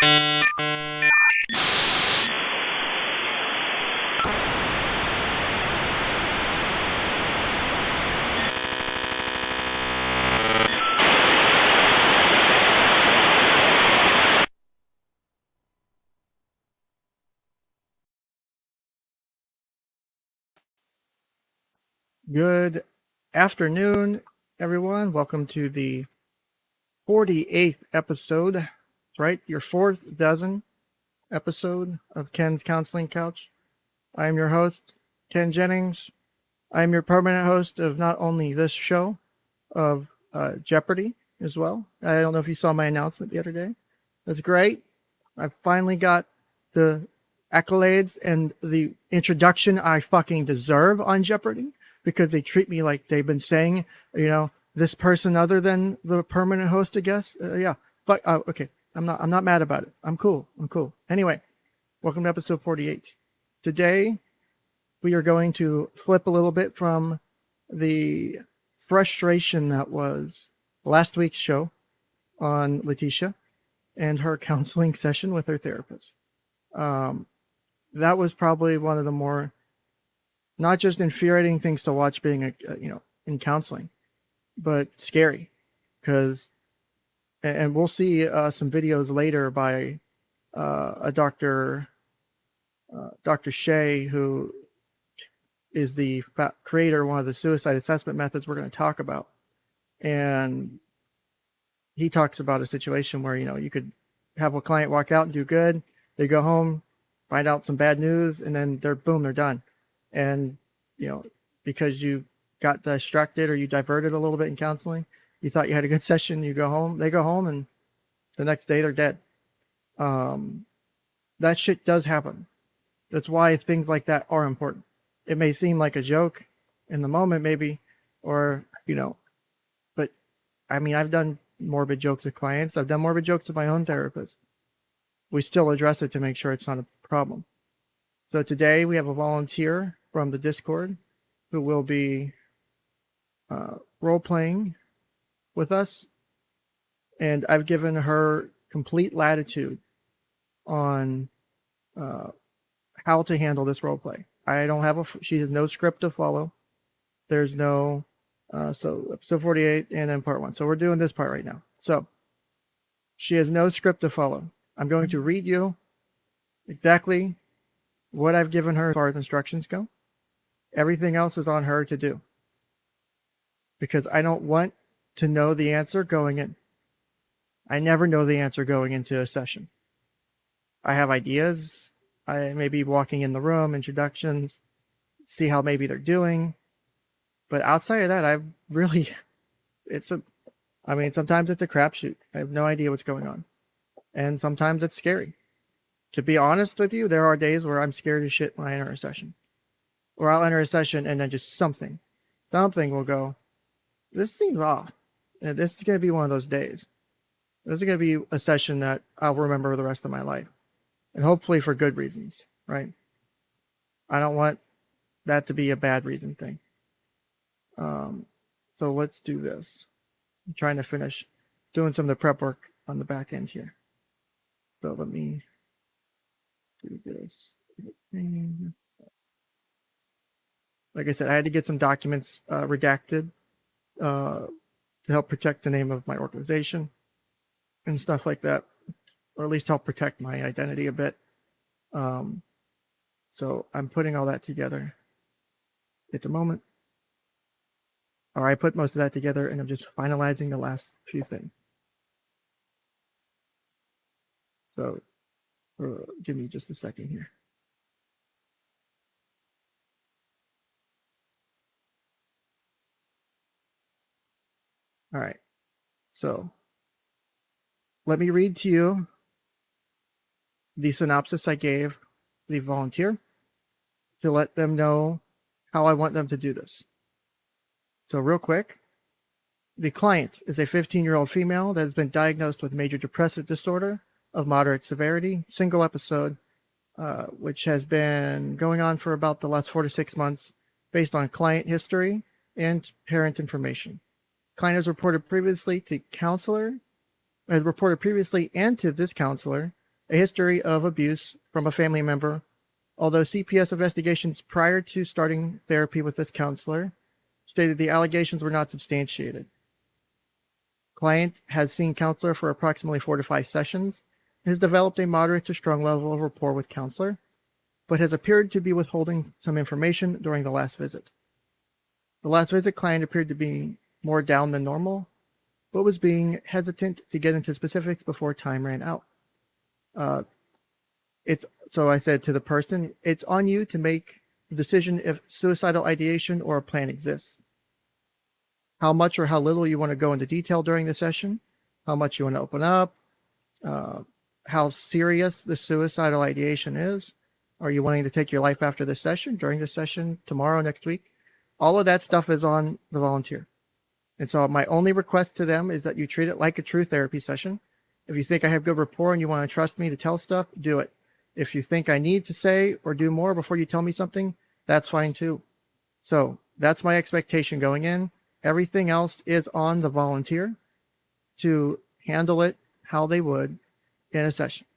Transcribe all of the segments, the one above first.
Good afternoon, everyone. Welcome to the 48th episode. That's right, your fourth dozen episode of Ken's Counseling Couch. I am your host, Ken Jennings. I am your permanent host of not only this show, of Jeopardy as well. I don't know if you saw my announcement the other day. That's great. I finally got the accolades and the introduction I fucking deserve on Jeopardy, because they treat me like they've been saying, you know, this person other than the permanent host, I guess. Yeah, but okay. I'm not mad about it. I'm cool. Anyway, welcome to episode 48. Today, we are going to flip a little bit from the frustration that was last week's show on 𝗬𝗬𝐶𝐿 and her counseling session with her therapist. That was probably one of the more not just infuriating things to watch being in counseling, but scary, because, and we'll see some videos later by a Dr. 𝗞𝗖𝗖, who is the creator of one of the suicide assessment methods we're going to talk about. And he talks about a situation where, you could have a client walk out and do good. They go home, find out some bad news, and then they're done. And, because you got distracted or you diverted a little bit in counseling, you thought you had a good session, you go home, they go home, and the next day they're dead. That shit does happen. That's why things like that are important. It may seem like a joke in the moment, maybe, or, but I mean, I've done morbid jokes with clients. I've done morbid jokes with my own therapist. We still address it to make sure it's not a problem. So today we have a volunteer from the Discord who will be role-playing with us. And I've given her complete latitude on how to handle this role-play. I don't have she has no script to follow. There's no, so episode 48 and then part 1. So we're doing this part right now. So she has no script to follow. I'm going to read you exactly what I've given her as far as instructions go. Everything else is on her to do, because I don't want to know the answer going in. I never know the answer going into a session. I have ideas. I may be walking in the room, introductions, see how maybe they're doing. But outside of that, I really, sometimes it's a crapshoot. I have no idea what's going on. And sometimes it's scary. To be honest with you, there are days where I'm scared as shit when I enter a session. Or I'll enter a session and then just something will go, this seems off. And this is going to be one of those days. This is going to be a session that I'll remember the rest of my life. And hopefully for good reasons, right? I don't want that to be a bad reason thing. So let's do this. I'm trying to finish doing some of the prep work on the back end here. So let me do this. Like I said, I had to get some documents redacted to help protect the name of my organization and stuff like that, or at least help protect my identity a bit. So I'm putting all that together at the moment. Or I put most of that together and I'm just finalizing the last few things. So give me just a second here. All right. So let me read to you the synopsis I gave the volunteer to let them know how I want them to do this. So real quick, the client is a 15-year-old female that has been diagnosed with major depressive disorder of moderate severity, single episode, which has been going on for about the last 4 to 6 months based on client history and parent information. Client has reported previously to counselor, has reported previously and to this counselor a history of abuse from a family member, although CPS investigations prior to starting therapy with this counselor stated the allegations were not substantiated. Client has seen counselor for approximately 4 to 5 sessions and has developed a moderate to strong level of rapport with counselor, but has appeared to be withholding some information during the last visit. The last visit, client appeared to be more down than normal, but was being hesitant to get into specifics before time ran out. So I said to the person, it's on you to make the decision if suicidal ideation or a plan exists. How much or how little you want to go into detail during the session, how much you want to open up, how serious the suicidal ideation is. Are you wanting to take your life after the session, during the session, tomorrow, next week? All of that stuff is on the volunteer. And so my only request to them is that you treat it like a true therapy session. If you think I have good rapport and you want to trust me to tell stuff, do it. If you think I need to say or do more before you tell me something, that's fine too. So that's my expectation going in. Everything else is on the volunteer to handle it how they would in a session.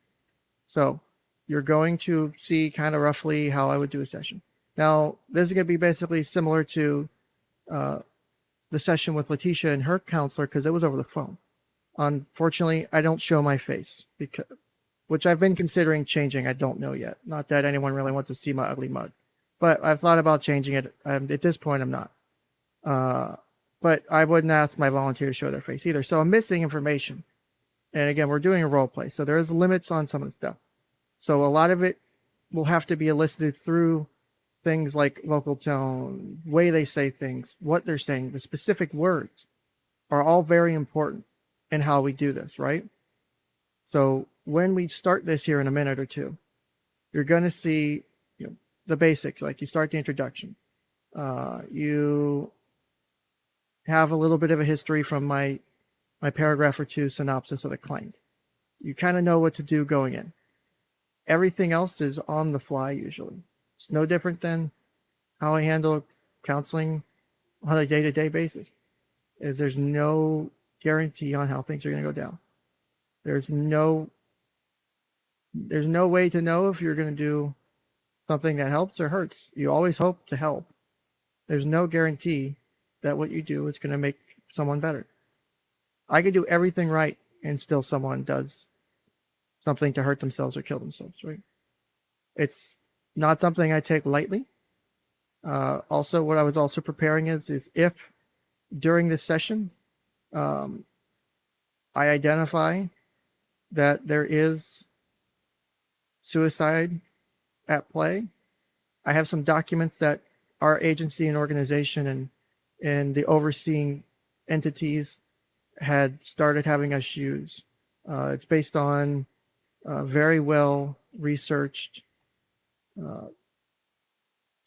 So you're going to see kind of roughly how I would do a session. Now, this is going to be basically similar to the session with Letitia and her counselor because it was over the phone. Unfortunately, I don't show my face, which I've been considering changing. I don't know yet. Not that anyone really wants to see my ugly mug, but I've thought about changing it. At this point, I'm not. But I wouldn't ask my volunteer to show their face either. So I'm missing information. And again, we're doing a role play, so there's limits on some of the stuff. So a lot of it will have to be elicited through things like vocal tone, way they say things, what they're saying, the specific words are all very important in how we do this, right? So when we start this here in a minute or two, you're going to see the basics, like you start the introduction. You have a little bit of a history from my paragraph or two synopsis of the client. You kind of know what to do going in. Everything else is on the fly usually. It's no different than how I handle counseling on a day-to-day basis. There's no guarantee on how things are going to go down. There's no way to know if you're going to do something that helps or hurts. You always hope to help. There's no guarantee that what you do is going to make someone better. I could do everything right and still someone does something to hurt themselves or kill themselves, right? It's not something I take lightly. Also, what I was also preparing is if during this session, I identify that there is suicide at play, I have some documents that our agency and organization and the overseeing entities had started having us use. It's based on very well researched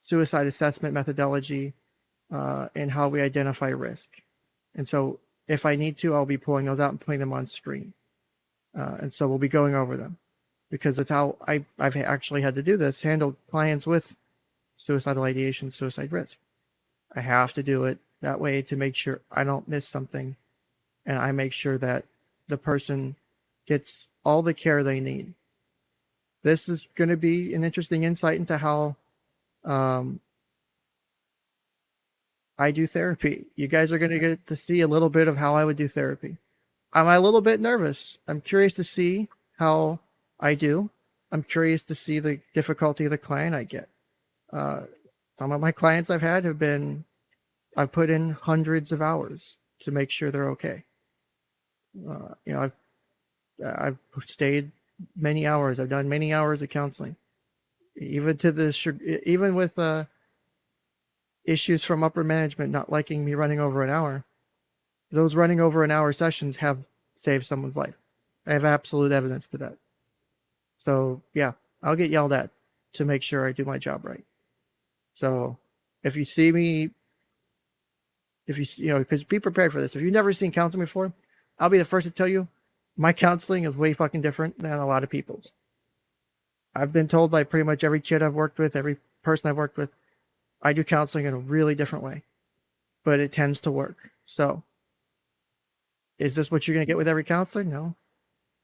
suicide assessment methodology and how we identify risk. And so if I need to, I'll be pulling those out and putting them on screen. And so we'll be going over them because that's how I've actually had to do this, handle clients with suicidal ideation, suicide risk. I have to do it that way to make sure I don't miss something and I make sure that the person gets all the care they need. This is going to be an interesting insight into how I do therapy. You guys are going to get to see a little bit of how I would do therapy. I'm a little bit nervous. I'm curious to see how I do. I'm curious to see the difficulty of the client I get. Some of my clients I've had I've put in hundreds of hours to make sure they're okay. I've stayed many hours. I've done many hours of counseling, even with issues from upper management not liking me running over an hour. Those running over an hour sessions have saved someone's life. I have absolute evidence to that. So yeah, I'll get yelled at to make sure I do my job right. So if you see me, because be prepared for this. If you've never seen counseling before, I'll be the first to tell you, my counseling is way fucking different than a lot of people's. I've been told by pretty much every kid I've worked with, every person I've worked with, I do counseling in a really different way, but it tends to work. So is this what you're going to get with every counselor? No.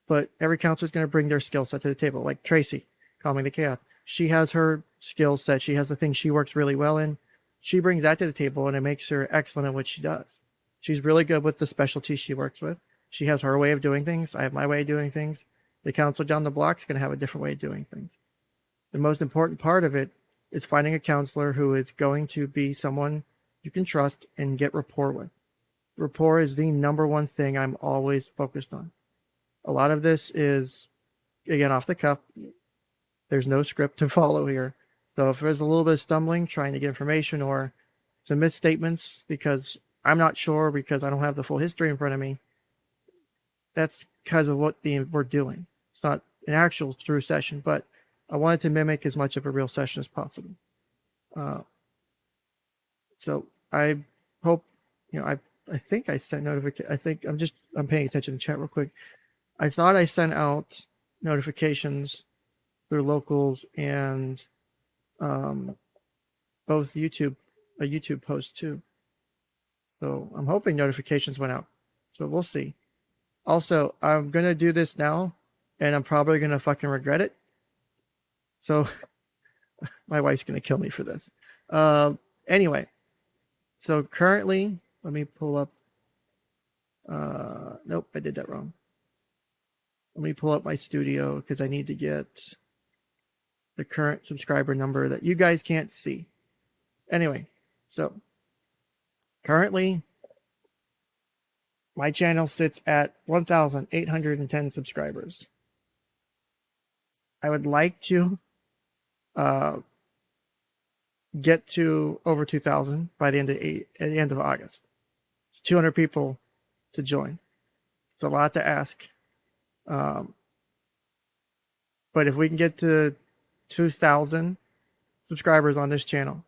but every counselor is going to bring their skill set to the table. Like Tracy, Calming the Chaos. She has her skill set. She has the things she works really well in. She brings that to the table, and it makes her excellent at what she does. She's really good with the specialty she works with. She has her way of doing things. I have my way of doing things. The counselor down the block is going to have a different way of doing things. The most important part of it is finding a counselor who is going to be someone you can trust and get rapport with. Rapport is the number one thing I'm always focused on. A lot of this is, again, off the cuff. There's no script to follow here. So if there's a little bit of stumbling, trying to get information, or some misstatements because I'm not sure because I don't have the full history in front of me, that's because of what we're doing. It's not an actual true session, but I wanted to mimic as much of a real session as possible. So I hope, I think I sent notification. I'm paying attention to chat real quick. I thought I sent out notifications through locals and both a YouTube post too. So I'm hoping notifications went out. So we'll see. Also, I'm going to do this now and I'm probably going to fucking regret it. So my wife's going to kill me for this. Anyway, so currently, let me pull up. Nope, I did that wrong. Let me pull up my studio because I need to get the current subscriber number that you guys can't see. Anyway, so currently my channel sits at 1,810 subscribers. I would like to get to over 2,000 by the end of August. It's 200 people to join. It's a lot to ask. But if we can get to 2,000 subscribers on this channel,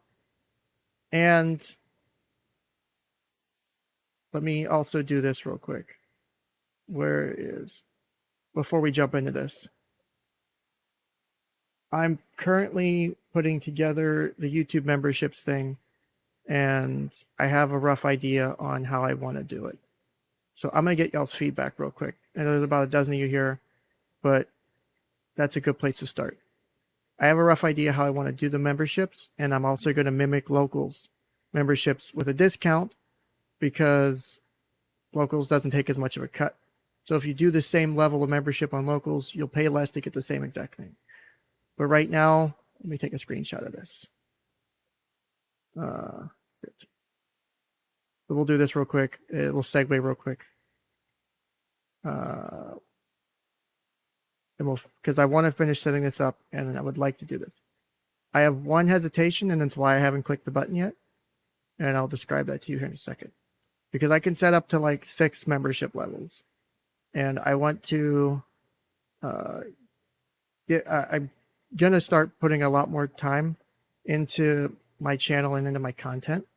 and let me also do this real quick. Where is, before we jump into this, I'm currently putting together the YouTube memberships thing, and I have a rough idea on how I want to do it. So I'm going to get y'all's feedback real quick. And there's about a dozen of you here, but that's a good place to start. I have a rough idea how I want to do the memberships, and I'm also going to mimic locals memberships with a discount because locals doesn't take as much of a cut. So if you do the same level of membership on locals, you'll pay less to get the same exact thing. But right now, let me take a screenshot of this. So we'll do this real quick. It will segue real quick. Because I want to finish setting this up, and I would like to do this. I have one hesitation, and that's why I haven't clicked the button yet. And I'll describe that to you here in a second. Because I can set up to like 6 membership levels. And I want to... I'm going to start putting a lot more time into my channel and into my content.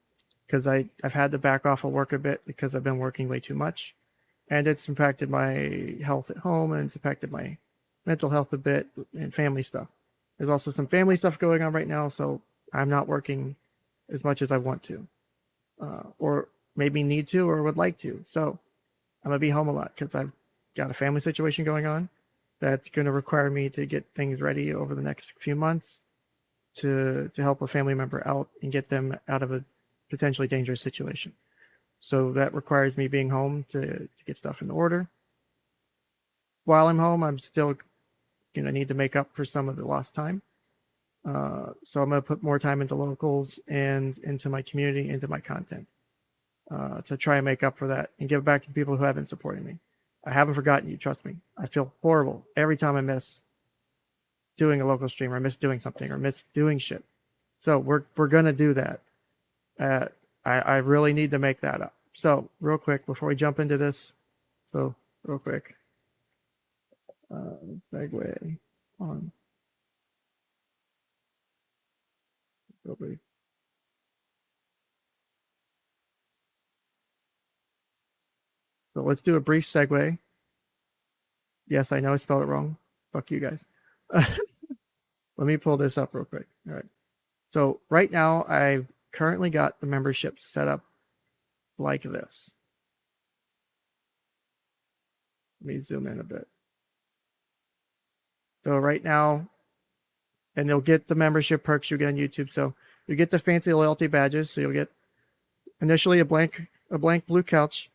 Because I've had to back off of work a bit because I've been working way too much. And it's impacted my health at home, and it's impacted my mental health a bit, and family stuff. There's also some family stuff going on right now, so I'm not working as much as I want to, or maybe need to, or would like to. So I'm gonna be home a lot because I've got a family situation going on that's going to require me to get things ready over the next few months to help a family member out and get them out of a potentially dangerous situation. So that requires me being home to get stuff in order. While I'm home, I'm still going to need to make up for some of the lost time. So I'm going to put more time into locals and into my community, into my content, to try and make up for that and give back to people who have been supporting me. I haven't forgotten you, trust me. I feel horrible every time I miss doing a local stream, or miss doing something, or miss doing shit. So we're going to do that. I really need to make that up. So real quick, before we jump into this, real quick, segue on. So let's do a brief segue. Yes, I know I spelled it wrong. Fuck you guys. Let me pull this up real quick. All right. So right now, I've currently got the membership set up like this. Let me zoom in a bit. So right now, and you'll get the membership perks you get on YouTube. So you get the fancy loyalty badges. So you'll get initially a blank blue couch.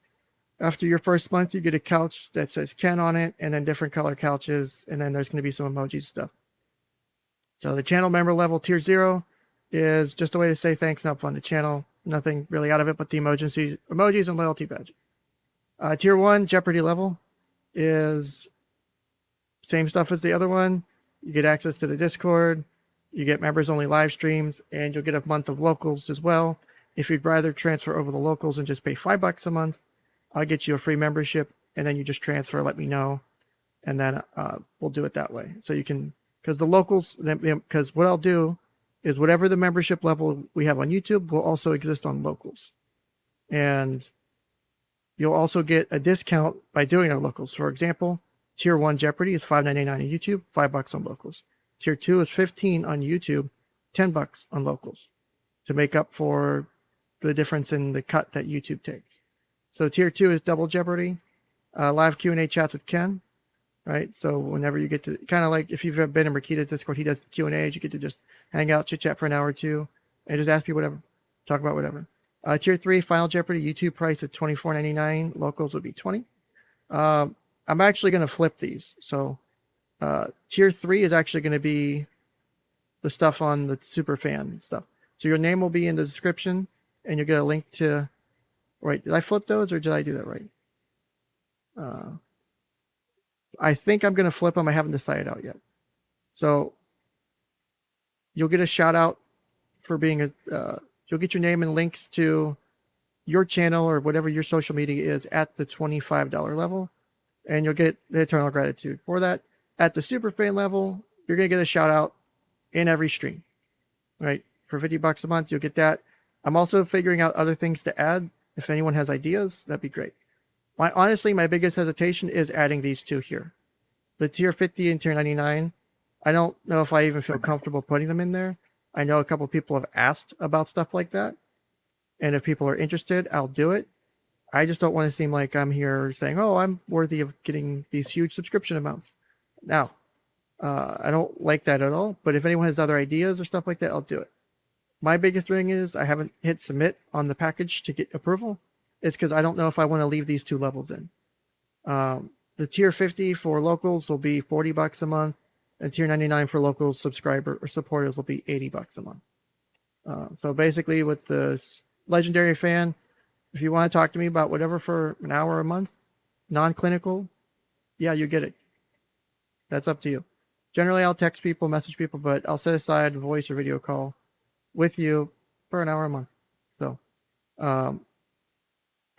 After your first month, you get a couch that says Ken on it, and then different color couches, and then there's going to be some emoji stuff. So the channel member level tier 0 is just a way to say thanks and fund the channel. Nothing really out of it but the emojis and loyalty badge. Tier 1 Jeopardy level is same stuff as the other one. You get access to the Discord, you get members only live streams, and you'll get a month of locals as well. If you'd rather transfer over the locals and just pay $5 a month, I'll get you a free membership, and then you just transfer, let me know, and then we'll do it that way. So you can, because the locals, because what I'll do is whatever the membership level we have on YouTube will also exist on locals. And you'll also get a discount by doing our locals. For example, Tier 1 Jeopardy is $5.99 on YouTube, $5 on locals. Tier 2 is $15 on YouTube, $10 on locals to make up for the difference in the cut that YouTube takes. So Tier 2 is Double Jeopardy, live Q&A chats with Ken, right? So whenever you get to, kind of like if you've been in 𝗞𝗖𝗖𝐽𝐽𝐽 Discord, he does Q&As, you get to just hang out, chit chat for an hour or two, and just ask people whatever, talk about whatever. Tier 3, Final Jeopardy, YouTube price at $24.99, locals would be $20. I'm actually going to flip these. So Tier 3 is actually going to be the stuff on the super fan stuff. So your name will be in the description, and you'll get a link to, right, did I flip those or did I do that right? I think I'm going to flip them. I haven't decided out yet. So you'll get a shout out for being you'll get your name and links to your channel or whatever your social media is at the $25 level. And you'll get the eternal gratitude for that. At the super fan level, you're going to get a shout out in every stream, right? For $50 a month, you'll get that. I'm also figuring out other things to add. If anyone has ideas, that'd be great. Honestly, my biggest hesitation is adding these two here. The tier 50 and tier 99, I don't know if I even feel comfortable putting them in there. I know a couple people have asked about stuff like that. And if people are interested, I'll do it. I just don't want to seem like I'm here saying, oh, I'm worthy of getting these huge subscription amounts. Now, I don't like that at all. But if anyone has other ideas or stuff like that, I'll do it. My biggest thing is I haven't hit submit on the package to get approval. It's because I don't know if I want to leave these two levels in. The tier 50 for locals will be $40 a month. And tier 99 for locals subscriber or supporters will be $80 a month. So basically with the legendary fan, if you want to talk to me about whatever for an hour a month, non-clinical, yeah, you get it. That's up to you. Generally, I'll text people, message people, but I'll set aside a voice or video call with you for an hour a month. So I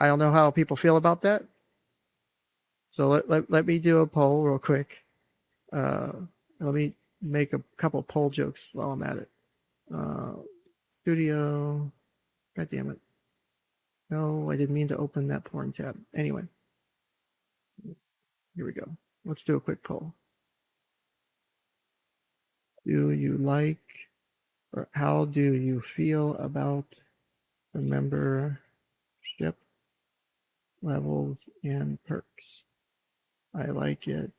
don't know how people feel about that. So let me do a poll real quick. Let me make a couple poll jokes while I'm at it. Studio. God damn it. No, I didn't mean to open that porn tab. Anyway. Here we go. Let's do a quick poll. Do you like, or how do you feel about the membership levels and perks? I like it.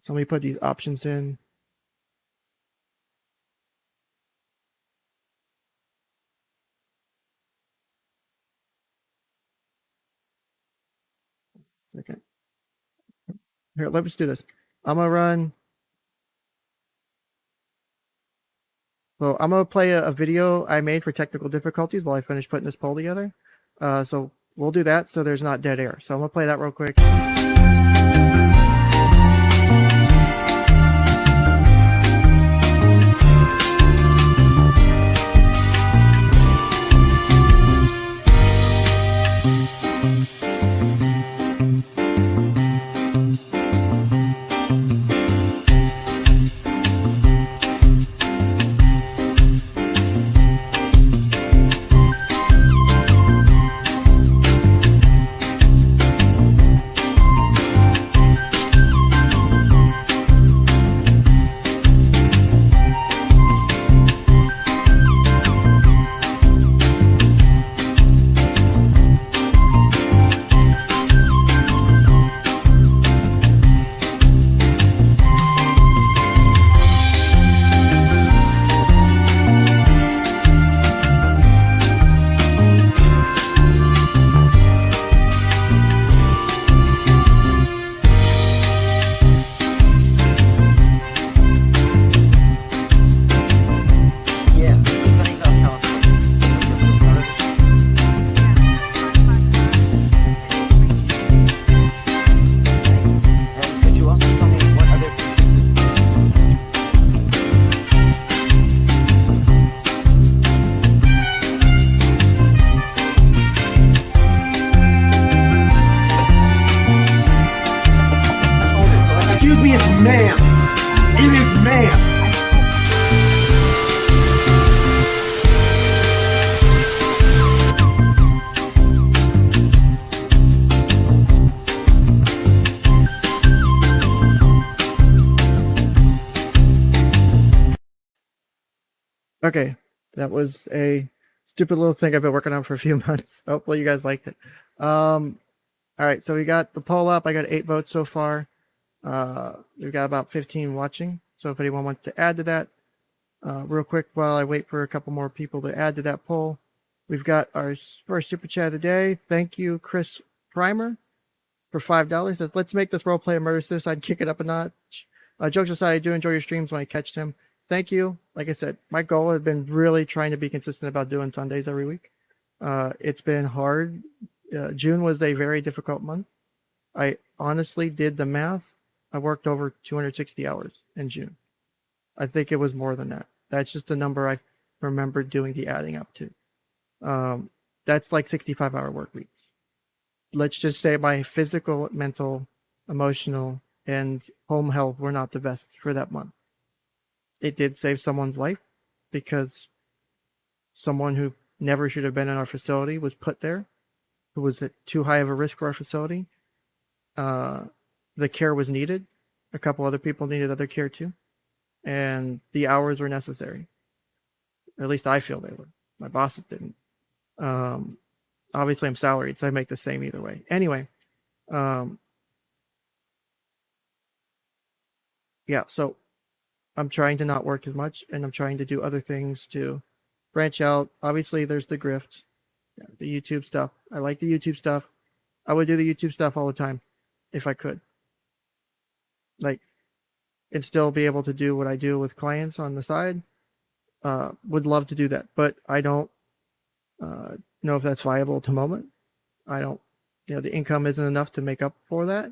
So let me put these options in. Second. Here, let's do this. I'm gonna run. So I'm gonna play a video I made for technical difficulties while I finish putting this poll together. So we'll do that so there's not dead air. So I'm gonna play that real quick. Okay, that was a stupid little thing I've been working on for a few months. Hopefully you guys liked it. All right, so we got the poll up. I got 8 votes so far. We've got about 15 watching. So if anyone wants to add to that, real quick while I wait for a couple more people to add to that poll, we've got our first super chat of the day. Thank you, Chris Primer, for $5. Says, let's make this roleplay a murder suicide, kick it up a notch. Jokes aside, I do enjoy your streams when I catch them. Thank you. Like I said, my goal has been really trying to be consistent about doing Sundays every week. It's been hard. June was a very difficult month. I honestly did the math. I worked over 260 hours in June. I think it was more than that. That's just the number I remember doing the adding up to. That's like 65-hour work weeks. Let's just say my physical, mental, emotional, and home health were not the best for that month. It did save someone's life because someone who never should have been in our facility was put there, who was at too high of a risk for our facility. The care was needed. A couple other people needed other care too. And the hours were necessary. At least I feel they were. My bosses didn't. Obviously I'm salaried, so I make the same either way. Anyway, yeah, so I'm trying to not work as much, and I'm trying to do other things to branch out. Obviously, there's the grift, the YouTube stuff. I like the YouTube stuff. I would do the YouTube stuff all the time if I could. Like, and still be able to do what I do with clients on the side. Would love to do that, but I don't know if that's viable at the moment. I don't, the income isn't enough to make up for that.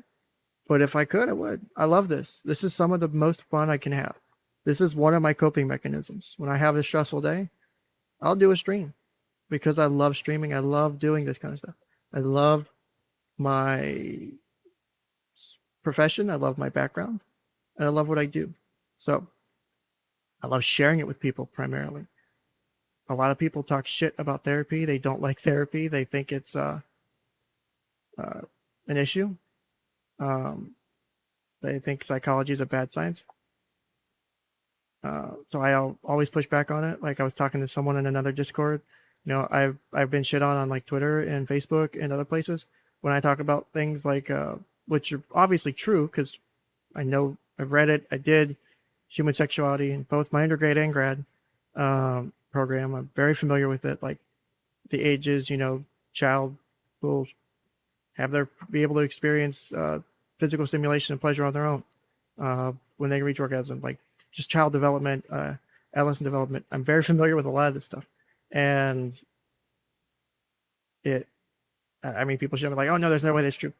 But if I could, I would. I love this. This is some of the most fun I can have. This is one of my coping mechanisms. When I have a stressful day, I'll do a stream because I love streaming. I love doing this kind of stuff. I love my profession. I love my background. And I love what I do. So I love sharing it with people primarily. A lot of people talk shit about therapy. They don't like therapy. They think it's an issue. They think psychology is a bad science. So I'll always push back on it. Like I was talking to someone in another Discord. I've been shit on like Twitter and Facebook and other places when I talk about things like which are obviously true because I know I've read it. I did human sexuality in both my undergrad and grad program. I'm very familiar with it. Like the ages, child will be able to experience physical stimulation and pleasure on their own when they reach orgasm. Like just child development, adolescent development. I'm very familiar with a lot of this stuff. And people should be like, oh no, there's no way that's true.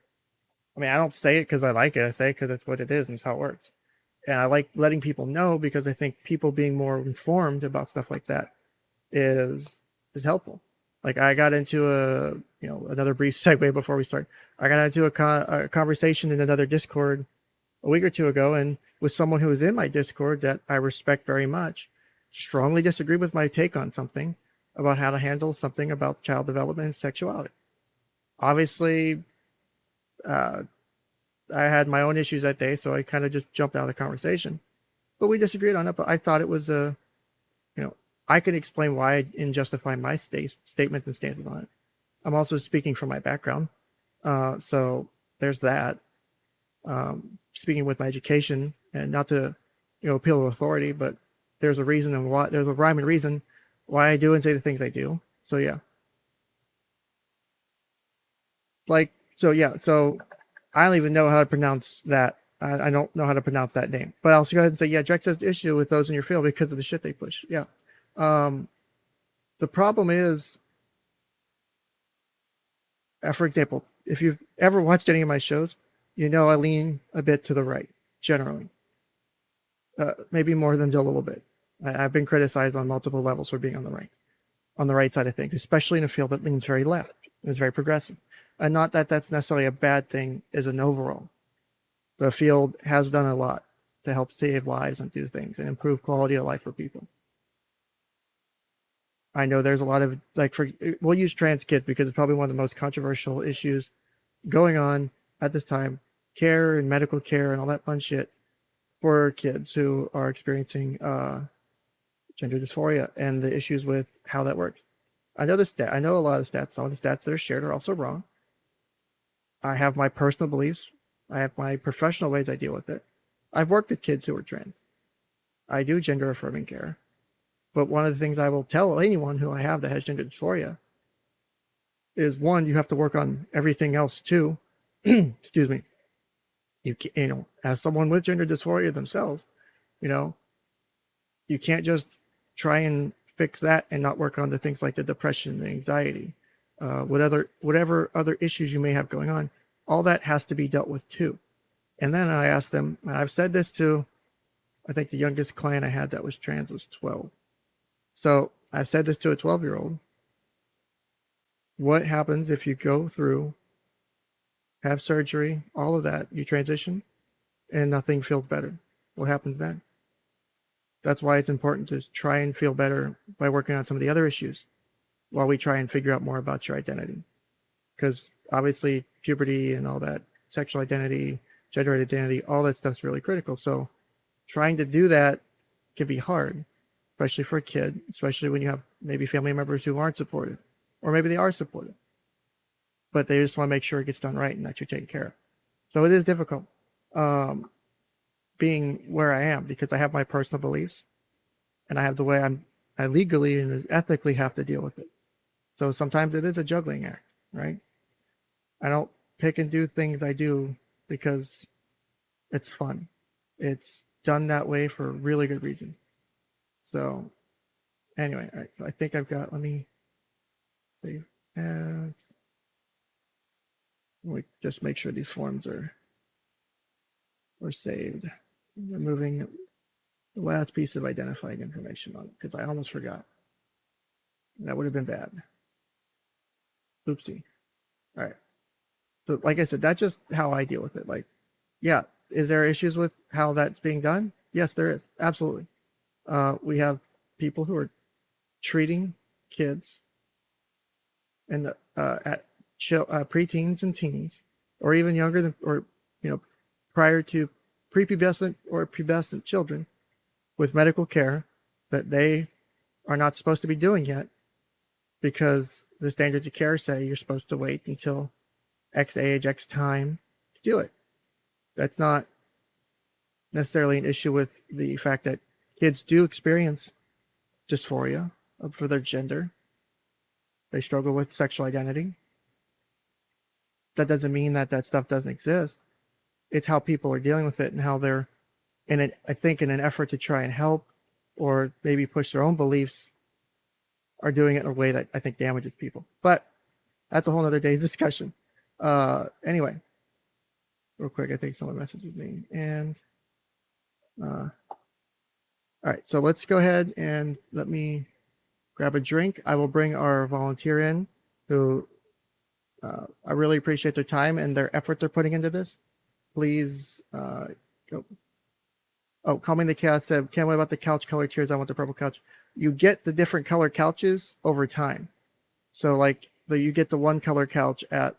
I mean, I don't say it because I like it. I say it because it's what it is and it's how it works. And I like letting people know because I think people being more informed about stuff like that is helpful. Like I got into another brief segue before we start. I got into a conversation in another Discord a week or two ago, and with someone who was in my Discord that I respect very much, strongly disagreed with my take on something about how to handle something about child development and sexuality. Obviously, I had my own issues that day, so I kind of just jumped out of the conversation. But we disagreed on it, but I thought it was I can explain why and justify my statement and stance on it. I'm also speaking from my background. So there's that. Speaking with my education, and not to appeal to authority, but there's a reason and why, there's a rhyme and reason why I do and say the things I do. So yeah. So I don't even know how to pronounce that. I don't know how to pronounce that name. But I'll go ahead and say, yeah, Drex has the issue with those in your field because of the shit they push. Yeah. The problem is, for example, if you've ever watched any of my shows, I lean a bit to the right, generally. Maybe more than a little bit. I've been criticized on multiple levels for being on the right side of things, especially in a field that leans very left. It's very progressive. And not that that's necessarily a bad thing as an overall. The field has done a lot to help save lives and do things and improve quality of life for people. I know there's a lot of, we'll use trans kids because it's probably one of the most controversial issues going on at this time. Care and medical care and all that fun shit for kids who are experiencing gender dysphoria and the issues with how that works. I know I know a lot of stats. Some of the stats that are shared are also wrong. I have my personal beliefs. I have my professional ways I deal with it. I've worked with kids who are trans. I do gender affirming care. But one of the things I will tell anyone who I have that has gender dysphoria is, one, you have to work on everything else too. Excuse me. You know, as someone with gender dysphoria themselves, you know, you can't just try and fix that and not work on the things like the depression, the anxiety, whatever other issues you may have going on. All that has to be dealt with too. And then I asked them, and I've said this to, I think the youngest client I had that was trans was 12. So I've said this to a 12-year-old. What happens if you go through, have surgery, all of that, you transition, and nothing feels better? What happens then? That's why it's important to try and feel better by working on some of the other issues while we try and figure out more about your identity. Because obviously puberty and all that, sexual identity, gender identity, all that stuff's really critical. So trying to do that can be hard, especially for a kid, especially when you have maybe family members who aren't supportive, or maybe they are supportive, but they just want to make sure it gets done right and that you're taken care of. So it is difficult being where I am, because I have my personal beliefs and I have the way I legally and ethically have to deal with it. So sometimes it is a juggling act, right? I don't pick and do things I do because it's fun. It's done that way for a really good reason. So anyway, all right, so I think I've got, let me save as, we just make sure these forms are saved. Removing the last piece of identifying information on it, because I almost forgot. That would have been bad. Oopsie. All right. So like I said, that's just how I deal with it. Like, yeah, is there issues with how that's being done? Yes, there is. Absolutely. We have people who are treating kids and at preteens and teens, or even younger than, or, you know, prior to prepubescent or pubescent children with medical care that they are not supposed to be doing yet, because the standards of care say you're supposed to wait until X age, X time to do it. That's not necessarily an issue with the fact that kids do experience dysphoria for their gender. They struggle with sexual identity. That doesn't mean that that stuff doesn't exist. It's how people are dealing with it and how they're, I think in an effort to try and help or maybe push their own beliefs, are doing it in a way that I think damages people. But that's a whole other day's discussion. Anyway, real quick, I think someone messaged me. And all right, so let's go ahead and let me grab a drink. I will bring our volunteer in, who I really appreciate their time and their effort they're putting into this. Please go. Oh, Calming the Chaos said, can't wait about the couch color tiers. I want the purple couch. You get the different color couches over time. So like you get the one color couch at,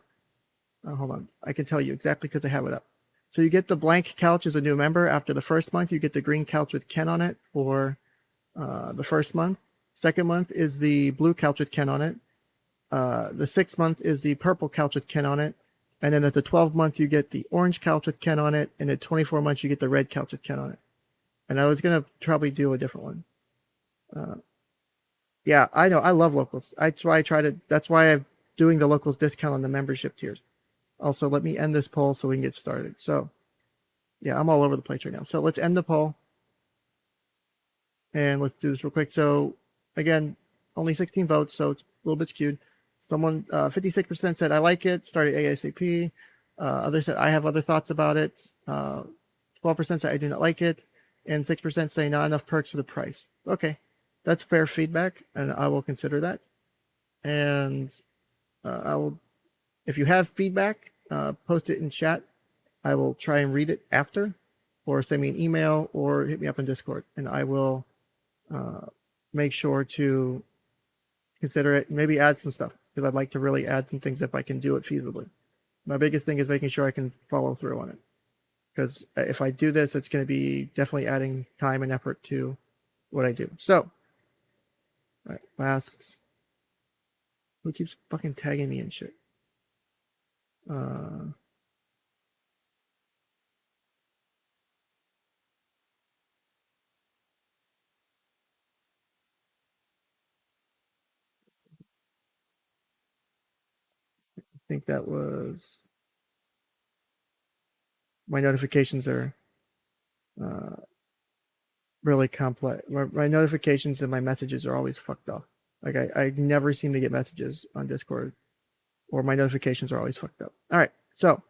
hold on, I can tell you exactly because I have it up. So you get the blank couch as a new member. After the first month, you get the green couch with Ken on it for the first month. Second month is the blue couch with Ken on it. The 6th month is the purple couch with Ken on it. And then at the 12th month, you get the orange couch with Ken on it. And at 24 months, you get the red couch with Ken on it. And I was going to probably do a different one. Yeah, I know. I love locals. That's why I'm doing the locals discount on the membership tiers. Also, let me end this poll so we can get started. So, yeah, I'm all over the place right now. So let's end the poll. And let's do this real quick. So, again, only 16 votes, so it's a little bit skewed. Someone, 56% said, I like it, started ASAP. Others said, I have other thoughts about it. 12% said, I do not like it. And 6% say, not enough perks for the price. Okay, that's fair feedback, and I will consider that. And I will, if you have feedback, post it in chat. I will try and read it after, or send me an email, or hit me up on Discord, and I will make sure to consider it, maybe add some stuff, because I'd like to really add some things if I can do it feasibly. My biggest thing is making sure I can follow through on it, because if I do this, it's going to be definitely adding time and effort to what I do. So All right, last. Who keeps fucking tagging me and shit? I think that was my notifications are really complex. My notifications and my messages are always fucked up. Like I never seem to get messages on Discord, or my notifications are always fucked up. All right, so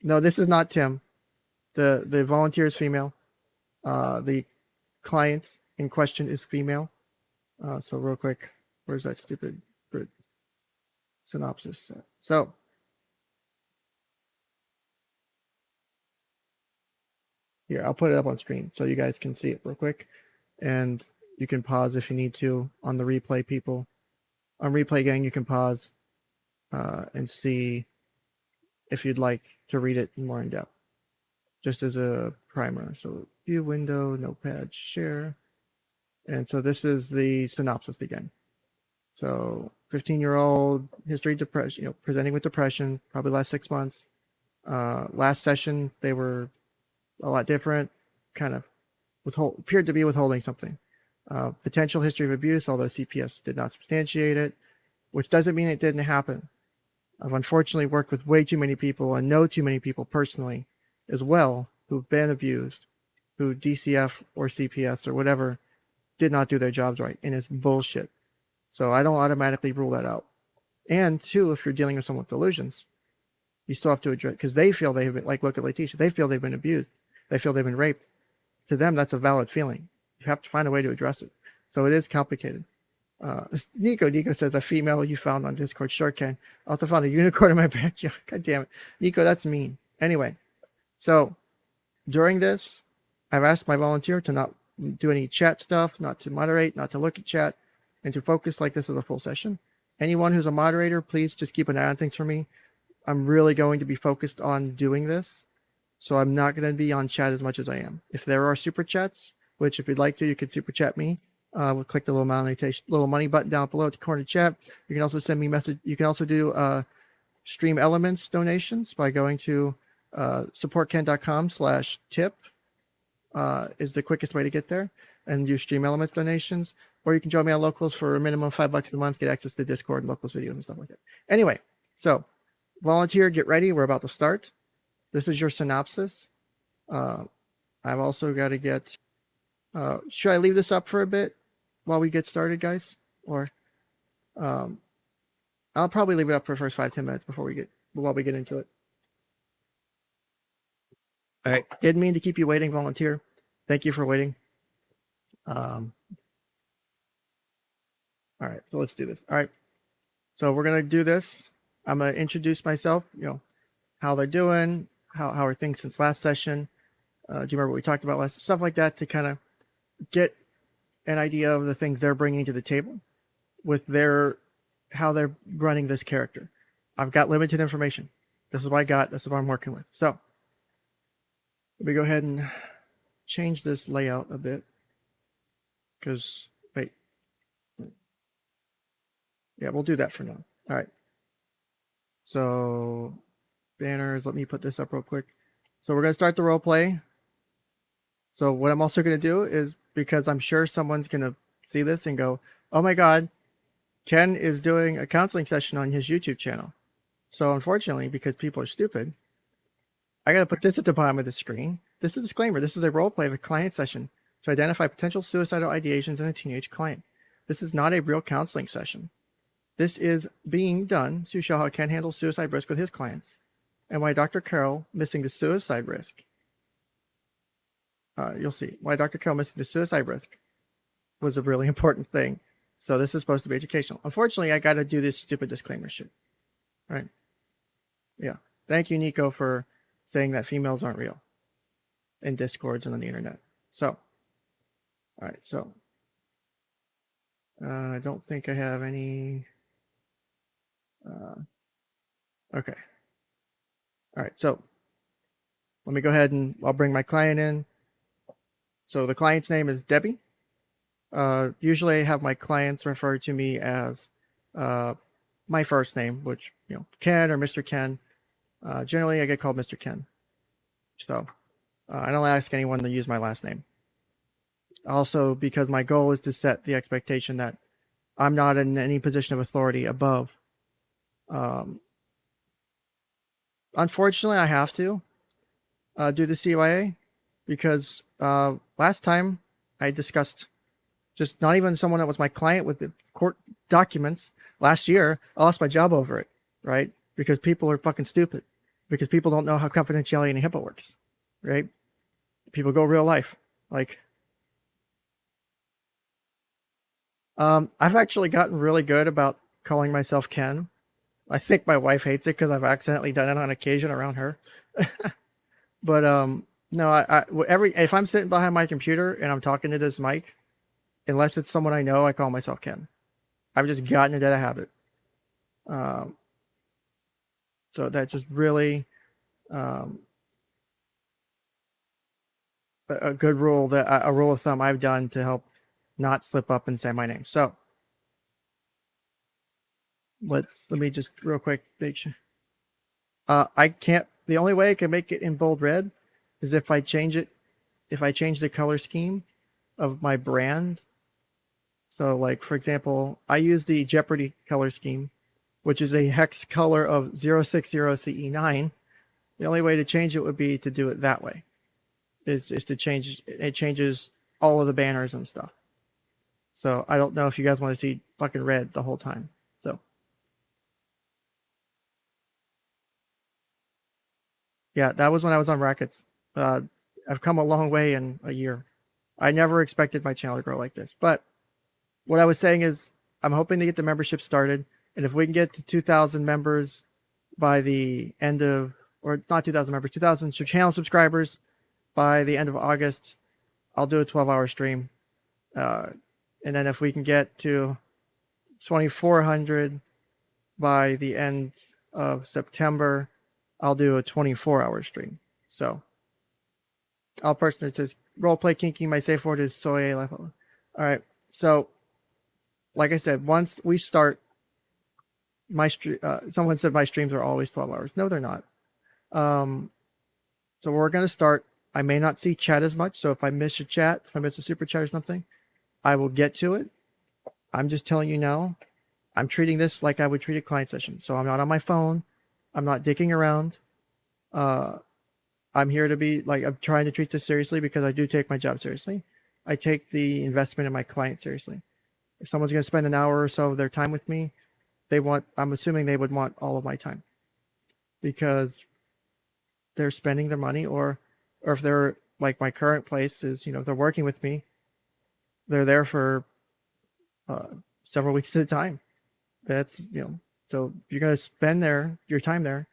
no, this is not Tim. The volunteer is female. The client in question is female. So real quick, where's that stupid synopsis? So here, I'll put it up on screen so you guys can see it real quick, and you can pause if you need to on the replay, people. On replay, gang, you can pause and see if you'd like to read it more in depth, just as a primer. So view window, notepad, share. And so this is the synopsis again. So 15-year-old, history of depression, presenting with depression, probably last 6 months. Last session, they were a lot different, kind of appeared to be withholding something. Potential history of abuse, although CPS did not substantiate it, which doesn't mean it didn't happen. I've unfortunately worked with way too many people and know too many people personally as well who've been abused, who DCF or CPS or whatever did not do their jobs right, and it's bullshit. So I don't automatically rule that out. And two, if you're dealing with someone with delusions, you still have to address, because they feel they've been, like, look at Letitia, they feel they've been abused. They feel they've been raped. To them, that's a valid feeling. You have to find a way to address it. So it is complicated. Nico says, a female you found on Discord, sure can. I also found a unicorn in my backyard. God damn it. Nico, that's mean. Anyway, so during this, I've asked my volunteer to not do any chat stuff, not to moderate, not to look at chat, and to focus like this is a full session. Anyone who's a moderator, please just keep an eye on things for me. I'm really going to be focused on doing this, so I'm not going to be on chat as much as I am. If there are super chats, which if you'd like to, you could super chat me. We'll click the little money button down below at the corner chat. You can also send me message. You can also do stream elements donations by going to supportken.com/tip is the quickest way to get there, and do stream elements donations. Or you can join me on locals for a minimum of $5 a month, get access to Discord, locals videos, and stuff like that. Anyway, so volunteer, get ready. We're about to start. This is your synopsis. I've also got to get. Should I leave this up for a bit while we get started, guys? Or I'll probably leave it up for the first 5-10 minutes while we get into it. All right. Didn't mean to keep you waiting, volunteer. Thank you for waiting. All right, so let's do this. All right, so we're gonna do this. I'm gonna introduce myself. How they're doing, how are things since last session. Do you remember what we talked about last? Stuff like that to kind of get an idea of the things they're bringing to the table with how they're running this character. I've got limited information. This is what I got. This is what I'm working with. So let me go ahead and change this layout a bit, because wait. Yeah, we'll do that for now. All right. So banners, let me put this up real quick. So we're going to start the role play. So what I'm also going to do is, because I'm sure someone's going to see this and go, oh my God, Ken is doing a counseling session on his YouTube channel. So unfortunately, because people are stupid, I got to put this at the bottom of the screen. This is a disclaimer. This is a role play of a client session to identify potential suicidal ideations in a teenage client. This is not a real counseling session. This is being done to show how Ken handles suicide risk with his clients, and why Dr. Carroll missing the suicide risk. You'll see why Dr. Carroll missing the suicide risk was a really important thing. So this is supposed to be educational. Unfortunately, I got to do this stupid disclaimer shit. Right? Yeah. Thank you, Nico, for saying that females aren't real in Discords and on the internet. So, all right. So, I don't think I have any. Okay. All right. So let me go ahead and I'll bring my client in. So the client's name is Debbie. Usually I have my clients refer to me as my first name, which, Ken or Mr. Ken. Generally I get called Mr. Ken. So I don't ask anyone to use my last name. Also, because my goal is to set the expectation that I'm not in any position of authority above. Unfortunately, I have to do the CYA because last time I discussed just not even someone that was my client with the court documents last year. I lost my job over it, right? Because people are fucking stupid. Because people don't know how confidentiality and HIPAA works, right? People go real life. Like, I've actually gotten really good about calling myself Ken. I think my wife hates it because I've accidentally done it on occasion around her. But no, if I'm sitting behind my computer and I'm talking to this mic, unless it's someone I know, I call myself Ken. I've just gotten into that habit. So that's just really a good rule, a rule of thumb I've done to help not slip up and say my name. So let me just real quick make sure. I can't. The only way I can make it in bold red is if I change it. If I change the color scheme of my brand. So, like, for example, I use the Jeopardy color scheme, which is a hex color of 060CE9. The only way to change it would be to do it that way. Is to change it. Changes all of the banners and stuff. So I don't know if you guys want to see fucking red the whole time. So yeah, that was when I was on Rackets. I've come a long way in a year. I never expected my channel to grow like this. But what I was saying is I'm hoping to get the membership started. And if we can get to 2,000 members by the end of, or not 2,000 members, 2,000 channel subscribers by the end of August, I'll do a 12-hour stream. And then if we can get to 2,400 by the end of September, I'll do a 24-hour stream. So I'll personally, it says roleplay kinky. My safe word is 𝐂𝐨𝐼 𝗦𝘂𝗽𝗀. All right. So like I said, once we start my someone said my streams are always 12 hours. No, they're not. So we're going to start. I may not see chat as much. So if I miss a chat, if I miss a super chat or something, I will get to it. I'm just telling you now, I'm treating this like I would treat a client session. So I'm not on my phone. I'm not dicking around. I'm here to be like, I'm trying to treat this seriously because I do take my job seriously. I take the investment in my client seriously. If someone's going to spend an hour or so of their time with me, I'm assuming they would want all of my time because they're spending their money, or if they're like my current place is, if they're working with me, they're there for several weeks at a time. That's, so if you're going to spend your time there,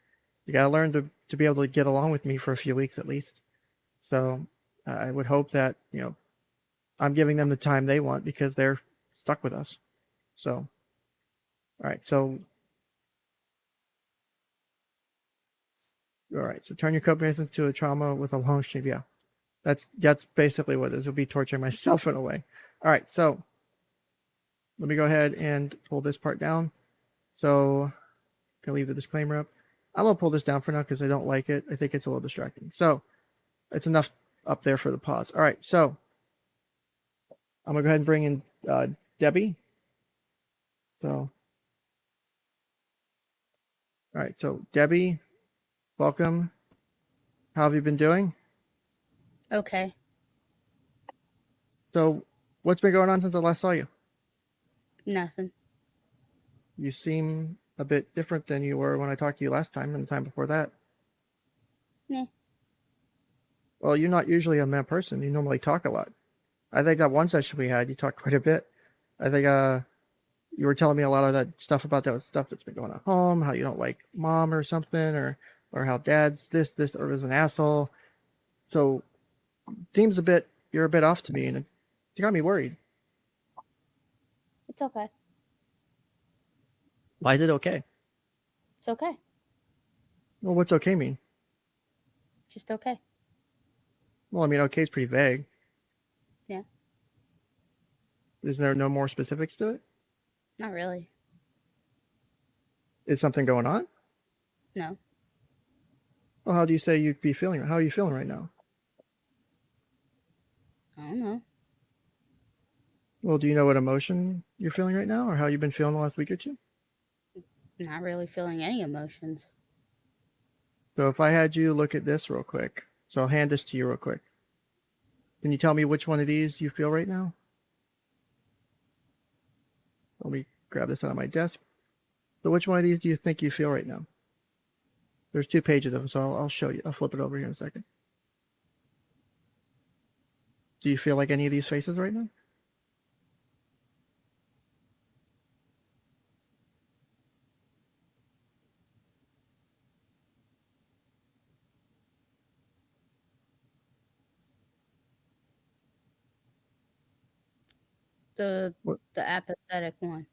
you got to learn to be able to get along with me for a few weeks at least. So I would hope that, I'm giving them the time they want because they're stuck with us. So, all right. So turn your coping into a trauma with a long stream. Yeah. That's basically what it is. It'll be torturing myself in a way. All right. So let me go ahead and pull this part down. So I'm going to leave the disclaimer up. I'm going to pull this down for now because I don't like it. I think it's a little distracting. So it's enough up there for the pause. All right. So I'm going to go ahead and bring in Debbie. So, all right. So Debbie, welcome. How have you been doing? Okay. So what's been going on since I last saw you? Nothing. You seem a bit different than you were when I talked to you last time and the time before that. Yeah. Well, you're not usually a mad person. You normally talk a lot. I think that one session we had, you talked quite a bit. I think you were telling me a lot of that stuff about that stuff that's been going on at home, how you don't like mom or something, or how dad's this, or is an asshole. So it seems you're a bit off to me, and it got me worried. It's okay. Why is it okay? It's okay. Well, what's okay mean? Just okay. Well, I mean, okay is pretty vague. Yeah. Is there no more specifics to it? Not really. Is something going on? No. Well, how do you say you'd be feeling? How are you feeling right now? I don't know. Well, do you know what emotion you're feeling right now, or how you've been feeling the last week or two? Not really feeling any emotions. So if I had you look at this real quick, so I'll hand this to you real quick. Can you tell me which one of these you feel right now? Let me grab this out of my desk. So which one of these do you think you feel right now? There's 2 pages of them, so I'll show you. I'll flip it over here in a second. Do you feel like any of these faces right now? The What? apathetic one.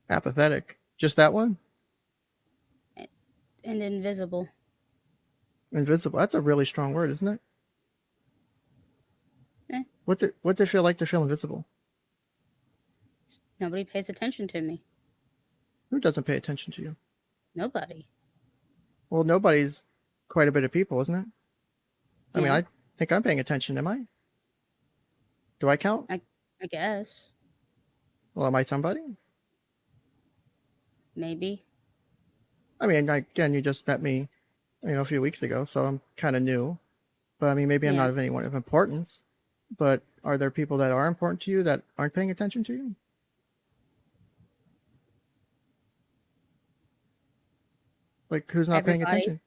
Apathetic. Just that one? And invisible. Invisible. That's a really strong word, isn't it? Eh. What's it feel like to feel invisible? Nobody pays attention to me. Who doesn't pay attention to you? Nobody. Well, nobody's quite a bit of people, isn't it? I mean, Yeah. I think I'm paying attention, am I? Do I count? I guess. Well, am I somebody? Maybe. I mean, again, you just met me, a few weeks ago, so I'm kind of new. But I mean, maybe I'm Yeah. not of anyone of importance. But are there people that are important to you that aren't paying attention to you? Like, who's not paying Everybody. attention?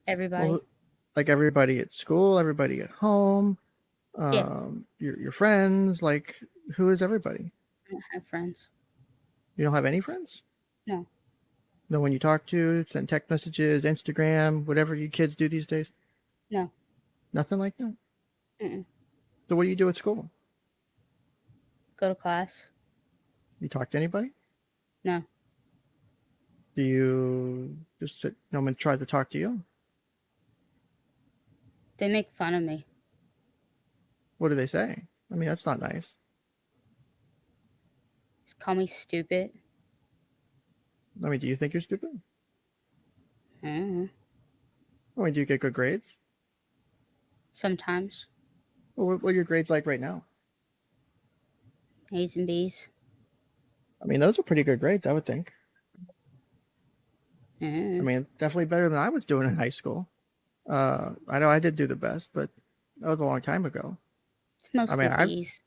Everybody. Well, like everybody at school, everybody at home, Yeah. your friends. Like, who is everybody? I don't have friends. You don't have any friends? No. No one you talk to, send text messages, Instagram, whatever you kids do these days? No. Nothing like that? Mm-mm. So what do you do at school? Go to class. You talk to anybody? No. Do you just sit, no one tries to talk to you? They make fun of me. What do they say? I mean, that's not nice. Just call me stupid. I mean, do you think you're stupid? I don't know. I mean, do you get good grades? Sometimes. Well, what are your grades like right now? A's and B's. I mean, those are pretty good grades, I would think. I Mm. mean, definitely better than I was doing in high school. I know I did do the best, but that was a long time ago. It's mostly mean, B's.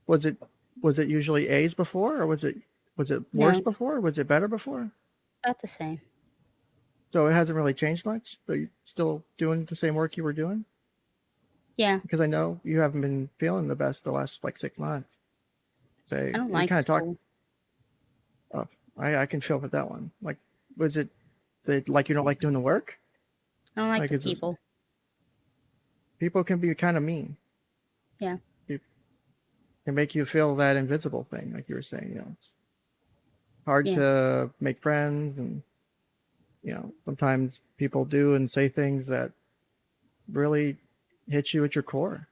Was it usually A's before, or was it worse No. before? Or was it better before? About the same. So it hasn't really changed much. So you're still doing the same work you were doing? Yeah. Because I know you haven't been feeling the best the last like 6 months. So I don't you like kind of talk. school. Oh, I can feel with that one. Like, was it like you don't like doing the work? I don't like Like, the is it- people. People can be kind of mean. Yeah. It can make you feel that invisible thing, like you were saying. It's hard Yeah. to make friends, and sometimes people do and say things that really hit you at your core.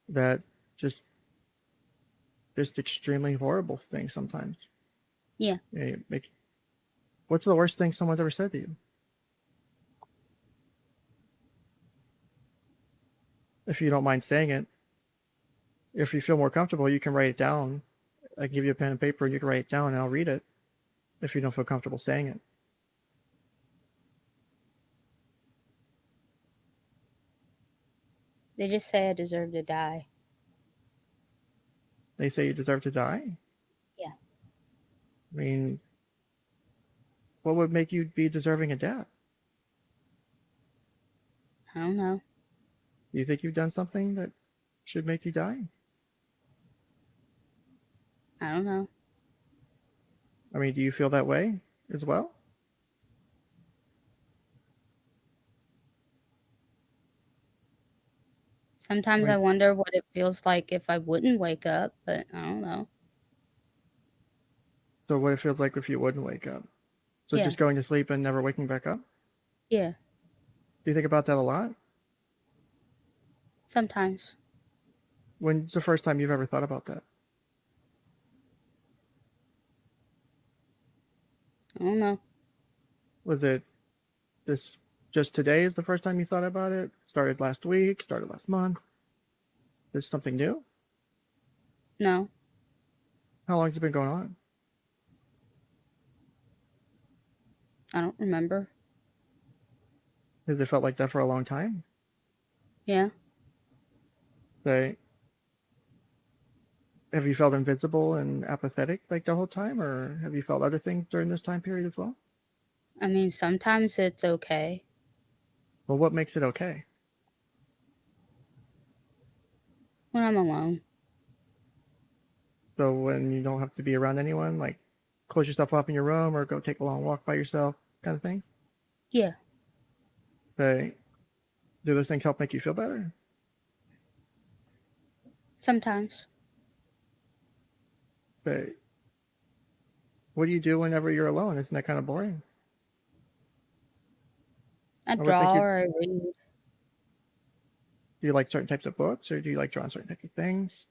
That just extremely horrible things sometimes. Yeah. What's the worst thing someone's ever said to you? If you don't mind saying it. If you feel more comfortable, you can write it down. I can give you a pen and paper, and you can write it down, and I'll read it if you don't feel comfortable saying it. They just say I deserve to die. They say you deserve to die? Yeah. I mean, what would make you be deserving of death? I don't know. Do you think you've done something that should make you die? I don't know. I mean, do you feel that way as well? Sometimes Right. I wonder what it feels like if I wouldn't wake up, but I don't know. So what it feels like if you wouldn't wake up? So Yeah. just going to sleep and never waking back up? Yeah. Do you think about that a lot? Sometimes. When's the first time you've ever thought about that? I don't know. Was it this just today is the first time you thought about it? Started last week? Started last month? Is something new? No. How long has it been going on? I don't remember. Has it felt like that for a long time? Yeah. Say, have you felt invincible and apathetic like the whole time, or have you felt other things during this time period as well? I mean, sometimes it's okay. Well, what makes it okay? When I'm alone. So when you don't have to be around anyone, like close yourself up in your room or go take a long walk by yourself, kind of thing? Yeah. Say, do those things help make you feel better? Sometimes. Say, what do you do whenever you're alone? Isn't that kind of boring? I I would think draw you or I read. do you like certain types of books, or do you like drawing certain types of things?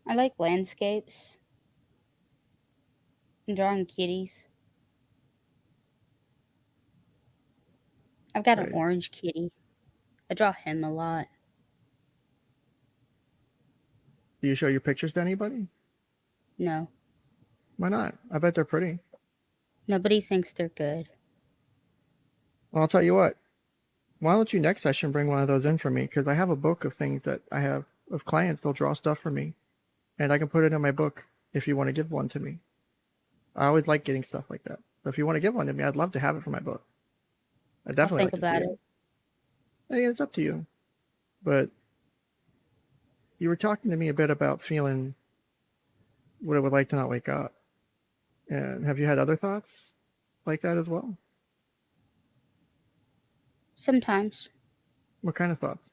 I like landscapes. I'm drawing kitties. I've got an Right. orange kitty. I draw him a lot. Do you show your pictures to anybody? No. Why not? I bet they're pretty. Nobody thinks they're good. Well, I'll tell you what. Why don't you next session bring one of those in for me? Because I have a book of things that I have of clients. They'll draw stuff for me, and I can put it in my book if you want to give one to me. I always like getting stuff like that. So if you want to give one to me, I'd love to have it for my book. I'd I'll definitely think like to see about it. it. Hey, it's up to you. But you were talking to me a bit about feeling what it would like to not wake up. And have you had other thoughts like that as well? Sometimes. What kind of thoughts?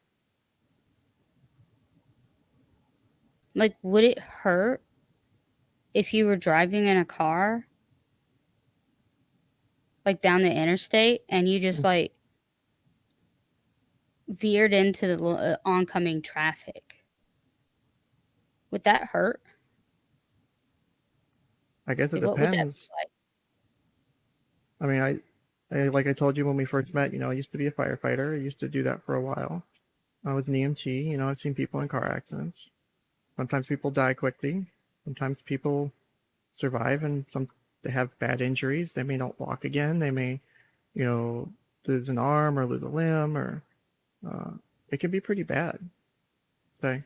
Like, would it hurt if you were driving in a car, like down the interstate, and you just like veered into the oncoming traffic? Would that hurt? I guess it Like, what would that depends. be like? I mean, I like I told you when we first met, I used to be a firefighter. I used to do that for a while. I was an EMT. I've seen people in car accidents. Sometimes people die quickly. Sometimes people survive, and they have bad injuries. They may not walk again. They may, lose an arm or lose a limb, or it can be pretty bad. So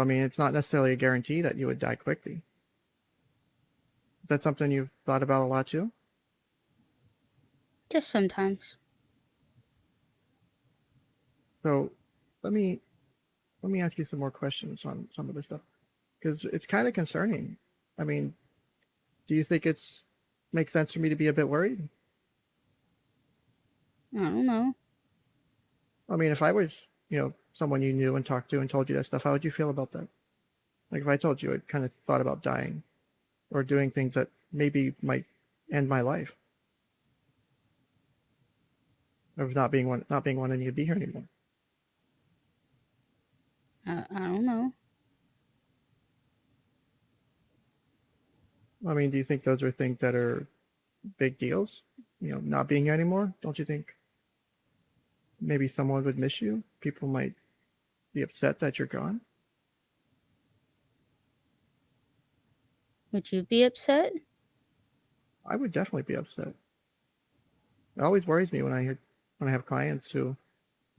I mean, it's not necessarily a guarantee that you would die quickly. Is that something you've thought about a lot too? Just sometimes. So let me ask you some more questions on some of this stuff, because it's kind of concerning. I mean, do you think it's makes sense for me to be a bit worried? I don't know. I mean, if I was, someone you knew and talked to and told you that stuff, how would you feel about that? Like if I told you I'd kind of thought about dying or doing things that maybe might end my life, of not being wanting you to be here anymore. I don't know. I mean, do you think those are things that are big deals? Not being here anymore? Don't you think maybe someone would miss you? People might be upset that you're gone. Would you be upset? I would definitely be upset. It always worries me when I have clients who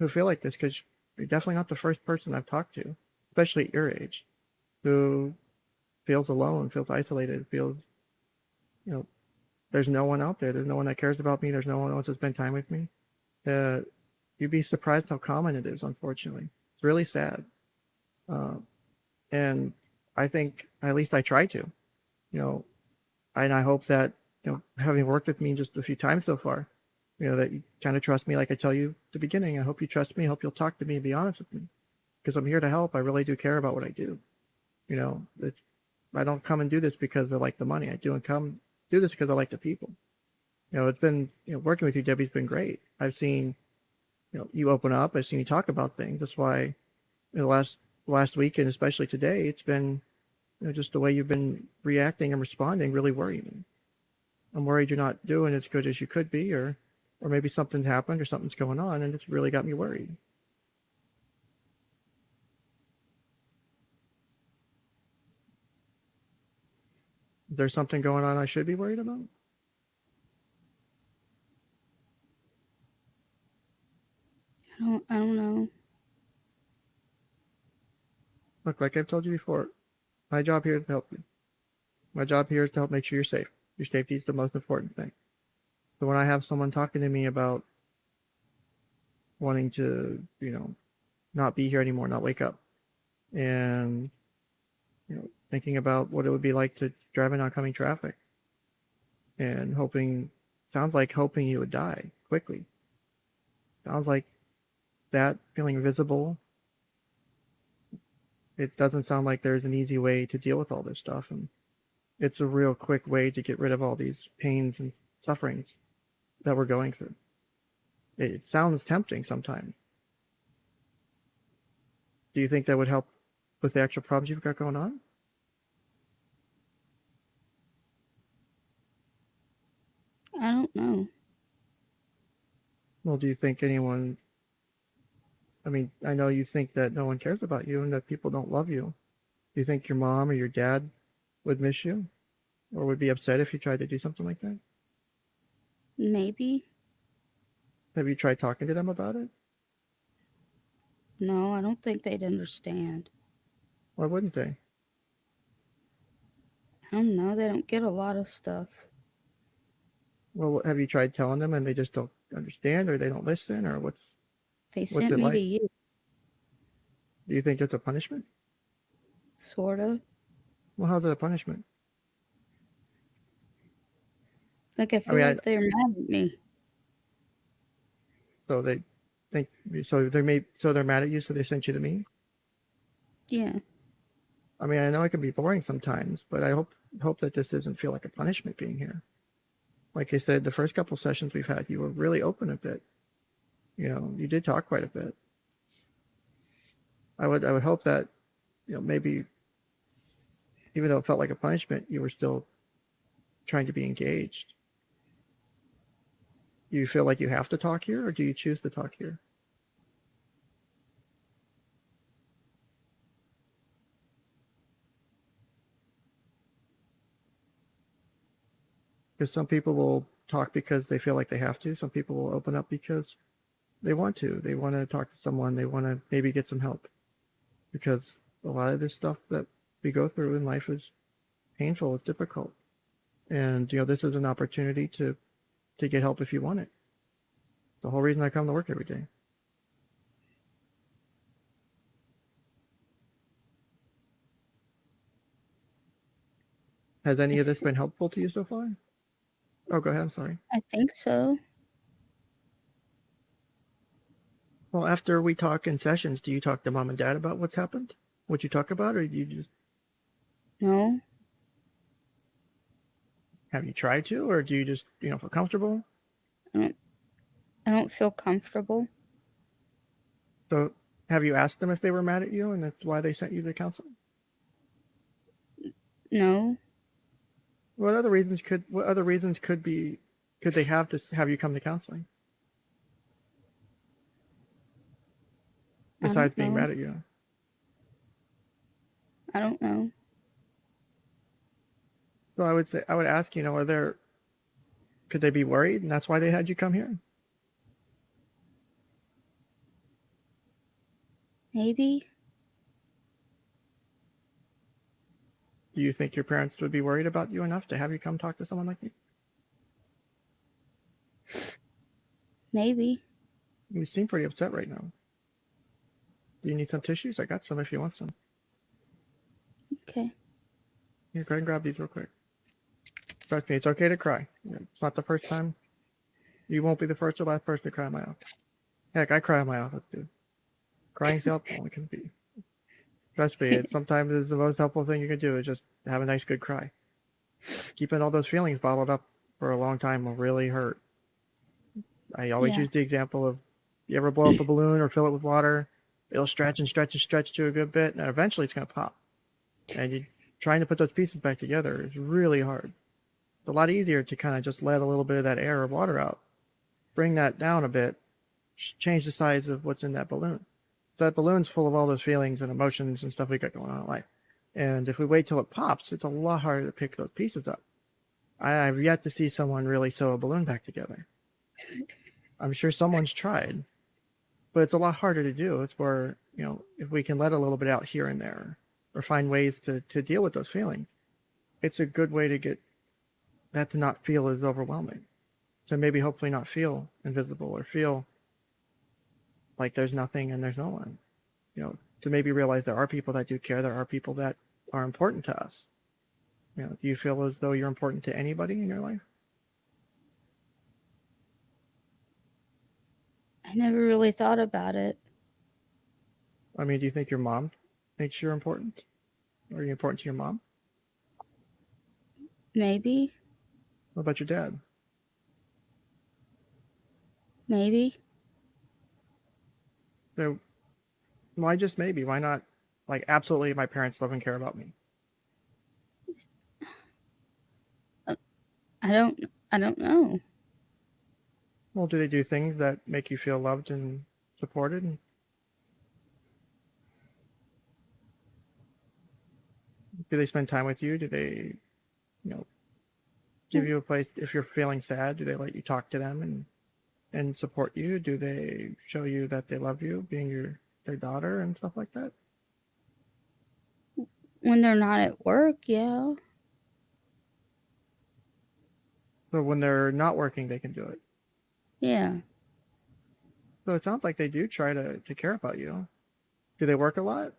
feel like this, because you're definitely not the first person I've talked to, especially at your age, who feels alone, feels isolated, feels, there's no one out there. There's no one that cares about me. There's no one who wants to spend time with me. You'd be surprised how common it is, unfortunately. It's really sad. And I think, at least I try to, and I hope that, having worked with me just a few times so far, that you kind of trust me like I tell you at the beginning. I hope you trust me. I hope you'll talk to me and be honest with me, because I'm here to help. I really do care about what I do. I don't come and do this because I like the money. I do and come do this because I like the people. It's been, working with you, Debbie's been great. I've seen you open up. I've seen you talk about things. That's why in the last week, and especially today, it's been just the way you've been reacting and responding really worried me. I'm worried you're not doing as good as you could be, or maybe something happened or something's going on, and it's really got me worried. Is there something going on I should be worried about? I don't know. Look, like I've told you before, my job here is to help you. My job here is to help make sure you're safe. Your safety is the most important thing. So when I have someone talking to me about wanting to, not be here anymore, not wake up, and thinking about what it would be like to drive in oncoming traffic, and sounds like hoping you would die quickly. Sounds like that, feeling invisible. It doesn't sound like there's an easy way to deal with all this stuff, and it's a real quick way to get rid of all these pains and sufferings that we're going through. It sounds tempting sometimes. Do you think that would help with the actual problems you've got going on? I don't know. Well, do you think anyone... I mean, I know you think that no one cares about you and that people don't love you. Do you think your mom or your dad would miss you or would be upset if you tried to do something like that? Maybe. Have you tried talking to them about it? No, I don't think they'd understand. Why wouldn't they? I don't know. They don't get a lot of stuff. Well, have you tried telling them and they just don't understand, or they don't listen, or what's sent it me like? to you. Do you think it's a punishment? Sort of. Well, how's it a punishment? Like, I feel like they're mad at me. So they think they're mad at you, so they sent you to me? Yeah. I mean, I know it can be boring sometimes, but I hope that this doesn't feel like a punishment being here. Like I said, the first couple sessions we've had, you were really open a bit. You did talk quite a bit. I would hope that, maybe even though it felt like a punishment, you were still trying to be engaged. Do you feel like you have to talk here, or do you choose to talk here? Because some people will talk because they feel like they have to. Some people will open up because they want to. They want to talk to someone. They want to maybe get some help. Because a lot of this stuff that we go through in life is painful, it's difficult. And, this is an opportunity to get help if you want it. The whole reason I come to work every day. Has any of this been helpful to you so far? Oh, go ahead. I'm sorry. I think so. Well, after we talk in sessions, do you talk to mom and dad about what's happened? What you talk about, or do you just... No. Have you tried to, or do you just, feel comfortable? I don't feel comfortable. So, have you asked them if they were mad at you and that's why they sent you to counseling? No. What other reasons could they have to have you come to counseling? Besides being mad at you. I don't know. So I would ask, could they be worried and that's why they had you come here? Maybe. Do you think your parents would be worried about you enough to have you come talk to someone like me? Maybe. You seem pretty upset right now. Do you need some tissues? I got some if you want some. Okay. Here, go ahead and grab these real quick. Trust me, it's okay to cry. It's not the first time. You won't be the first or last person to cry in my office. Heck, I cry in my office, dude. Crying's helpful. It can be. Trust me, it sometimes is the most helpful thing you can do is just have a nice, good cry. Keeping all those feelings bottled up for a long time will really hurt. I always use the example of You ever blow up a balloon or fill it with water? It'll stretch and stretch and stretch to a good bit, and eventually it's going to pop. And you trying to put those pieces back together is really hard. It's a lot easier to kind of just let a little bit of that air or water out, bring that down a bit, change the size of what's in that balloon. So that balloon's full of all those feelings and emotions and stuff we got going on in life. And if we wait till it pops, it's a lot harder to pick those pieces up. I've yet to see someone really sew a balloon back together. I'm sure someone's tried, but it's a lot harder to do. It's where, if we can let a little bit out here and there or find ways to deal with those feelings, it's a good way to get that to not feel as overwhelming. To maybe hopefully not feel invisible or feel like there's nothing and there's no one. To maybe realize there are people that do care. There are people that are important to us. Do you feel as though you're important to anybody in your life? I never really thought about it. I mean, do you think your mom thinks you're important? Are you important to your mom? Maybe. What about your dad? Maybe. So why just maybe? Why not, absolutely my parents love and care about me? I don't know. Well, do they do things that make you feel loved and supported? Do they spend time with you? Do they, give you a place if you're feeling sad? Do they let you talk to them and support you? Do they show you that they love you, being their daughter and stuff like that? When they're not at work, yeah. So when they're not working, they can do it. Yeah. So it sounds like they do try to care about you. Do they work a lot?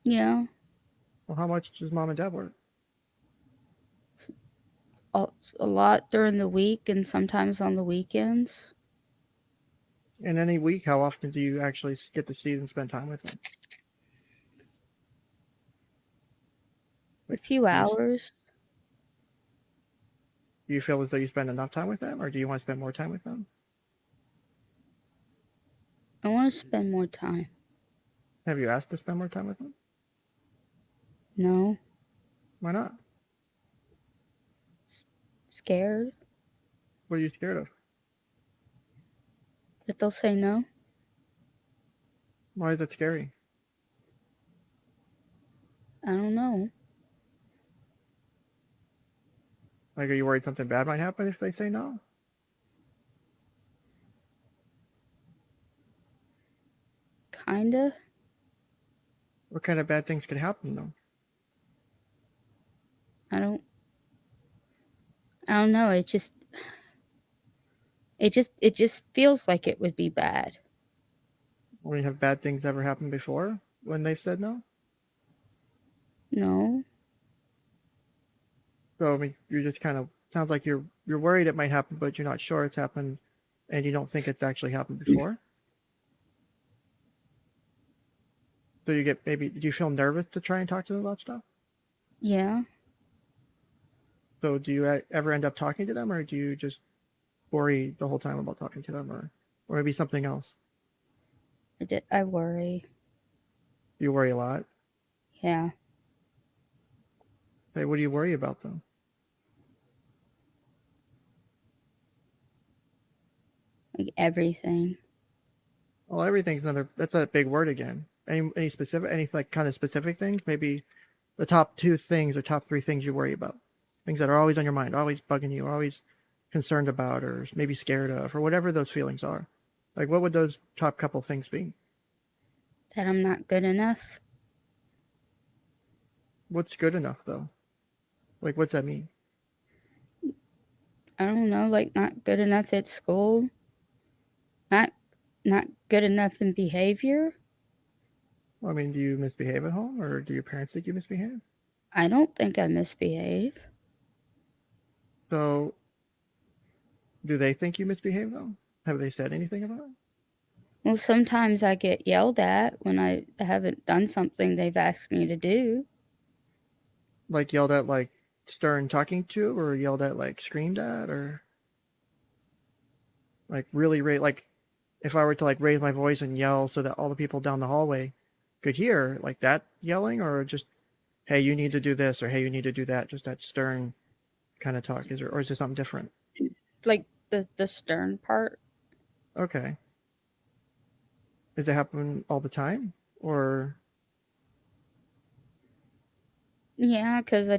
Yeah. Well, how much does mom and dad work? A lot during the week and sometimes on the weekends. In any week, how often do you actually get to see and spend time with them? A few hours. Do you feel as though you spend enough time with them, or do you want to spend more time with them? I want to spend more time. Have you asked to spend more time with them? No. Why not? Scared. What are you scared of? That they'll say no. Why is that scary? I don't know. Are you worried something bad might happen if they say no? Kinda. What kind of bad things could happen though? I don't know. It just feels like it would be bad. I mean, have bad things ever happened before when they've said no? No. So I mean, you're just kind of sounds like you're worried it might happen, but you're not sure it's happened, and you don't think it's actually happened before. So do you feel nervous to try and talk to them about stuff? Yeah. So do you ever end up talking to them, or do you just worry the whole time about talking to them, or maybe something else? I worry. You worry a lot? Yeah. Hey, what do you worry about though? Like everything. Well, everything's that's a big word again. Any kind of specific things? Maybe the top 2 things or top 3 things you worry about. Things that are always on your mind, always bugging you, always concerned about, or maybe scared of, or whatever those feelings are. Like, what would those top couple things be? That I'm not good enough. What's good enough though? Like, what's that mean? I don't know, like not good enough at school. Not good enough in behavior. Well, I mean, do you misbehave at home, or do your parents think you misbehave? I don't think I misbehave. So, do they think you misbehave though? Have they said anything about it? Well, sometimes I get yelled at when I haven't done something they've asked me to do. Like yelled at, like stern talking to, or yelled at, like screamed at, or like really, like if I were to like raise my voice and yell so that all the people down the hallway could hear, like that yelling, or just, hey, you need to do this, or hey, you need to do that, just that stern kind of talk, or is it something different? Like the stern part. Okay. Does it happen all the time, or? Yeah, because I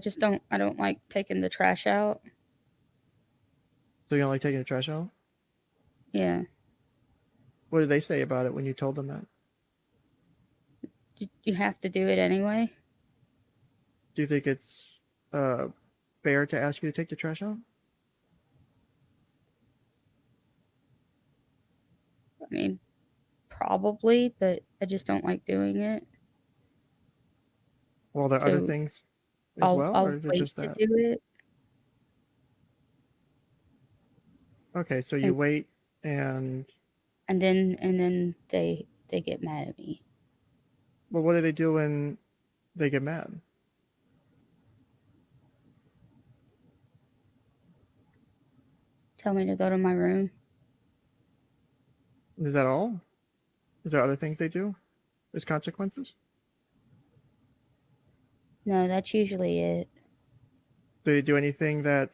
don't like taking the trash out. So you don't like taking the trash out? Yeah. What did they say about it when you told them that? You have to do it anyway. Do you think it's fair to ask you to take the trash out? I mean, probably, but I just don't like doing it. Well, there are other So things as well, or I'll is it wait just to that? do it. Okay, so you wait and then they get mad at me. well, what do they do when they get mad? Tell me to go to my room. Is that all? Is there other things they do? There's consequences? No, that's usually it. Do they do anything that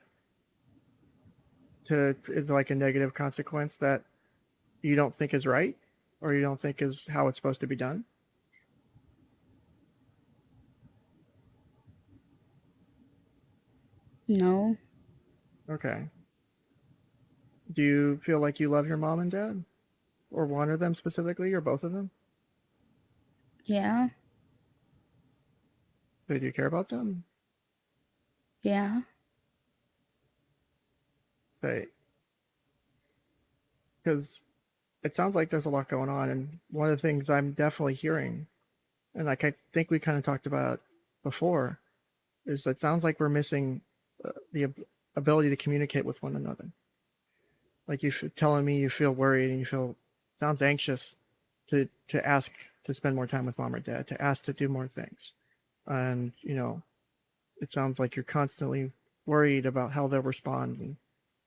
is like a negative consequence that you don't think is right, or you don't think is how it's supposed to be done? No. Okay. Do you feel like you love your mom and dad? Or one of them specifically, or both of them? Yeah. Do you care about them? Yeah. They, because it sounds like there's a lot going on, and one of the things I'm definitely hearing, and like I think we kind of talked about before, is it sounds like we're missing the ability to communicate with one another. Like you telling me you feel worried and you feel sounds anxious to ask to spend more time with mom or dad, to ask to do more things, and it sounds like you're constantly worried about how they'll respond, and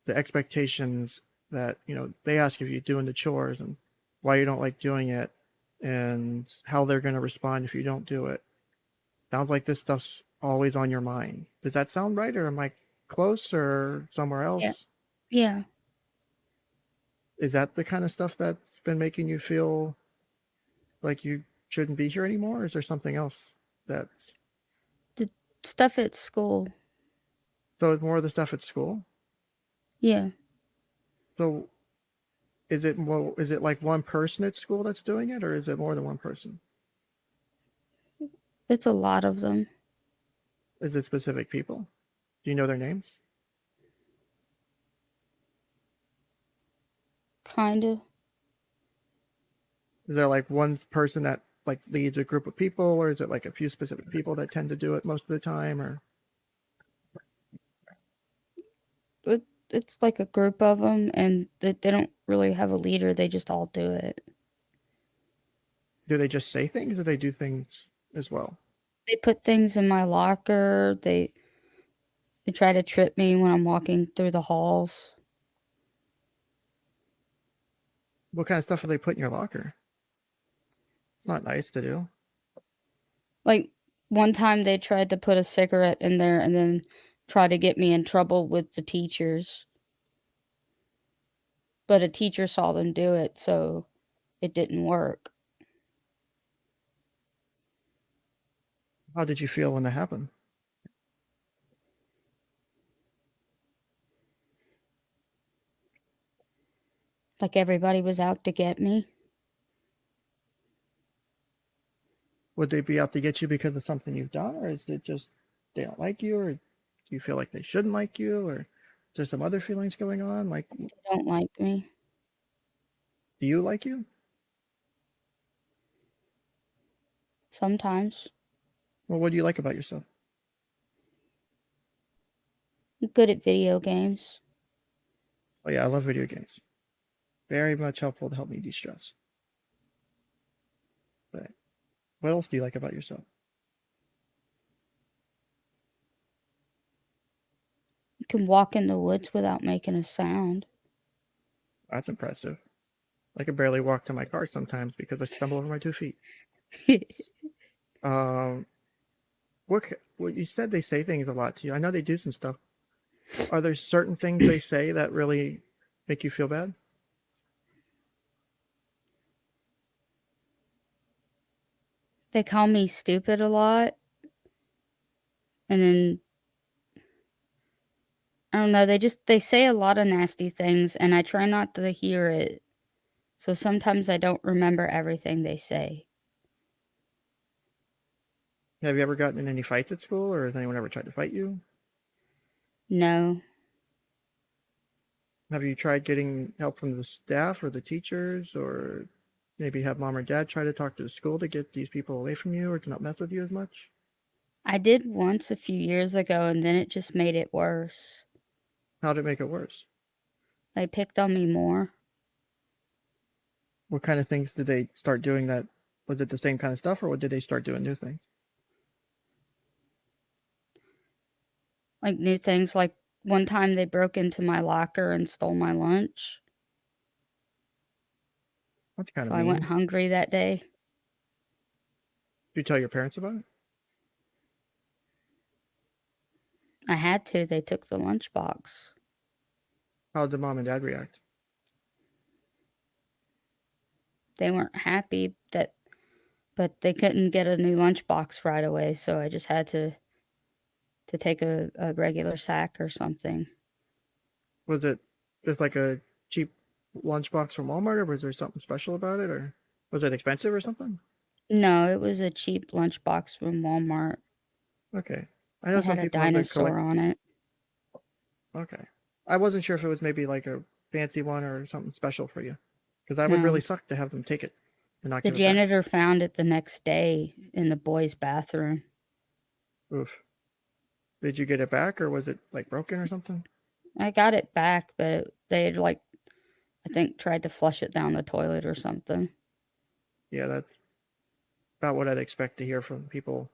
the expectations that they ask of you doing the chores, and why you don't like doing it, and how they're going to respond if you don't do it. Sounds like this stuff's always on your mind. Does that sound right, or am I close, or somewhere Yeah. else? Yeah. Is that the kind of stuff that's been making you feel like you shouldn't be here anymore, or is there something else that's... The stuff at school. So it's more of the stuff at school? Yeah. So is it like one person at school that's doing it, or is it more than one person? It's a lot of them. Is it specific people? Do you know their names? Kinda. Is there like one person that like leads a group of people, or is it like a few specific people that tend to do it most of the time, or... It's like a group of them, and they don't really have a leader. They just all do it. do they just say things, or they do things as well? They put things in my locker. They try to trip me when I'm walking through the halls. What kind of stuff do they put in your locker? It's not nice to do. Like, one time they tried to put a cigarette in there and then try to get me in trouble with the teachers. But a teacher saw them do it, so it didn't work. How did you feel when that happened? Like everybody was out to get me. Would they be out to get you because of something you've done, or is it just they don't like you, or do you feel like they shouldn't like you, or is there some other feelings going on? Like, They don't like me. do you like you? Sometimes. Well, what do you like about yourself? I'm good at video games. Oh yeah, I love video games. Very much helpful to help me de-stress. But what else do you like about yourself? You can walk in the woods without making a sound. That's impressive. I can barely walk to my car sometimes because I stumble over my 2 feet. What you said, they say things a lot to you. I know they do some stuff. Are there certain things they say that really make you feel bad? They call me stupid a lot. And then, I don't know, they say a lot of nasty things, and I try not to hear it. So sometimes I don't remember everything they say. Have you ever gotten in any fights at school, or has anyone ever tried to fight you? No. Have you tried getting help from the staff or the teachers, or maybe have mom or dad try to talk to the school to get these people away from you or to not mess with you as much? I did once a few years ago, and then it just made it worse. How did it make it worse? They picked on me more. What kind of things did they start doing that? Was it the same kind of stuff, or did they start doing new things? Like new things, like one time they broke into my locker and stole my lunch. That's kind So of I went mean. hungry that day. Did you tell your parents about it? I had to. They took the lunchbox. How did mom and dad react? They weren't happy but they couldn't get a new lunchbox right away, so I just had to take a regular sack or something. Was it just like a cheap lunchbox from Walmart, or was there something special about it, or was it expensive or something? No, it was a cheap lunchbox from Walmart. Okay. I know It some had a people have to collect. dinosaur on it. Okay. I wasn't sure if it was maybe like a fancy one or something special for you, because I would really No. suck to have them take it and not The give it back. janitor found it the next day in the boys' bathroom. Oof. Did you get it back, or was it like broken or something? I got it back, but they had, like, I think tried to flush it down the toilet or something. Yeah, that's about what I'd expect to hear from people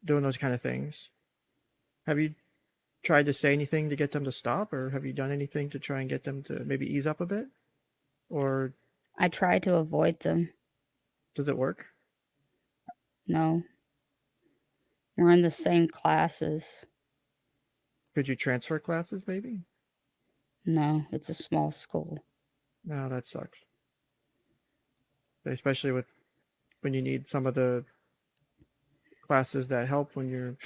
doing those kind of things. Have you tried to say anything to get them to stop, or have you done anything to try and get them to maybe ease up a bit? Or I tried to avoid them. does it work? No. We're in the same classes. Could you transfer classes maybe? No, it's a small school. No, that sucks. Especially when you need some of the classes that help when you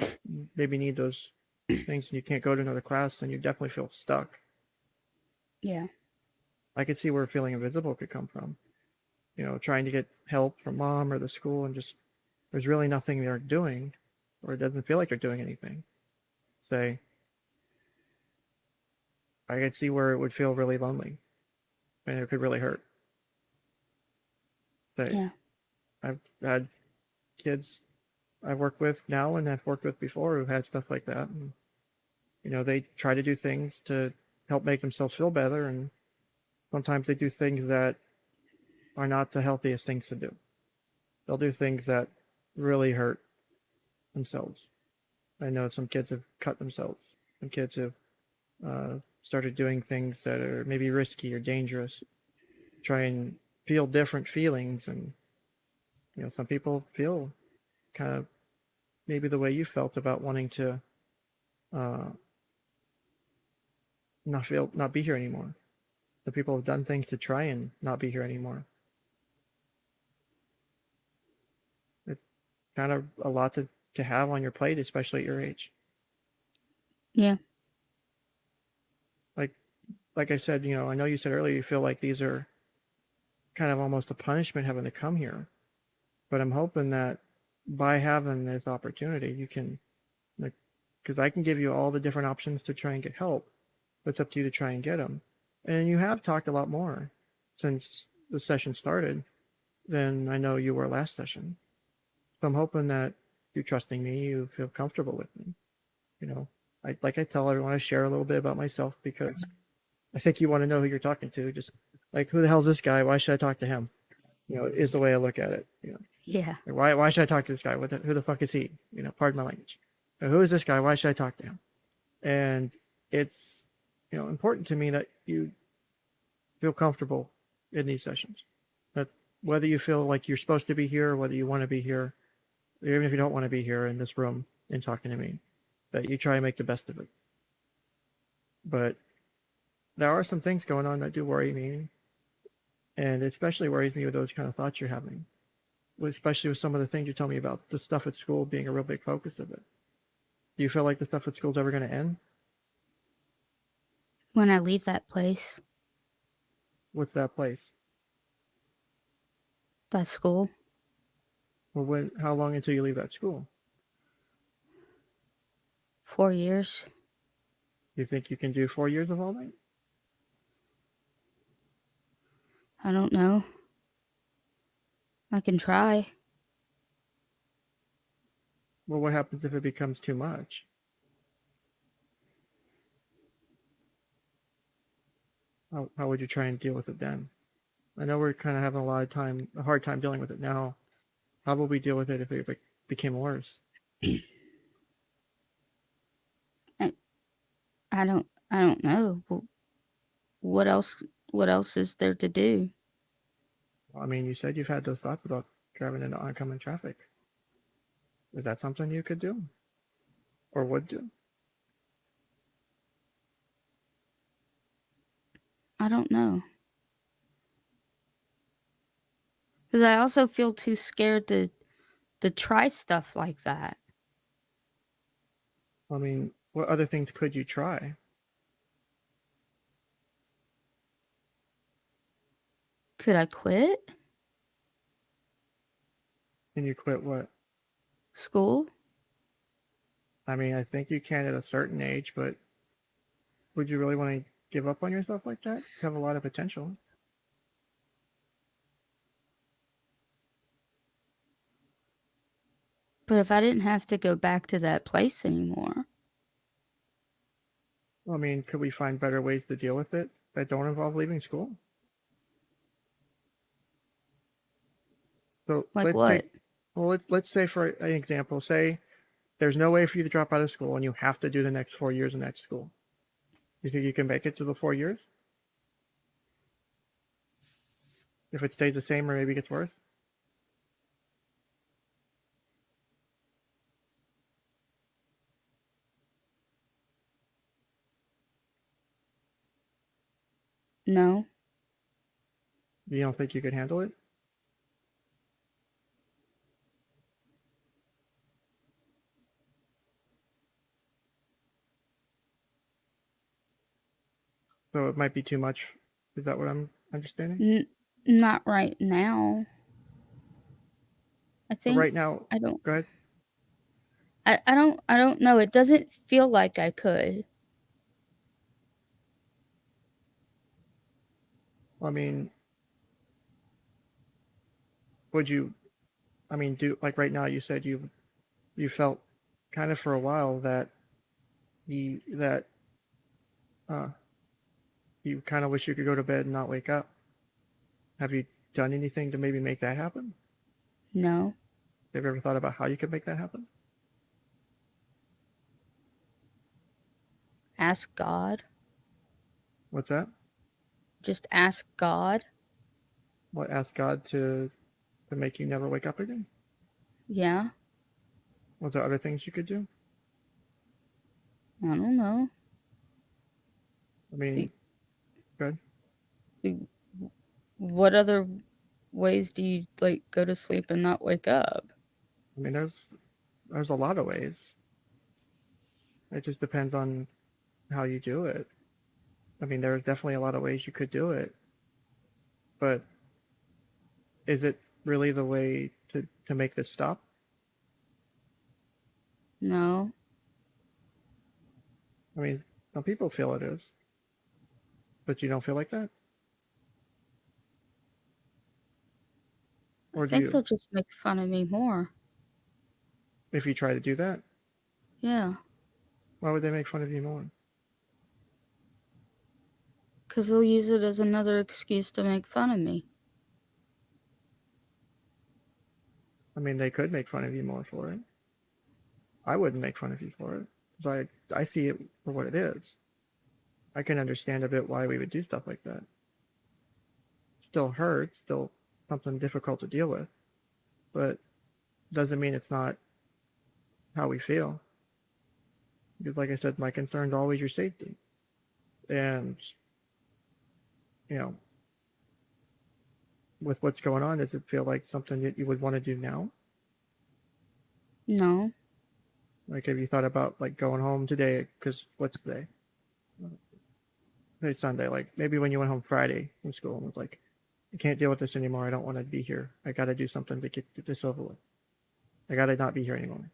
maybe need those things and you can't go to another class, and you definitely feel stuck. Yeah. I could see where feeling invisible could come from. Trying to get help from mom or the school, and just there's really nothing they're doing, or it doesn't feel like they're doing anything. Say, I could see where it would feel really lonely, and it could really hurt. Say, Yeah. I've had kids I've worked with now and I've worked with before who've had stuff like that, and they try to do things to help make themselves feel better, and sometimes they do things that are not the healthiest things to do. They'll do things that really hurt themselves. I know some kids have cut themselves. Some kids have started doing things that are maybe risky or dangerous, try and feel different feelings. And some people feel kind of maybe the way you felt about wanting to not be here anymore. The people have done things to try and not be here anymore. It's kind of a lot to have on your plate, especially at your age. Yeah. Like I said, I know you said earlier you feel like these are kind of almost a punishment having to come here. But I'm hoping that by having this opportunity, you can, like, because I can give you all the different options to try and get help. But it's up to you to try and get them. And you have talked a lot more since the session started than I know you were last session. So I'm hoping that you trusting me, you feel comfortable with me. I tell everyone, I share a little bit about myself because I think you want to know who you're talking to. Just like, who the hell's this guy? Why should I talk to him? Is the way I look at it. Yeah. Like, why should I talk to this guy? Who the fuck is he? Pardon my language. Who is this guy? Why should I talk to him? And it's important to me that you feel comfortable in these sessions. That whether you feel like you're supposed to be here, or whether you want to be here, or even if you don't want to be here in this room and talking to me, that you try to make the best of it. But there are some things going on that do worry me, and it especially worries me with those kind of thoughts you're having, especially with some of the things you tell me about the stuff at school being a real big focus of it. Do you feel like the stuff at school is ever going to end? When I leave that place. What's that place? That school. Well, how long until you leave that school? 4 years. You think you can do 4 years of all that? I don't know. I can try. Well, what happens if it becomes too much? How would you try and deal with it then? I know we're kind of having a hard time dealing with it now. How would we deal with it if it became worse? I don't know. What else is there to do? I mean, you said you've had those thoughts about driving into oncoming traffic. Is that something you could do? Or would do? I don't know. Because I also feel too scared to try stuff like that. I mean, what other things could you try? Could I quit Can you quit what? school? I mean, I think you can at a certain age, but would you really want to give up on yourself like that? You have a lot of potential. But if I didn't have to go back to that place anymore. I mean, could we find better ways to deal with it that don't involve leaving school? So Like what? let's say for an example, say there's no way for you to drop out of school and you have to do the next 4 years in that school. You think you can make it to the 4 years? If it stays the same or maybe gets worse? No. You don't think you could handle it? So it might be too much. Is that what I'm understanding? Not right now. I think But right now, I don't. go ahead. I don't know. It doesn't feel like I could. I mean, would you? I mean, do like right now? You said you felt kind of for a while that you that uh, you kind of wish you could go to bed and not wake up. Have you done anything to maybe make that happen? No. Have you ever thought about how you could make that happen? Ask God. What's that? Just ask God. What? Ask God to make you never wake up again? Yeah. Was there other things you could do? I don't know. I mean, good. What other ways do you like go to sleep and not wake up? I mean, there's a lot of ways. It just depends on how you do it. I mean, there's definitely a lot of ways you could do it, but is it really the way to make this stop? No. I mean, some people feel it is, but you don't feel like that? Or I do think you? they'll just make fun of me more. If you try to do that, Yeah. why would they make fun of you more? Because they'll use it as another excuse to make fun of me. I mean, they could make fun of you more for it. I wouldn't make fun of you for it, because I see it for what it is. I can understand a bit why we would do stuff like that. still hurts, still something difficult to deal with, but doesn't mean it's not how we feel. Because like I said, my concern is always your safety. And, you know, with what's going on, does it feel like something that you would want to do now? No. Like, have you thought about like going home today? Because what's today? Today's Sunday. Like maybe when you went home Friday from school and was like, I can't deal with this anymore. I don't want to be here. I got to do something to get this over with. I got to not be here anymore.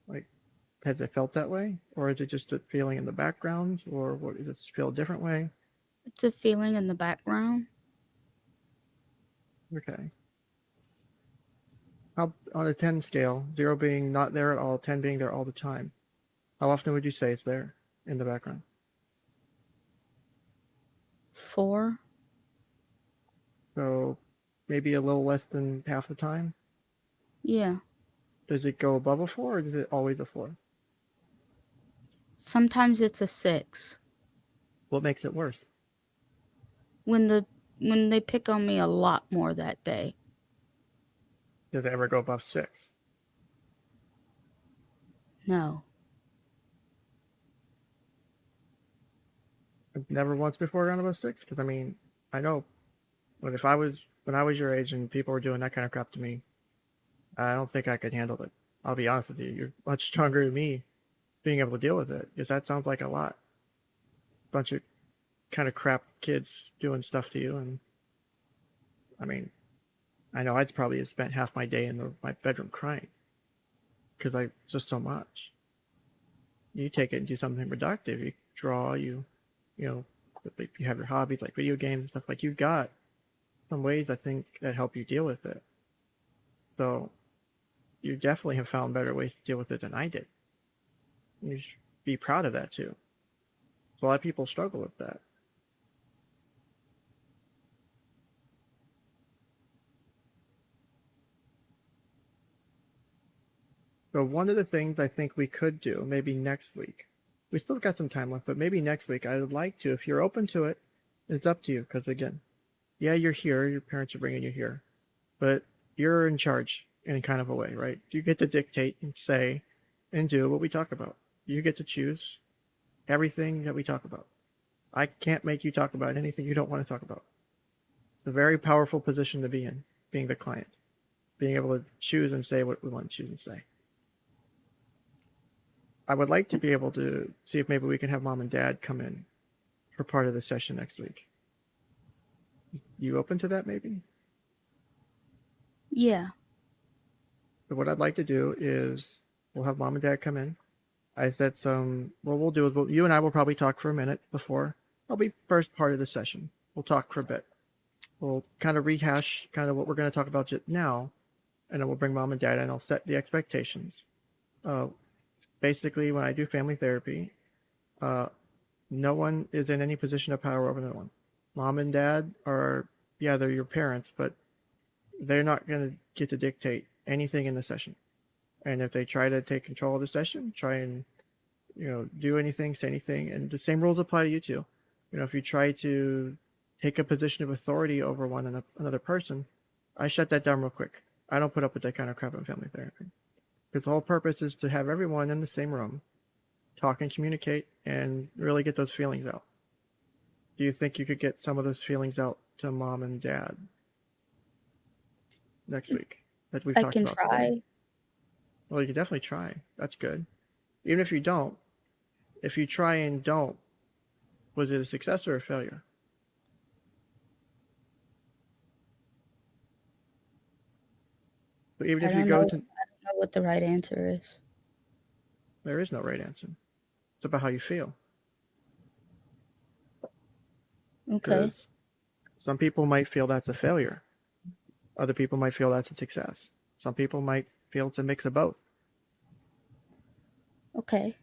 Like, has it felt that way? Or is it just a feeling in the background? Or what, does it feel a different way? It's a feeling in the background. Okay. How, on a 10 scale, 0 being not there at all, 10 being there all the time, how often would you say it's there in the background? 4. So maybe a little less than half the time? Yeah. Does it go above a 4 or is it always a 4? Sometimes it's a 6. What makes it worse? When they pick on me a lot more that day. Does it ever go above 6? No. Never once before gone above 6? Because I mean, I know when I was your age and people were doing that kind of crap to me, I don't think I could handle it. I'll be honest with you. You're much stronger than me being able to deal with it, because that sounds like a lot. Bunch of kind of crap kids doing stuff to you, and I mean, I know I'd probably have spent half my day in my bedroom crying because I just so much. You take it and do something productive. You draw. You know, you have your hobbies like video games and stuff. Like you've got some ways I think that help you deal with it. So you definitely have found better ways to deal with it than I did. You should be proud of that too. So a lot of people struggle with that. So one of the things I think we could do maybe next week, we still got some time left, but maybe next week I would like to, if you're open to it, it's up to you. Because again, yeah, you're here, your parents are bringing you here, but you're in charge in kind of a way, right? You get to dictate and say and do what we talk about. You get to choose everything that we talk about. I can't make you talk about anything you don't want to talk about. It's a very powerful position to be in, being the client, being able to choose and say what we want to choose and say. I would like to be able to see if maybe we can have mom and dad come in for part of the session next week. You open to that maybe? Yeah. So what I'd like to do is we'll have mom and dad come in. I said what we'll do is you and I will probably talk for a minute before. That'll be first part of the session. We'll talk for a bit. We'll kind of rehash kind of what we're going to talk about now, and then we'll bring mom and dad and I'll set the expectations. Basically, when I do family therapy, no one is in any position of power over no one. Mom and dad are, yeah, they're your parents, but they're not going to get to dictate anything in the session. And if they try to take control of the session, try and, do anything, say anything, and the same rules apply to you too. If you try to take a position of authority over another person, I shut that down real quick. I don't put up with that kind of crap in family therapy. Because the whole purpose is to have everyone in the same room, talk and communicate, and really get those feelings out. Do you think you could get some of those feelings out to mom and dad next week that we've talked about try. Today? Well, you can definitely try. That's good. Even if you don't, if you try and don't, was it a success or a failure? But even if you go to... I don't know what the right answer is. There is no right answer. It's about how you feel. Okay. Because some people might feel that's a failure. Other people might feel that's a success. Some people might feel it's a mix of both. Okay.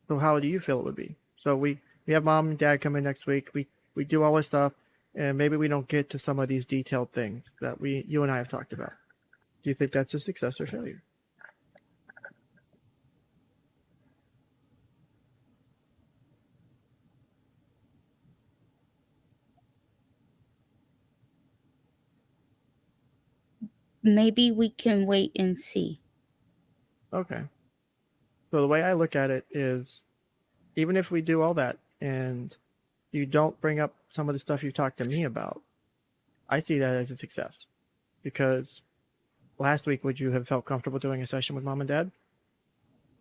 So how do you feel it would be? So we have mom and dad come in next week. We do all this stuff, and maybe we don't get to some of these detailed things that you and I have talked about. Do you think that's a success or failure? maybe we can wait and see. Okay. So the way I look at it is, even if we do all that and you don't bring up some of the stuff you talked to me about, I see that as a success. Because last week, would you have felt comfortable doing a session with mom and dad?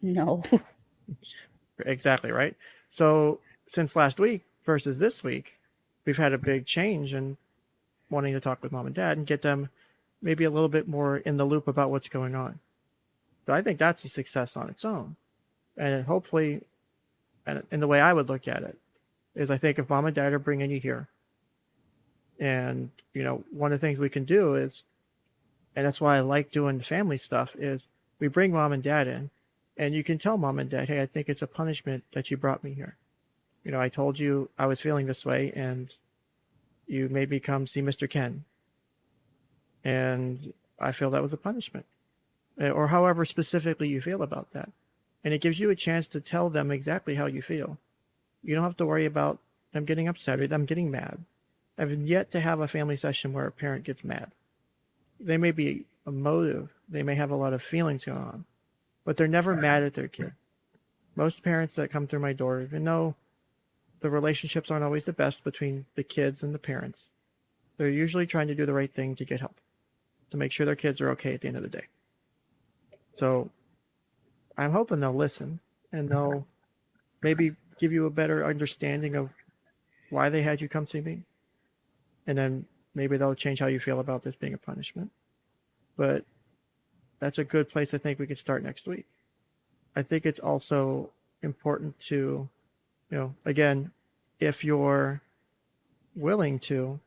No. Exactly, right? So since last week versus this week, we've had a big change in wanting to talk with mom and dad and get them maybe a little bit more in the loop about what's going on. So I think that's a success on its own. And hopefully, and the way I would look at it is, I think if mom and dad are bringing you here, and, you know, one of the things we can do is, and that's why I like doing the family stuff, is we bring mom and dad in, and you can tell mom and dad, hey, I think it's a punishment that you brought me here. You know, I told you I was feeling this way, and you made me come see Mr. Ken. And I feel that was a punishment. Or however specifically you feel about that. And it gives you a chance to tell them exactly how you feel. You don't have to worry about them getting upset or them getting mad. I've yet to have a family session where a parent gets mad. They may be emotive. They may have a lot of feelings going on, but they're never mad at their kid. Most parents that come through my door, even though the relationships aren't always the best between the kids and the parents, they're usually trying to do the right thing to get help, to make sure their kids are okay at the end of the day. So I'm hoping they'll listen, and they'll maybe give you a better understanding of why they had you come see me. And then maybe they'll change how you feel about this being a punishment. But that's a good place I think we could start next week. I think it's also important to, you know, again, if you're willing to,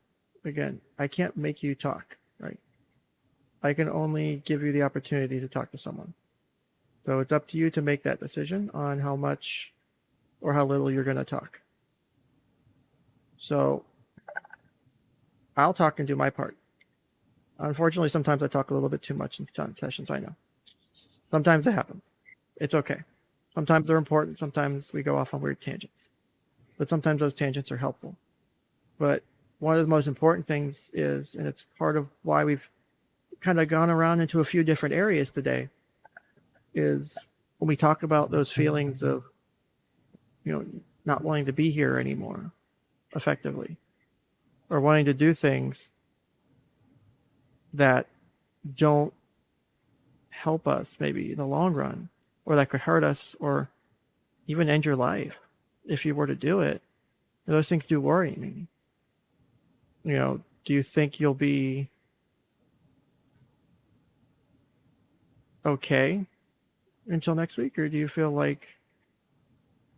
again, I can't make you talk, right? I can only give you the opportunity to talk to someone. So it's up to you to make that decision on how much or how little you're going to talk. So I'll talk and do my part. Unfortunately, sometimes I talk a little bit too much in some sessions, I know. Sometimes it happens. It's okay. Sometimes they're important. Sometimes we go off on weird tangents. But sometimes those tangents are helpful. But one of the most important things is, and it's part of why we've kind of gone around into a few different areas today, is when we talk about those feelings of, you know, not wanting to be here anymore effectively, or wanting to do things that don't help us maybe in the long run, or that could hurt us or even end your life if you were to do it. Those things do worry me. You know, do you think you'll be okay until next week, or do you feel like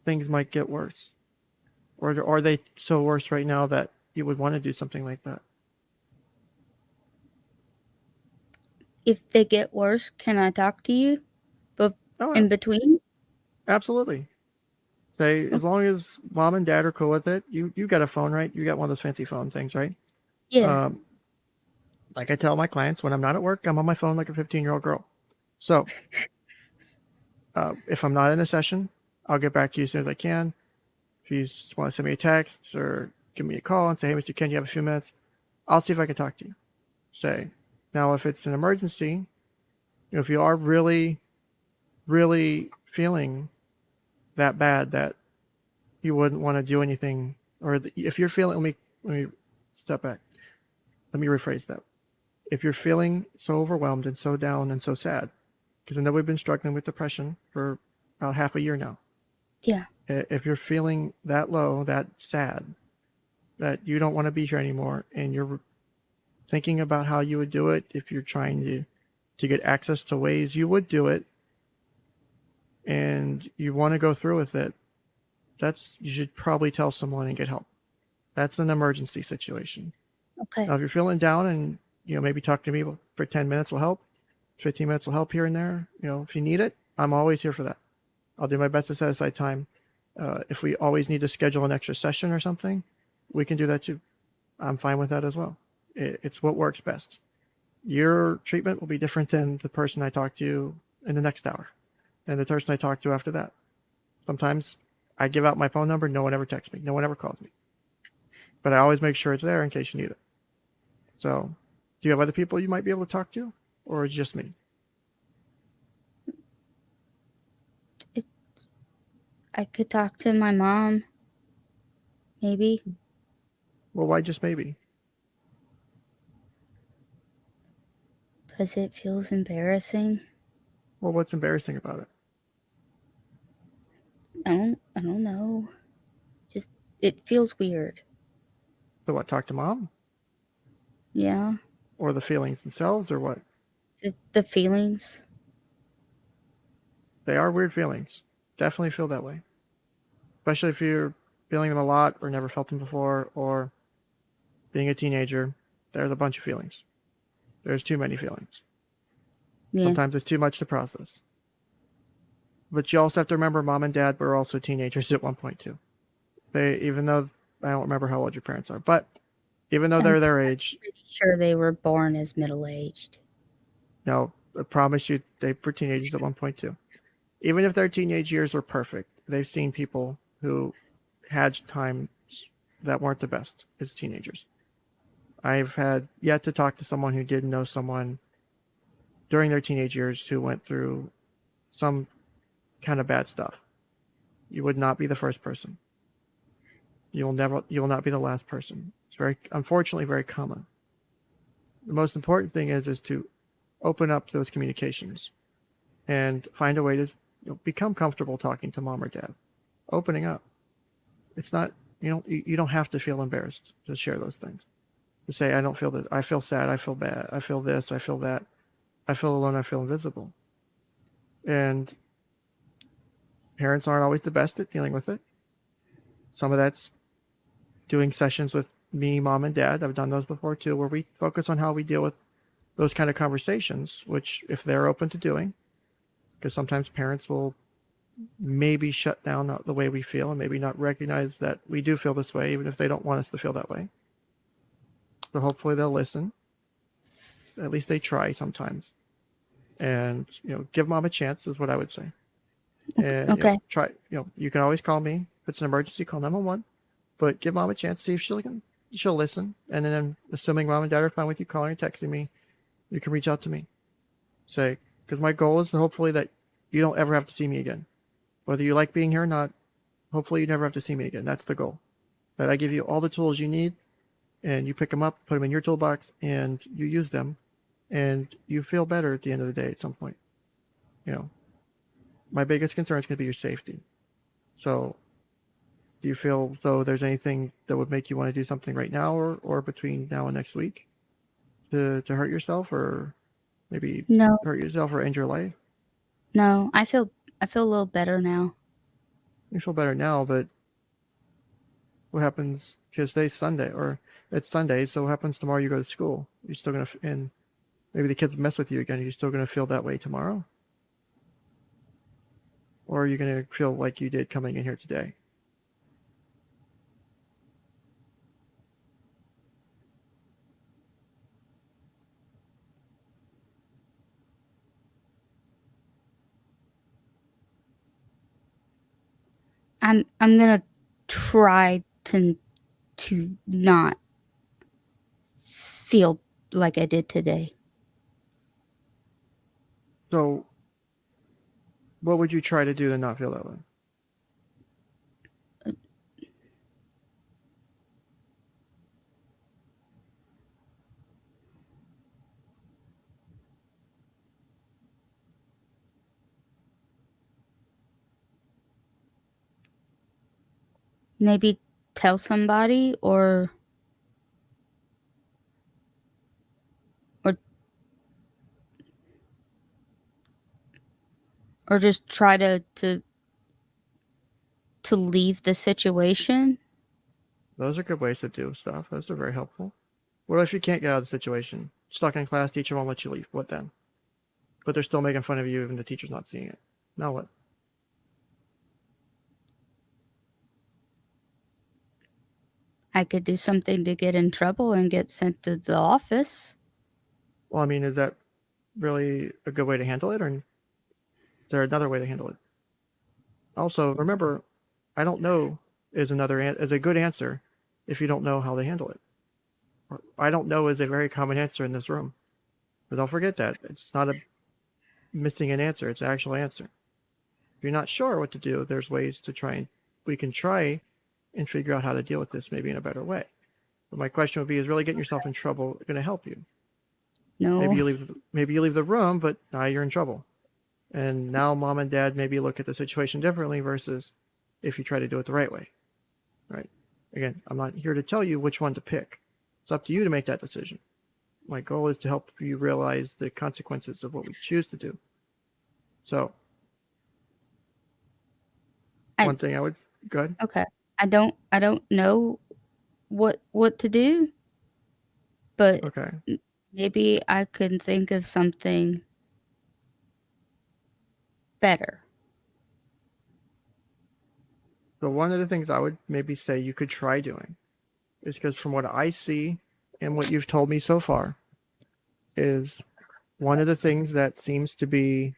things might get worse? Or are they so worse right now that you would want to do something like that? If they get worse, can I talk to you? But in between? Absolutely. Say, as long as mom and dad are cool with it, you got a phone, right? You got one of those fancy phone things, right? Yeah. Like I tell my clients, when I'm not at work, I'm on my phone like a 15-year-old girl. So if I'm not in a session, I'll get back to you as soon as I can. If you just want to send me a text or give me a call and say, hey, Mr. Ken, you have a few minutes, I'll see if I can talk to you. Say, now if it's an emergency, you know, if you are really, really feeling that bad that you wouldn't want to do anything, or if you're feeling, let me step back. Let me rephrase that. If you're feeling so overwhelmed and so down and so sad, because I know we've been struggling with depression for about half a year now. Yeah. If you're feeling that low, that sad, that you don't want to be here anymore, and you're thinking about how you would do it if you're trying to get access to ways you would do it, and you want to go through with it, you should probably tell someone and get help. That's an emergency situation. Okay. Now, if you're feeling down and, you know, maybe talk to me for 10 minutes will help. 15 minutes will help here and there. You know, if you need it, I'm always here for that. I'll do my best to set aside time. If we always need to schedule an extra session or something, we can do that too. I'm fine with that as well. It's what works best. Your treatment will be different than the person I talk to in the next hour and the person I talk to after that. Sometimes I give out my phone number. No one ever texts me. No one ever calls me. But I always make sure it's there in case you need it. So, do you have other people you might be able to talk to? or it's just me? I could talk to my mom. Maybe. Well, why just maybe? Because it feels embarrassing. Well, what's embarrassing about it? I don't know. Just, it feels weird. So what, talk to mom? Yeah. Or the feelings themselves, or what? The feelings. They are weird feelings. Definitely feel that way. Especially if you're feeling them a lot or never felt them before, or being a teenager. There's a bunch of feelings. There's too many feelings. Yeah. Sometimes it's too much to process. But you also have to remember mom and dad were also teenagers at one point too. Even though I don't remember how old your parents are, but even though they're their age. I'm pretty sure they were born as middle-aged. No, I promise you they were teenagers at one point too. Even if their teenage years were perfect, they've seen people who had times that weren't the best as teenagers. I've had yet to talk to someone who didn't know someone during their teenage years who went through some kind of bad stuff. You would not be the first person. You will not be the last person. It's unfortunately very common. The most important thing is to open up those communications and find a way to become comfortable talking to mom or dad. Opening up. It's not, you don't have to feel embarrassed to share those things. To say, I don't feel that, I feel sad, I feel bad, I feel this, I feel that, I feel alone, I feel invisible. And parents aren't always the best at dealing with it. Some of that's doing sessions with me, mom, and dad. I've done those before too, where we focus on how we deal with those kind of conversations, which if they're open to doing, because sometimes parents will maybe shut down the way we feel and maybe not recognize that we do feel this way, even if they don't want us to feel that way. So hopefully they'll listen. At least they try sometimes. And, give mom a chance is what I would say. And okay. Try, you can always call me. If it's an emergency, call 911. But give mom a chance, see if she'll listen. And then assuming mom and dad are fine with you calling or texting me, you can reach out to me. Say, because my goal is hopefully that you don't ever have to see me again. Whether you like being here or not, hopefully you never have to see me again. That's the goal. That I give you all the tools you need, and you pick them up, put them in your toolbox, and you use them, and you feel better at the end of the day at some point. My biggest concern is going to be your safety. So do you feel though there's anything that would make you want to do something right now or between now and next week to hurt yourself, or maybe hurt yourself or end your life? No, I feel a little better now. You feel better now, but what happens, because today's Sunday, or it's Sunday, so what happens tomorrow you go to school? You're still going to, and maybe the kids mess with you again, you're still going to feel that way tomorrow? Or are you going to feel like you did coming in here today? I'm gonna try to not feel like I did today. So what would you try to do to not feel that way? Maybe tell somebody or just try to leave the situation. Those are good ways to do stuff. Those are very helpful. What if you can't get out of the situation? Stuck in class, teacher won't let you leave. What then? But they're still making fun of you even the teacher's not seeing it. Now what? I could do something to get in trouble and get sent to the office. Well, I mean, is that really a good way to handle it, or is there another way to handle it? Also, remember, I don't know is a good answer if you don't know how to handle it. I don't know is a very common answer in this room. But don't forget that. It's not a missing an answer. It's an actual answer. If you're not sure what to do, there's ways to we can try and figure out how to deal with this maybe in a better way. But my question would be, is really getting yourself in trouble going to help you? No. Maybe you leave the room, but now you're in trouble. And now mom and dad maybe look at the situation differently versus if you try to do it the right way. Right? Again, I'm not here to tell you which one to pick. It's up to you to make that decision. My goal is to help you realize the consequences of what we choose to do. So, one thing I would go ahead. Okay. I don't know what to do, but Okay. maybe I can think of something better. So one of the things I would maybe say you could try doing is, because from what I see and what you've told me so far, is one of the things that seems to be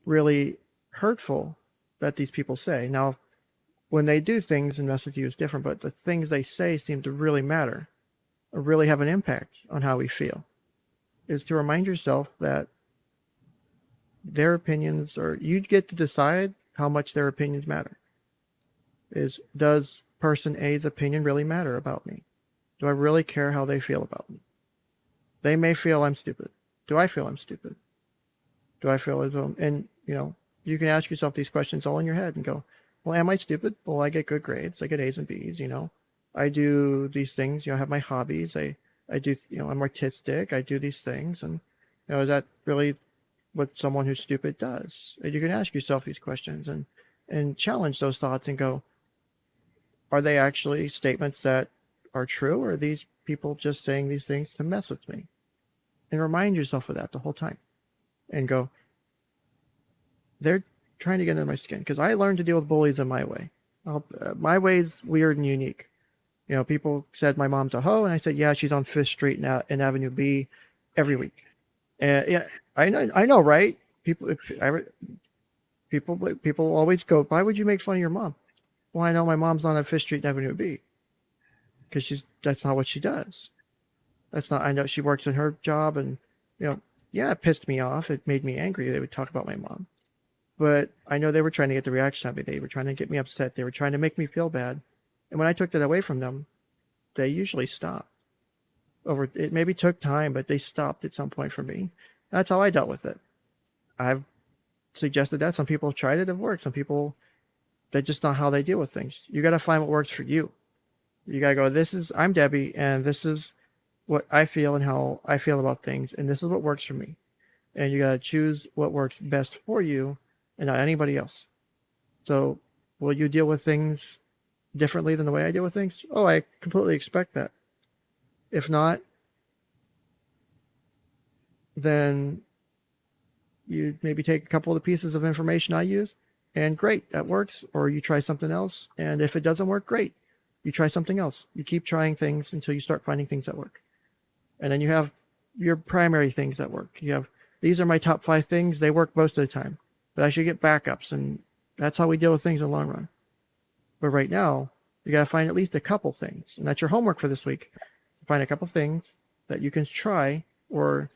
really hurtful that these people say. Now, when they do things and mess with you is different, but the things they say seem to really matter or really have an impact on how we feel. Is to remind yourself that their opinions, or you get to decide how much their opinions matter. Does person A's opinion really matter about me? Do I really care how they feel about me? They may feel I'm stupid. Do I feel I'm stupid? Do I feel as though, and you can ask yourself these questions all in your head and go, well, am I stupid? Well, I get good grades. I get A's and B's, I do these things, I have my hobbies. I do, I'm artistic. I do these things. And, is that really what someone who's stupid does? And you can ask yourself these questions and challenge those thoughts and go, are they actually statements that are true? Or are these people just saying these things to mess with me? And remind yourself of that the whole time and go, they're trying to get under my skin, because I learned to deal with bullies in my way. My way's weird and unique. People said my mom's a hoe, and I said, yeah, she's on 5th Street and Avenue B every week. And yeah, I know, right? People always go, why would you make fun of your mom? Well, I know my mom's not on 5th Street and Avenue B, because that's not what she does. I know she works in her job, and yeah, it pissed me off. It made me angry. They would talk about my mom. But I know they were trying to get the reaction out of me. They were trying to get me upset. They were trying to make me feel bad. And when I took that away from them, they usually stopped. It maybe took time, but they stopped at some point for me. That's how I dealt with it. I've suggested that. Some people have tried it. It worked. Some people, that's just not how they deal with things. You got to find what works for you. You got to go, I'm Debbie, and this is what I feel and how I feel about things. And this is what works for me. And you got to choose what works best for you and not anybody else. So will you deal with things differently than the way I deal with things? Oh, I completely expect that. If not, then you maybe take a couple of the pieces of information I use, and great, that works. Or you try something else, and if it doesn't work, great, you try something else. You keep trying things until you start finding things that work. And then you have your primary things that work. You have, these are my top 5 things. They work most of the time, but I should get backups, and that's how we deal with things in the long run. But right now, you got to find at least a couple things, and that's your homework for this week. Find a couple things that you can try, or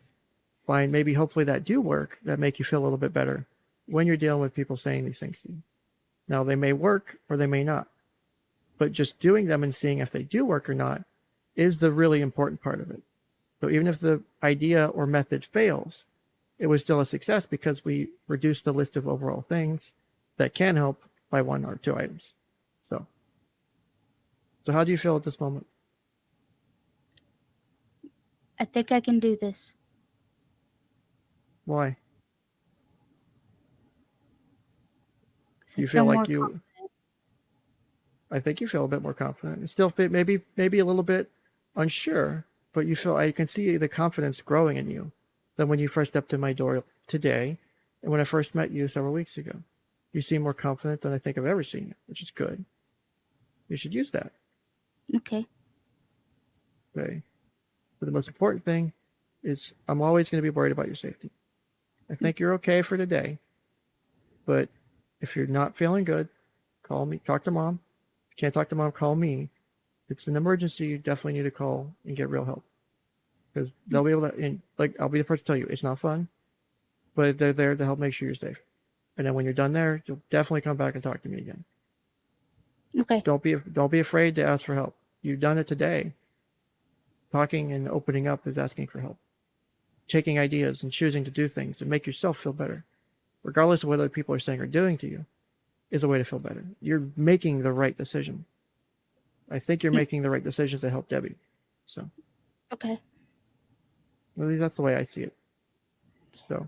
find maybe hopefully that do work, that make you feel a little bit better when you're dealing with people saying these things to you. Now, they may work or they may not, but just doing them and seeing if they do work or not is the really important part of it. So even if the idea or method fails, it was still a success, because we reduced the list of overall things that can help by 1 or 2 items. So how do you feel at this moment? I think I can do this. Why? You feel like you... I think you feel a bit more confident. It's still maybe a little bit unsure, but you feel, I can see the confidence growing in you than when you first stepped in my door today and when I first met you several weeks ago. You seem more confident than I think I've ever seen you, which is good. You should use that. Okay. But the most important thing is, I'm always going to be worried about your safety. I think you're okay for today, but if you're not feeling good, call me, talk to mom. If you can't talk to mom, call me. If it's an emergency, you definitely need to call and get real help. because they'll be able to. And like, I'll be the person to tell you it's not fun, but they're there to help make sure you're safe. And then when you're done there, you'll definitely come back and talk to me again. Okay. Don't be afraid to ask for help. You've done it today. Talking and opening up is asking for help. Taking ideas and choosing to do things to make yourself feel better, regardless of what other people are saying or doing to you, is a way to feel better. You're making the right decision. I think you're making the right decisions to help Debbie. So, Okay. at least that's the way I see it. So,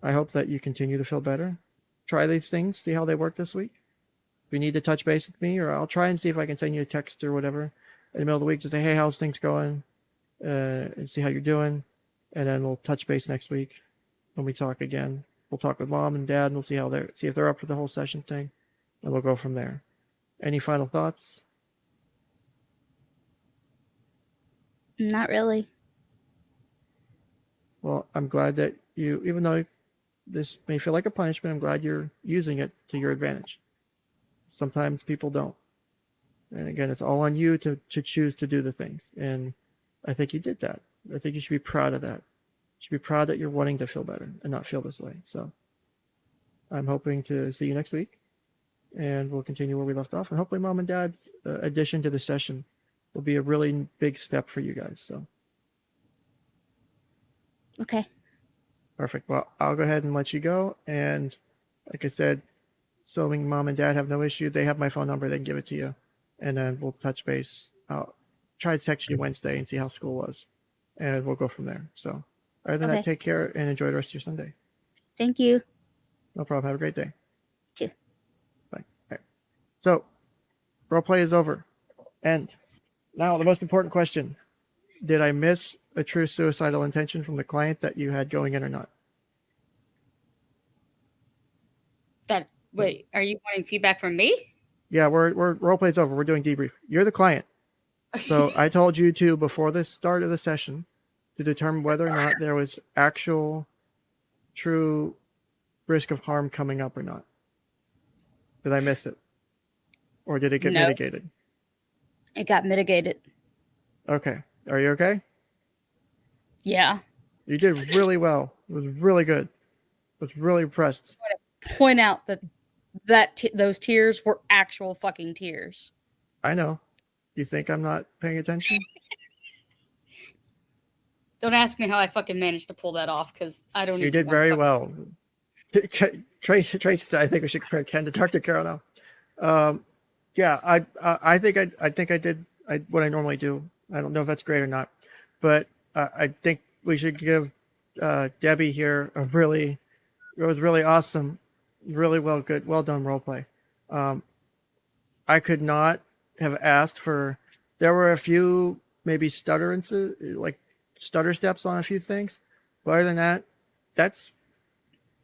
I hope that you continue to feel better. Try these things, see how they work this week. If you need to touch base with me, or I'll try and see if I can send you a text or whatever in the middle of the week to say, hey, how's things going? And see how you're doing. And then we'll touch base next week when we talk again. We'll talk with mom and dad, and we'll see if they're up for the whole session thing, and we'll go from there. Any final thoughts? Not really. Well, I'm glad that you, even though this may feel like a punishment, I'm glad you're using it to your advantage. Sometimes people don't. And again, it's all on you to choose to do the things. And I think you did that. I think you should be proud of that. You should be proud that you're wanting to feel better and not feel this way. So I'm hoping to see you next week, and we'll continue where we left off. And hopefully mom and dad's addition to the session will be a really big step for you guys. So. Okay. Perfect. Well, I'll go ahead and let you go. And like I said, assuming mom and dad have no issue, they have my phone number. They can give it to you. And then we'll touch base. I'll try to text you Wednesday and see how school was. And we'll go from there. So other than that, take care and enjoy the rest of your Sunday. Thank you. No problem. Have a great day. Too. Bye. All right. So roleplay is over. And now the most important question. Did I miss a true suicidal intention from the client that you had going in or not? Wait, are you wanting feedback from me? Yeah, we're roleplay's over. We're doing debrief. You're the client. So I told you to, before the start of the session, to determine whether or not there was actual true risk of harm coming up or not. Did I miss it? Or did it get mitigated? It got mitigated. Okay. Are you okay? Yeah. You did really well. It was really good. I was really impressed. I want to point out that those tears were actual fucking tears. I know. You think I'm not paying attention? Don't ask me how I fucking managed to pull that off, because I don't. You did very well. Tracy said, I think we should compare Ken to Dr. Carol now. Yeah, I think I did what I normally do. I don't know if that's great or not, but I think we should give Debbie here it was really awesome, really well done roleplay. I could not have asked for. There were a few maybe stutter steps on a few things, but other than that,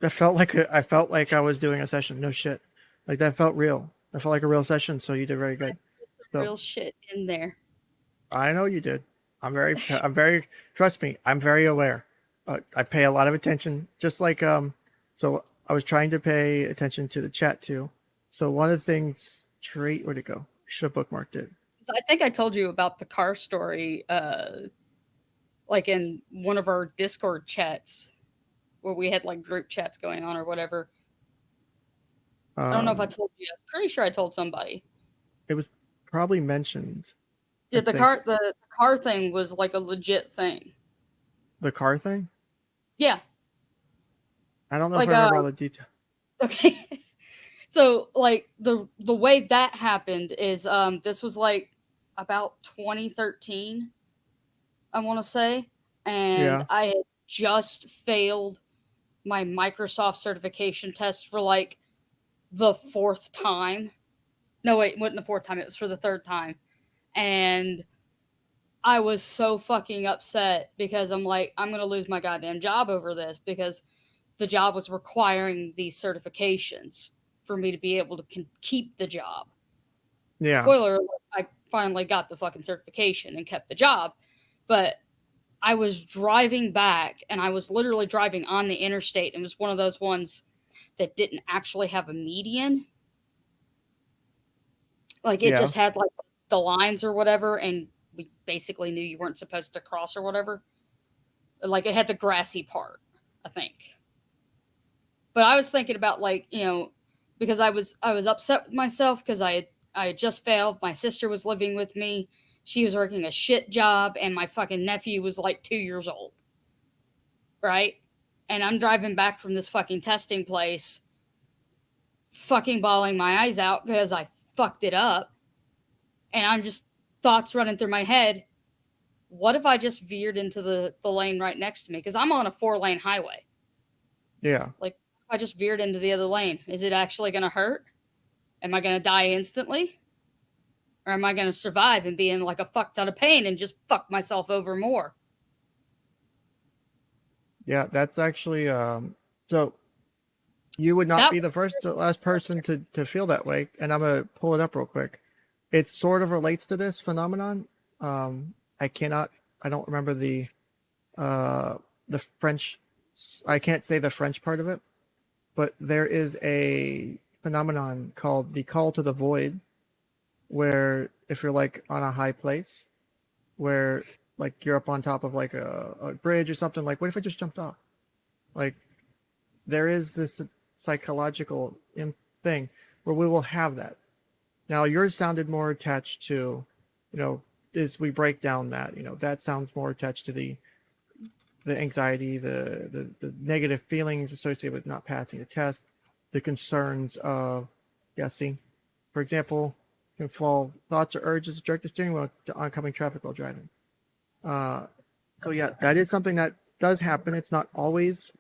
I felt like I was doing a session. No shit, like that felt real. I felt like a real session. So you did very good. Some real shit in there. I know you did. Trust me, I'm very aware. I pay a lot of attention, just like, so I was trying to pay attention to the chat too. So one of the things, where'd it go? I should have bookmarked it. I think I told you about the car story, like in one of our Discord chats where we had like group chats going on or whatever. I don't know if I told you. I'm pretty sure I told somebody. It was probably mentioned. Yeah, the car thing was like a legit thing. The car thing? Yeah. I don't know if I remember all the details. Okay. So like the way that happened is this was like about 2013, I want to say, and I had just failed my Microsoft certification test for like the fourth time. No, wait, it wasn't the fourth time. It was for the third time. And I was so fucking upset because I'm like, I'm going to lose my goddamn job over this, because the job was requiring these certifications for me to be able to keep the job. Yeah. Spoiler alert, I finally got the fucking certification and kept the job. But I was driving back, and I was literally driving on the interstate. And it was one of those ones that didn't actually have a median. Like it just had like the lines or whatever, and we basically knew you weren't supposed to cross or whatever. Like it had the grassy part, I think. But I was thinking about like, because I was upset with myself because I had just failed. My sister was living with me. She was working a shit job, and my fucking nephew was like 2 years old. Right? And I'm driving back from this fucking testing place, fucking bawling my eyes out because I fucked it up. And I'm just thoughts running through my head. What if I just veered into the lane right next to me? Because I'm on a 4-lane highway. Yeah. Like, if I just veered into the other lane, is it actually going to hurt? Am I going to die instantly? Or am I going to survive and be in like a fuck ton of pain and just fuck myself over more? Yeah, that's actually so you would not be the last person to feel that way. And I'm gonna pull it up real quick. It sort of relates to this phenomenon. I don't remember the French. I can't say the French part of it, but there is a phenomenon called the call to the void, where if you're like on a high place, where like you're up on top of like a bridge or something, like what if I just jumped off? Like there is this psychological thing where we will have that. Now yours sounded more attached to, as we break down that, that sounds more attached to the anxiety, the negative feelings associated with not passing a test, the concerns of, for example, involve thoughts or urges to jerk the steering wheel to oncoming traffic while driving. So yeah, that is something that does happen. It's not always,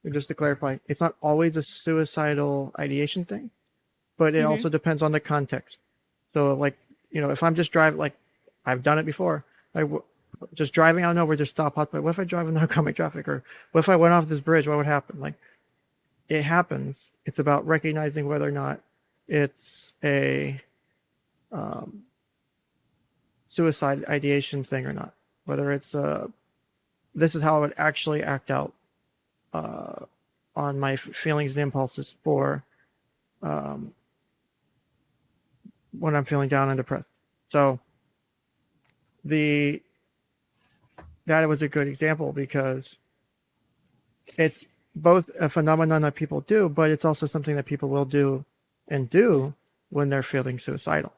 just to clarify, it's not always a suicidal ideation thing, but it also depends on the context. So like, if I'm just driving, like I've done it before, just driving out of nowhere, just stop, what if I drive in oncoming traffic? Or what if I went off this bridge? What would happen? Like it happens. It's about recognizing whether or not it's a suicide ideation thing or not. Whether it's this is how I would actually act out on my feelings and impulses for when I'm feeling down and depressed. So that was a good example because it's both a phenomenon that people do, but it's also something that people will do when they're feeling suicidal.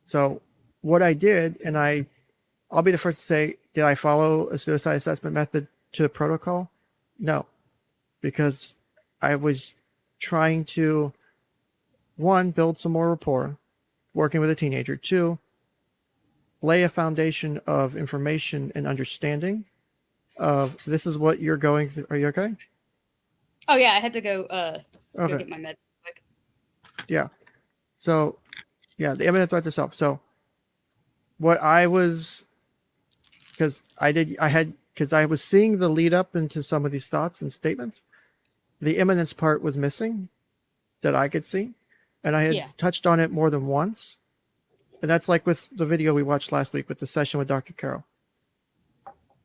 So what I did, and I'll be the first to say, did I follow a suicide assessment method to the protocol? No, because I was trying to, one, build some more rapport, working with a teenager. Two, lay a foundation of information and understanding of this is what you're going through. Are you okay? Oh yeah, I had to go go get my meds quick. Yeah. So yeah, the imminent threat to self. So what I was, because I was seeing the lead up into some of these thoughts and statements, the imminence part was missing that I could see. And I had touched on it more than once. And that's like with the video we watched last week with the session with Dr. Carroll.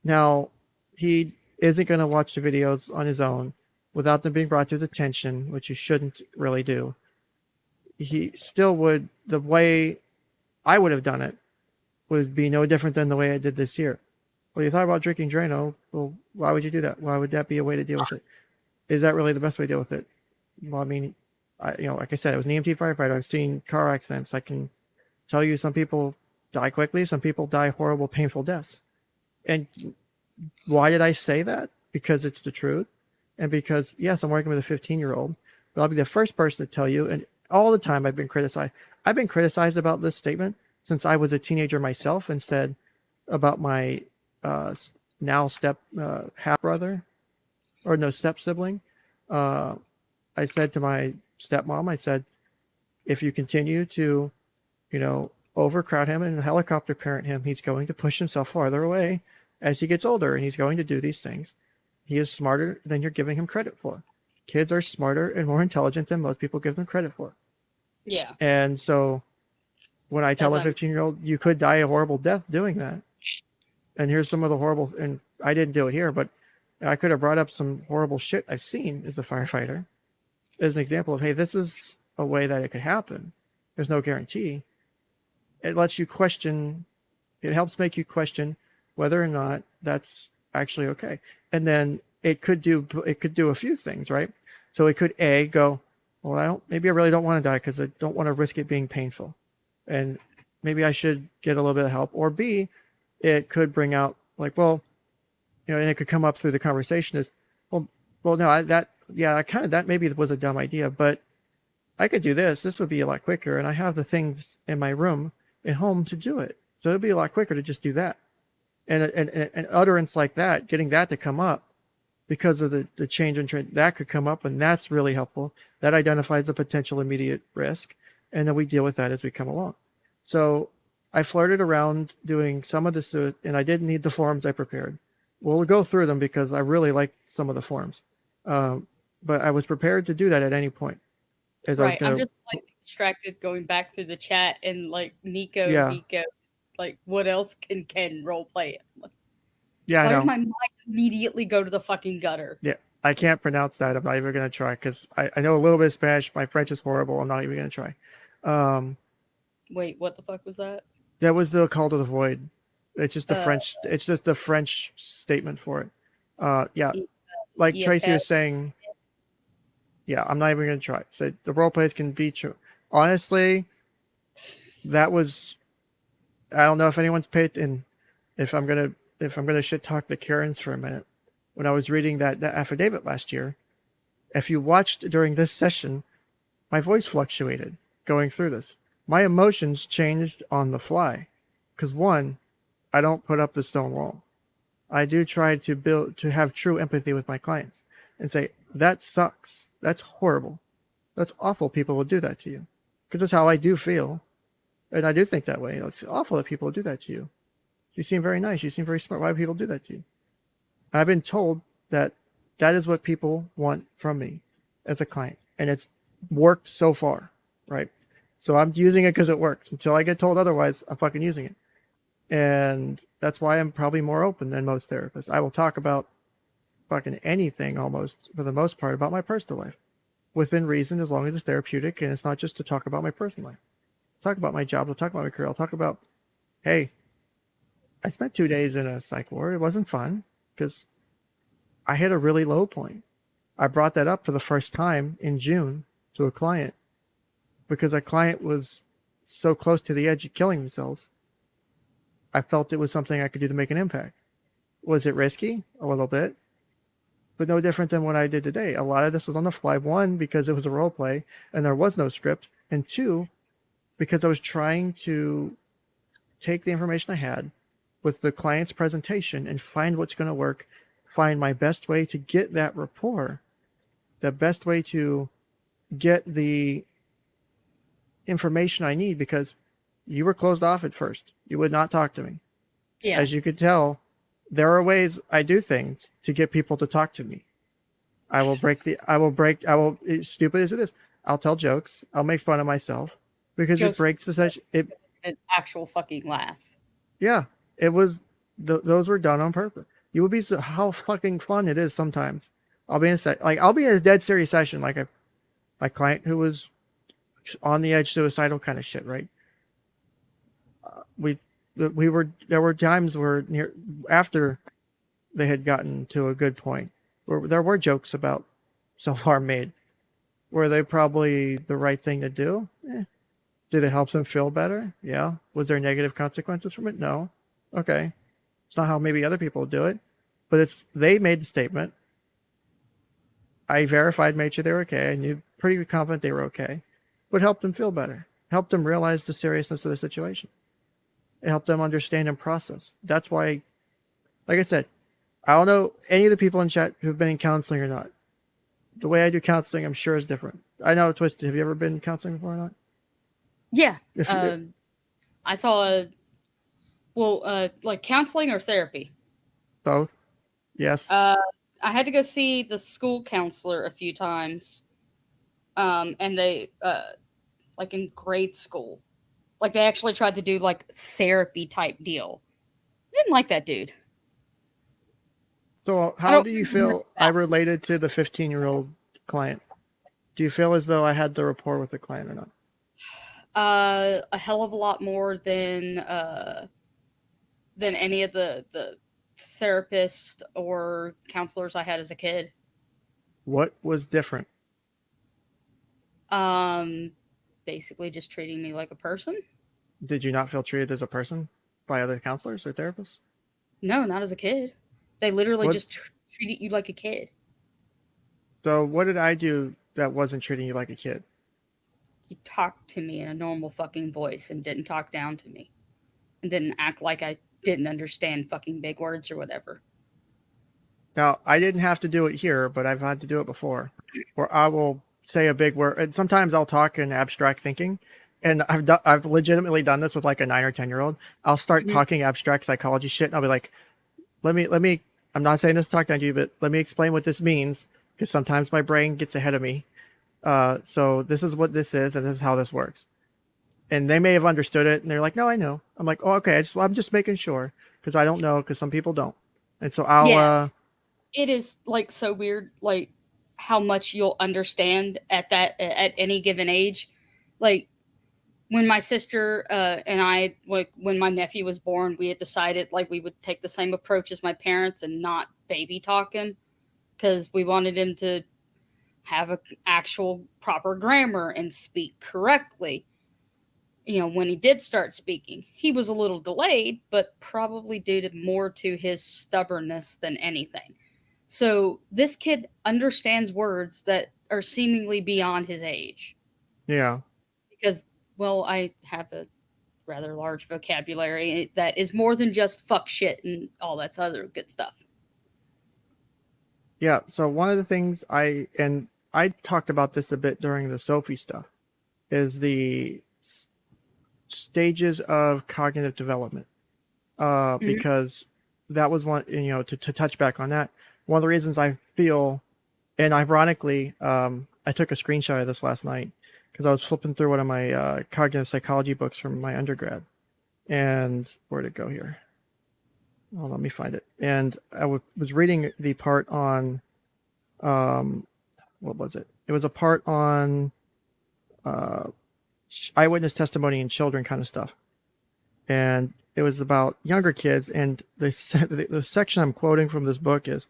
Now, he isn't going to watch the videos on his own without them being brought to his attention, which you shouldn't really do. He still would, the way I would have done it would be no different than the way I did this year. Well, you thought about drinking Drano. Well, why would you do that? Why would that be a way to deal with it? Is that really the best way to deal with it? Well, I mean, like I said, I was an EMT firefighter. I've seen car accidents. I can tell you some people die quickly. Some people die horrible, painful deaths. And why did I say that? Because it's the truth. And because, yes, I'm working with a 15-year-old, but I'll be the first person to tell you, and all the time I've been criticized. I've been criticized about this statement since I was a teenager myself, and said about my now step half brother, or no, step sibling. I said to my stepmom, I said, if you continue to, overcrowd him and helicopter parent him, he's going to push himself farther away as he gets older, and he's going to do these things. He is smarter than you're giving him credit for. Kids are smarter and more intelligent than most people give them credit for. Yeah. And so when I tell a 15-year-old, you could die a horrible death doing that. And here's some of the horrible, and I didn't do it here, but I could have brought up some horrible shit I've seen as a firefighter as an example of, hey, this is a way that it could happen. There's no guarantee. It lets you question It helps make you question whether or not that's actually okay. And then it could do a few things, right? So it could go, well, maybe I really don't want to die because I don't want to risk it being painful, and maybe I should get a little bit of help. Or B, it could bring out like, well, and it could come up through the conversation as, well, no, that maybe was a dumb idea, but I could do this. This would be a lot quicker, and I have the things in my room at home to do it. So it'd be a lot quicker to just do that. And an utterance like that, getting that to come up because of the change in trend, that could come up, and that's really helpful. That identifies a potential immediate risk, and then we deal with that as we come along. So I flirted around doing some of this, and I didn't need the forms I prepared. We'll go through them because I really like some of the forms. But I was prepared to do that at any point. Right. I'm just like distracted going back through the chat and like 𝐕𝐞𝐽, like what else can role play? Yeah, why I know. does my mind immediately go to the fucking gutter? Yeah, I can't pronounce that. I'm not even going to try because I know a little bit of Spanish. My French is horrible. I'm not even going to try. Wait, what the fuck was that? That was the call to the void. It's just the French. It's just the French statement for it. Yeah, like Tracy was saying. Yeah, I'm not even going to try. So the role plays can be true. Honestly, that was. I don't know if anyone's paid in. If I'm gonna shit talk the Karens for a minute, when I was reading that affidavit last year, if you watched during this session, my voice fluctuated going through this. My emotions changed on the fly, because one, I don't put up the stone wall. I do try to have true empathy with my clients and say, that sucks. That's horrible. That's awful. People will do that to you, because that's how I do feel. And I do think that way. It's awful that people do that to you. You seem very nice. You seem very smart. Why do people do that to you? And I've been told that is what people want from me as a client. And it's worked so far, right? So I'm using it because it works. Until I get told otherwise, I'm fucking using it. And that's why I'm probably more open than most therapists. I will talk about fucking anything almost, for the most part, about my personal life. Within reason, as long as it's therapeutic and it's not just to talk about my personal life. I'll talk about my job. I'll talk about my career. I'll talk about, hey, I spent 2 days in a psych ward. It wasn't fun because I hit a really low point. I brought that up for the first time in June to a client because a client was so close to the edge of killing themselves. I felt it was something I could do to make an impact. Was it risky? A little bit, but no different than what I did today. A lot of this was on the fly. One, because it was a role play and there was no script. And two, because I was trying to take the information I had with the client's presentation and find what's going to work, find my best way to get that rapport, the best way to get the information I need, because you were closed off at first. You would not talk to me. Yeah. As you could tell, there are ways I do things to get people to talk to me. Stupid as it is, I'll tell jokes. I'll make fun of myself because it breaks the session. An actual fucking laugh. Yeah, it was. Those were done on purpose. You would be how fucking fun it is sometimes. I'll be in a dead serious session, like my client who was on the edge, suicidal kind of shit, right? There were times where after they had gotten to a good point where there were jokes about self-harm made. Were they probably the right thing to do? Did it help them feel better? Yeah. Was there negative consequences from it? No. Okay. It's not how maybe other people do it, but they made the statement. I verified, made sure they were okay. I knew pretty confident they were okay. But helped them feel better. Helped them realize the seriousness of the situation. It helped them understand and process. That's why, like I said, I don't know any of the people in chat who've been in counseling or not. The way I do counseling, I'm sure, is different. I know, Twisted, have you ever been in counseling before or not? Yeah. I saw like counseling or therapy? Both. Yes. I had to go see the school counselor a few times. And they, like in grade school, like they actually tried to do like therapy type deal. Didn't like that dude. So how do you feel I related to the 15-year-old client? Do you feel as though I had the rapport with the client or not? A hell of a lot more than than any of the therapists or counselors I had as a kid. What was different? Basically just treating me like a person. Did you not feel treated as a person by other counselors or therapists? No, not as a kid. They literally just treated you like a kid. So what did I do that wasn't treating you like a kid? You talked to me in a normal fucking voice and didn't talk down to me. And didn't act like I didn't understand fucking big words or whatever. Now, I didn't have to do it here, but I've had to do it before, where I will say a big word, and sometimes I'll talk in abstract thinking, and I've legitimately done this with like a 9 or 10-year-old. I'll start talking abstract psychology shit, and I'll be like, let me. I'm not saying this to talk down to you, but let me explain what this means, because sometimes my brain gets ahead of me. So this is what this is, and this is how this works. And they may have understood it, and they're like, "No, I know." I'm like, "Oh, okay. I'm just making sure, because I don't know, because some people don't." And so I'll. It is like so weird, like how much you'll understand at any given age. Like when my sister and I, like when my nephew was born, we had decided like we would take the same approach as my parents and not baby talk him, because we wanted him to have an actual proper grammar and speak correctly. You know, when he did start speaking, he was a little delayed, but probably due to more to his stubbornness than anything. So this kid understands words that are seemingly beyond his age. Yeah. Because, well, I have a rather large vocabulary that is more than just fuck shit and all that other good stuff. Yeah. So one of the things I talked about this a bit during the Sophie stuff is the stages of cognitive development. Because that was one, to touch back on that. One of the reasons I feel, and ironically, I took a screenshot of this last night because I was flipping through one of my cognitive psychology books from my undergrad. And where'd it go here? Oh, let me find it. And I was reading the part on, what was it? It was a part on eyewitness testimony in children kind of stuff. And it was about younger kids. And the section I'm quoting from this book is,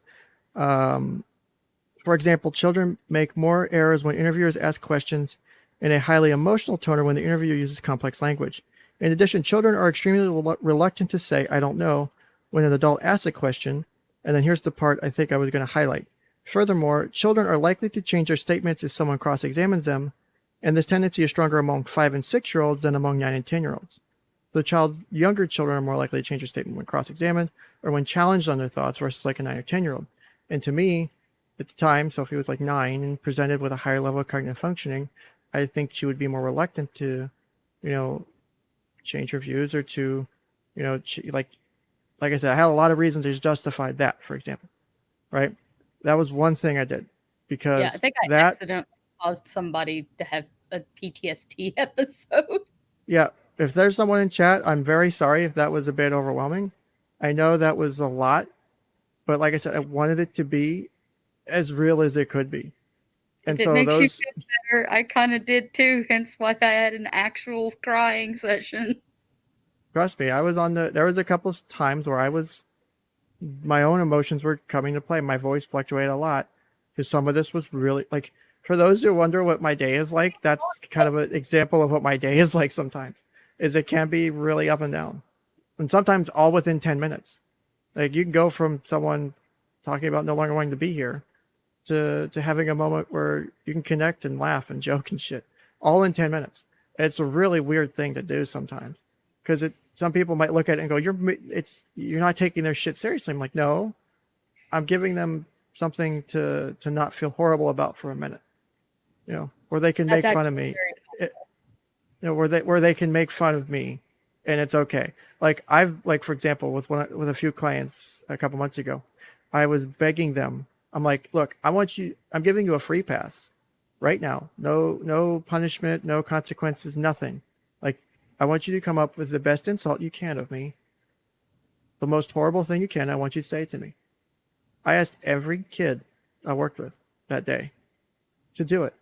for example, children make more errors when interviewers ask questions in a highly emotional tone or when the interviewer uses complex language. In addition, children are extremely reluctant to say, "I don't know," when an adult asks a question. And then here's the part I think I was going to highlight. Furthermore, children are likely to change their statements if someone cross-examines them, and this tendency is stronger among 5 and 6-year-olds than among 9 and 10-year-olds. Younger children are more likely to change their statement when cross-examined or when challenged on their thoughts versus like a 9 or 10-year-old. And to me, at the time, Sophie was like 9 and presented with a higher level of cognitive functioning, I think she would be more reluctant to, change her views or to, like I said, I had a lot of reasons to justify that, for example, right? That was one thing I did because I think I accidentally caused somebody to have a PTSD episode. Yeah. If there's someone in chat, I'm very sorry if that was a bit overwhelming. I know that was a lot, but like I said, I wanted it to be as real as it could be. And if it makes you feel better, I kind of did too, hence why I had an actual crying session. Trust me, there was a couple of times where my own emotions were coming to play. My voice fluctuated a lot because some of this was really like, for those who wonder what my day is like, that's kind of an example of what my day is like sometimes, is it can be really up and down. And sometimes all within 10 minutes. Like you can go from someone talking about no longer wanting to be here to having a moment where you can connect and laugh and joke and shit all in 10 minutes. It's a really weird thing to do sometimes because some people might look at it and go, you're not taking their shit seriously. I'm like, no, I'm giving them something to not feel horrible about for a minute, where they can make fun of me, where they can make fun of me and it's okay. Like for example, with a few clients a couple months ago, I was begging them. I'm like, look, I'm giving you a free pass right now. No punishment, no consequences, nothing. Like, I want you to come up with the best insult you can of me. The most horrible thing you can, I want you to say it to me. I asked every kid I worked with that day to do it.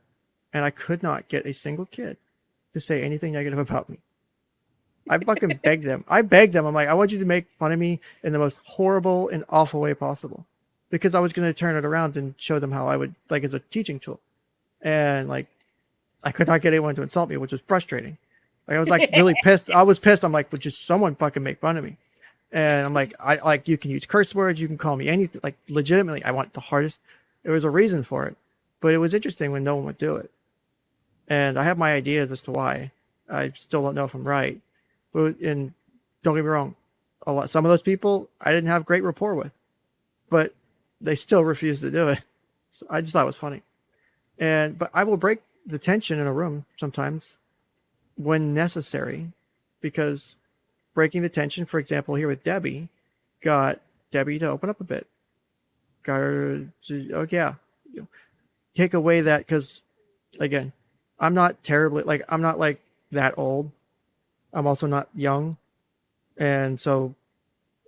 And I could not get a single kid to say anything negative about me. I fucking begged them. I begged them. I'm like, I want you to make fun of me in the most horrible and awful way possible, because I was going to turn it around and show them how I would, like, as a teaching tool. And like, I could not get anyone to insult me, which was frustrating. Like, I was like really pissed. I was pissed. I'm like, would just someone fucking make fun of me? And I'm like, I like, you can use curse words, you can call me anything. Like, legitimately, I want the hardest. There was a reason for it, but it was interesting when no one would do it. And I have my ideas as to why. I still don't know if I'm right. But, and don't get me wrong, some of those people I didn't have great rapport with, but they still refused to do it. So I just thought it was funny. But I will break the tension in a room sometimes when necessary, because breaking the tension, for example, here with Debbie, got Debbie to open up a bit. Got her to, oh yeah, take away that, because again, I'm not terribly, like, I'm not like that old. I'm also not young. And so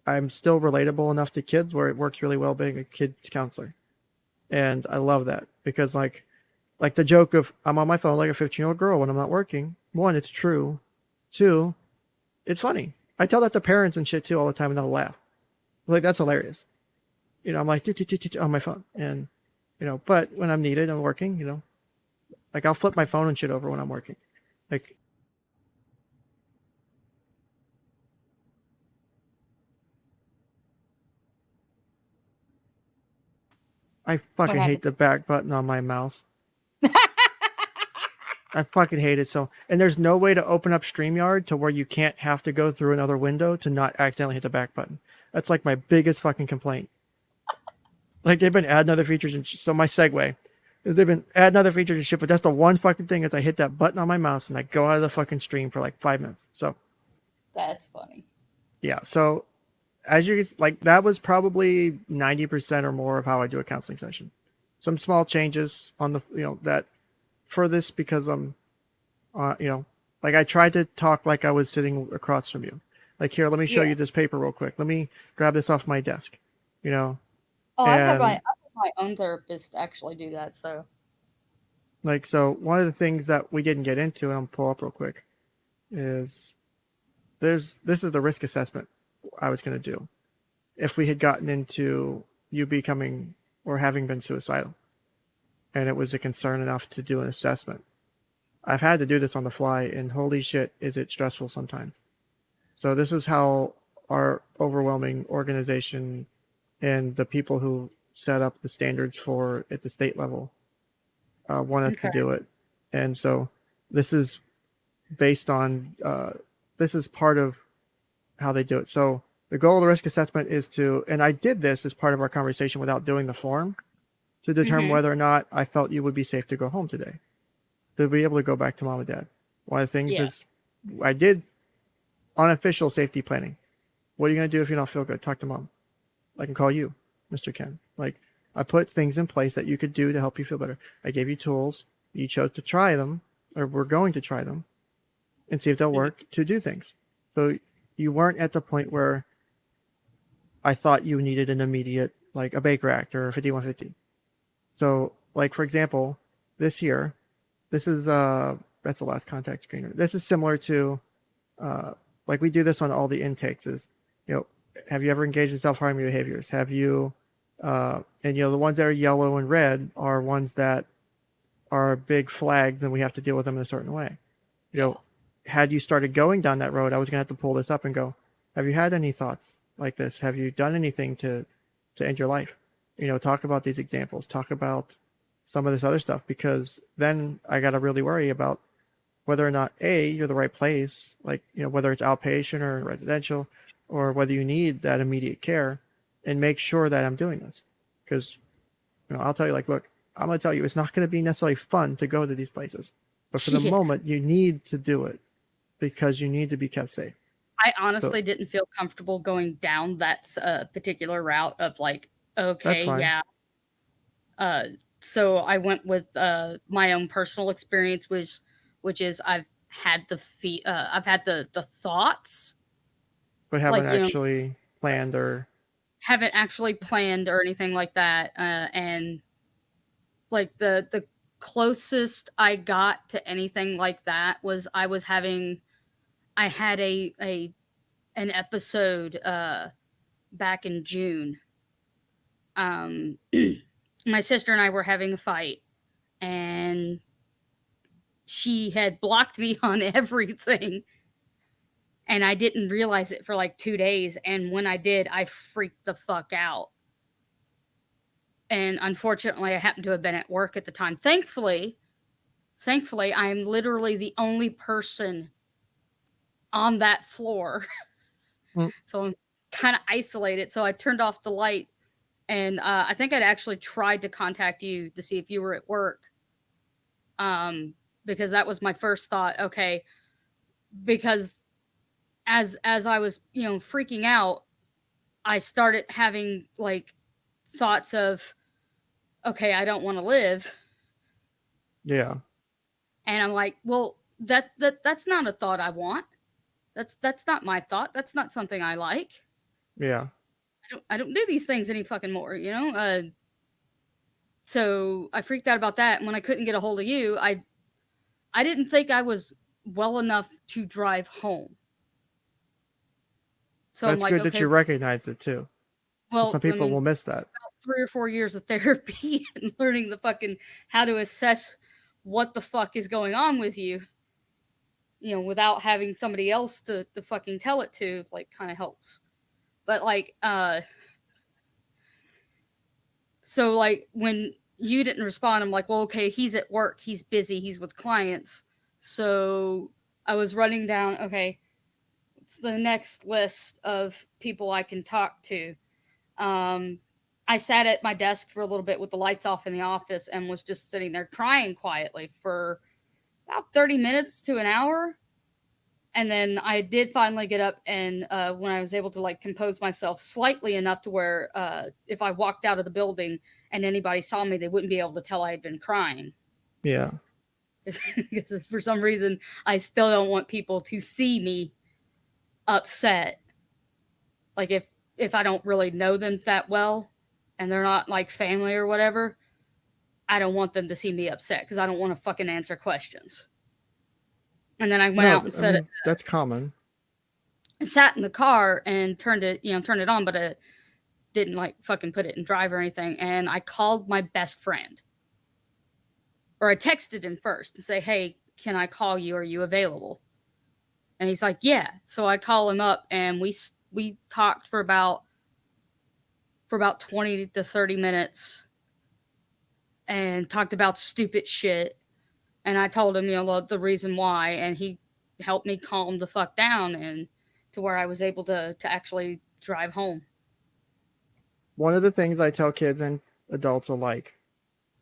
I'm still relatable enough to kids where it works really well being a kids counselor. And I love that, because like the joke of I'm on my phone like a 15-year-old girl when I'm not working. One, it's true. Two, it's funny. I tell that to parents and shit too all the time, and they'll laugh. Like, that's hilarious. I'm like on my phone, and but when I'm needed, I'm working. Like, I'll flip my phone and shit over when I'm working. Like, I fucking hate the back button on my mouse. I fucking hate it. So, and there's no way to open up StreamYard to where you can't have to go through another window to not accidentally hit the back button. That's like my biggest fucking complaint. Like, they've been adding other features, and so my segue, they've been adding other features and shit, but that's the one fucking thing is I hit that button on my mouse and I go out of the fucking stream for like 5 minutes. So That's funny. yeah. So as you like, that was probably 90% or more of how I do a counseling session. Some small changes on the, that for this, because I'm, like, I tried to talk like I was sitting across from you. Like, here, let me show you this paper real quick. Let me grab this off my desk, Oh, I have my own therapist actually do that. So, like, so one of the things that we didn't get into, and I'll pull up real quick, is this is the risk assessment I was going to do if we had gotten into you becoming or having been suicidal, and it was a concern enough to do an assessment. I've had to do this on the fly, and holy shit, is it stressful sometimes. So this is how our overwhelming organization and the people who set up the standards for at the state level want us to do it. And so this is based on, this is part of how they do it. So the goal of the risk assessment is to, and I did this as part of our conversation without doing the form, to determine whether or not I felt you would be safe to go home today, to be able to go back to mom and dad. One of the things is I did unofficial safety planning. What are you going to do if you don't feel good? Talk to mom. I can call you, Mr. Ken. Like, I put things in place that you could do to help you feel better. I gave you tools. You chose to try them, or we're going to try them and see if they'll work to do things. So you weren't at the point where I thought you needed an immediate, like a Baker Act or a 5150. So, like, for example, this year, this is, that's the last contact screener. This is similar to, like, we do this on all the intakes is, have you ever engaged in self-harming behaviors? Have you, and the ones that are yellow and red are ones that are big flags and we have to deal with them in a certain way. Had you started going down that road, I was going to have to pull this up and go, have you had any thoughts like this? Have you done anything to end your life? Talk about these examples, talk about some of this other stuff, because then I got to really worry about whether or not you're the right place, like, whether it's outpatient or residential, or whether you need that immediate care, and make sure that I'm doing this. Because, I'll tell you, like, look, I'm going to tell you, it's not going to be necessarily fun to go to these places, but for the moment, you need to do it because you need to be kept safe. I honestly didn't feel comfortable going down that particular route of like, okay, yeah. So I went with my own personal experience, which is I've had the thoughts, but haven't actually planned or anything like that. And like the closest I got to anything like that was I was having I had an episode back in June. My sister and I were having a fight, and she had blocked me on everything, and I didn't realize it for like 2 days, and when I did, I freaked the fuck out. And unfortunately, I happened to have been at work at the time. Thankfully, I am literally the only person on that floor. So I'm kind of isolated. So I turned off the light, and I think I'd actually tried to contact you to see if you were at work. Because that was my first thought. Okay. Because as I was, freaking out, I started having like thoughts of, okay, I don't want to live. Yeah. And I'm like, well, that's not a thought I want. That's not my thought. That's not something I like. Yeah. I don't do these things any fucking more, So I freaked out about that. And when I couldn't get a hold of you, I didn't think I was well enough to drive home. So that's I'm like, good that you recognized it too. Well, some people will miss that. 3 or 4 years of therapy and learning the fucking how to assess what the fuck is going on with you, without having somebody else to fucking tell it to, like, kind of helps. But like, so like when you didn't respond, I'm like, well, okay, he's at work, he's busy, he's with clients. So I was running down, okay, what's the next list of people I can talk to? I sat at my desk for a little bit with the lights off in the office and was just sitting there crying quietly for about 30 minutes to an hour. And then I did finally get up, and when I was able to like compose myself slightly enough to where if I walked out of the building and anybody saw me, they wouldn't be able to tell I had been crying. Yeah. Because for some reason, I still don't want people to see me upset. Like if I don't really know them that well and they're not like family or whatever, I don't want them to see me upset because I don't want to fucking answer questions. And then I went out and said, that's common. I sat in the car and turned it on, but it didn't like fucking put it in drive or anything. And I called my best friend, or I texted him first and say, hey, can I call you? Are you available? And he's like, yeah. So I call him up, and we talked for about 20 to 30 minutes and talked about stupid shit. And I told him, the reason why, and he helped me calm the fuck down and to where I was able to actually drive home. One of the things I tell kids and adults alike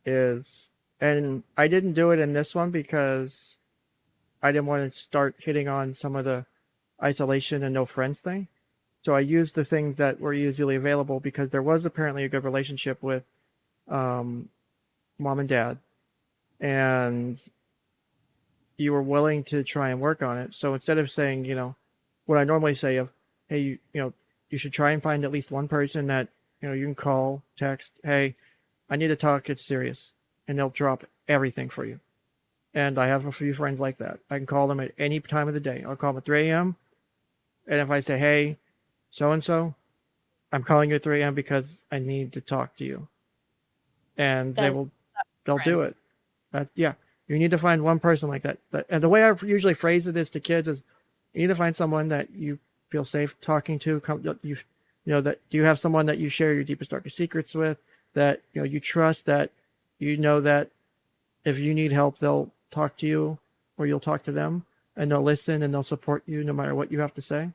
is, and I didn't do it in this one because I didn't want to start hitting on some of the isolation and no friends thing. So I used the things that were usually available because there was apparently a good relationship with mom and dad, and you were willing to try and work on it. So instead of saying, what I normally say of, hey, you should try and find at least one person that, you can call, text, hey, I need to talk, it's serious. And they'll drop everything for you. And I have a few friends like that. I can call them at any time of the day. I'll call them at 3 a.m. And if I say, hey, so-and-so, I'm calling you at 3 a.m. because I need to talk to you. And they'll do it. Yeah. You need to find one person like that. And the way I usually phrase it is to kids is, you need to find someone that you feel safe talking to. That you have someone that you share your deepest, darkest secrets with, that you trust, that that if you need help, they'll talk to you, or you'll talk to them, and they'll listen and they'll support you no matter what you have to say.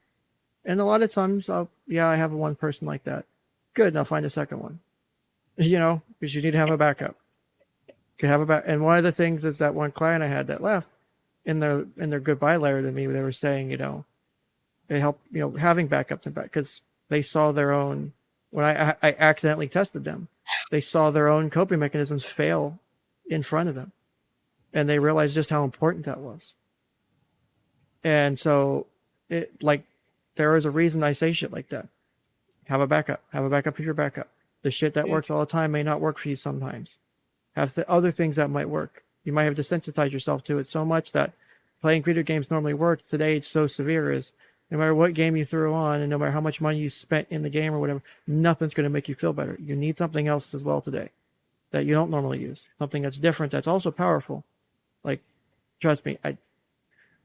And a lot of times, I have one person like that. Good, and I'll find a second one. Because you need to have a backup. And one of the things is that one client I had that left, in their goodbye letter to me, they were saying, they help, having backups and because they saw their own, when I accidentally tested them, they saw their own coping mechanisms fail in front of them, and they realized just how important that was. And so there is a reason I say shit like that. Have a backup of your backup. The shit that works all the time may not work for you sometimes. Have the other things that might work. You might have desensitized yourself to it so much that playing video games normally works, today it's so severe is no matter what game you threw on and no matter how much money you spent in the game or whatever, nothing's going to make you feel better. You need something else as well today that you don't normally use. Something that's different, that's also powerful. Like, trust me,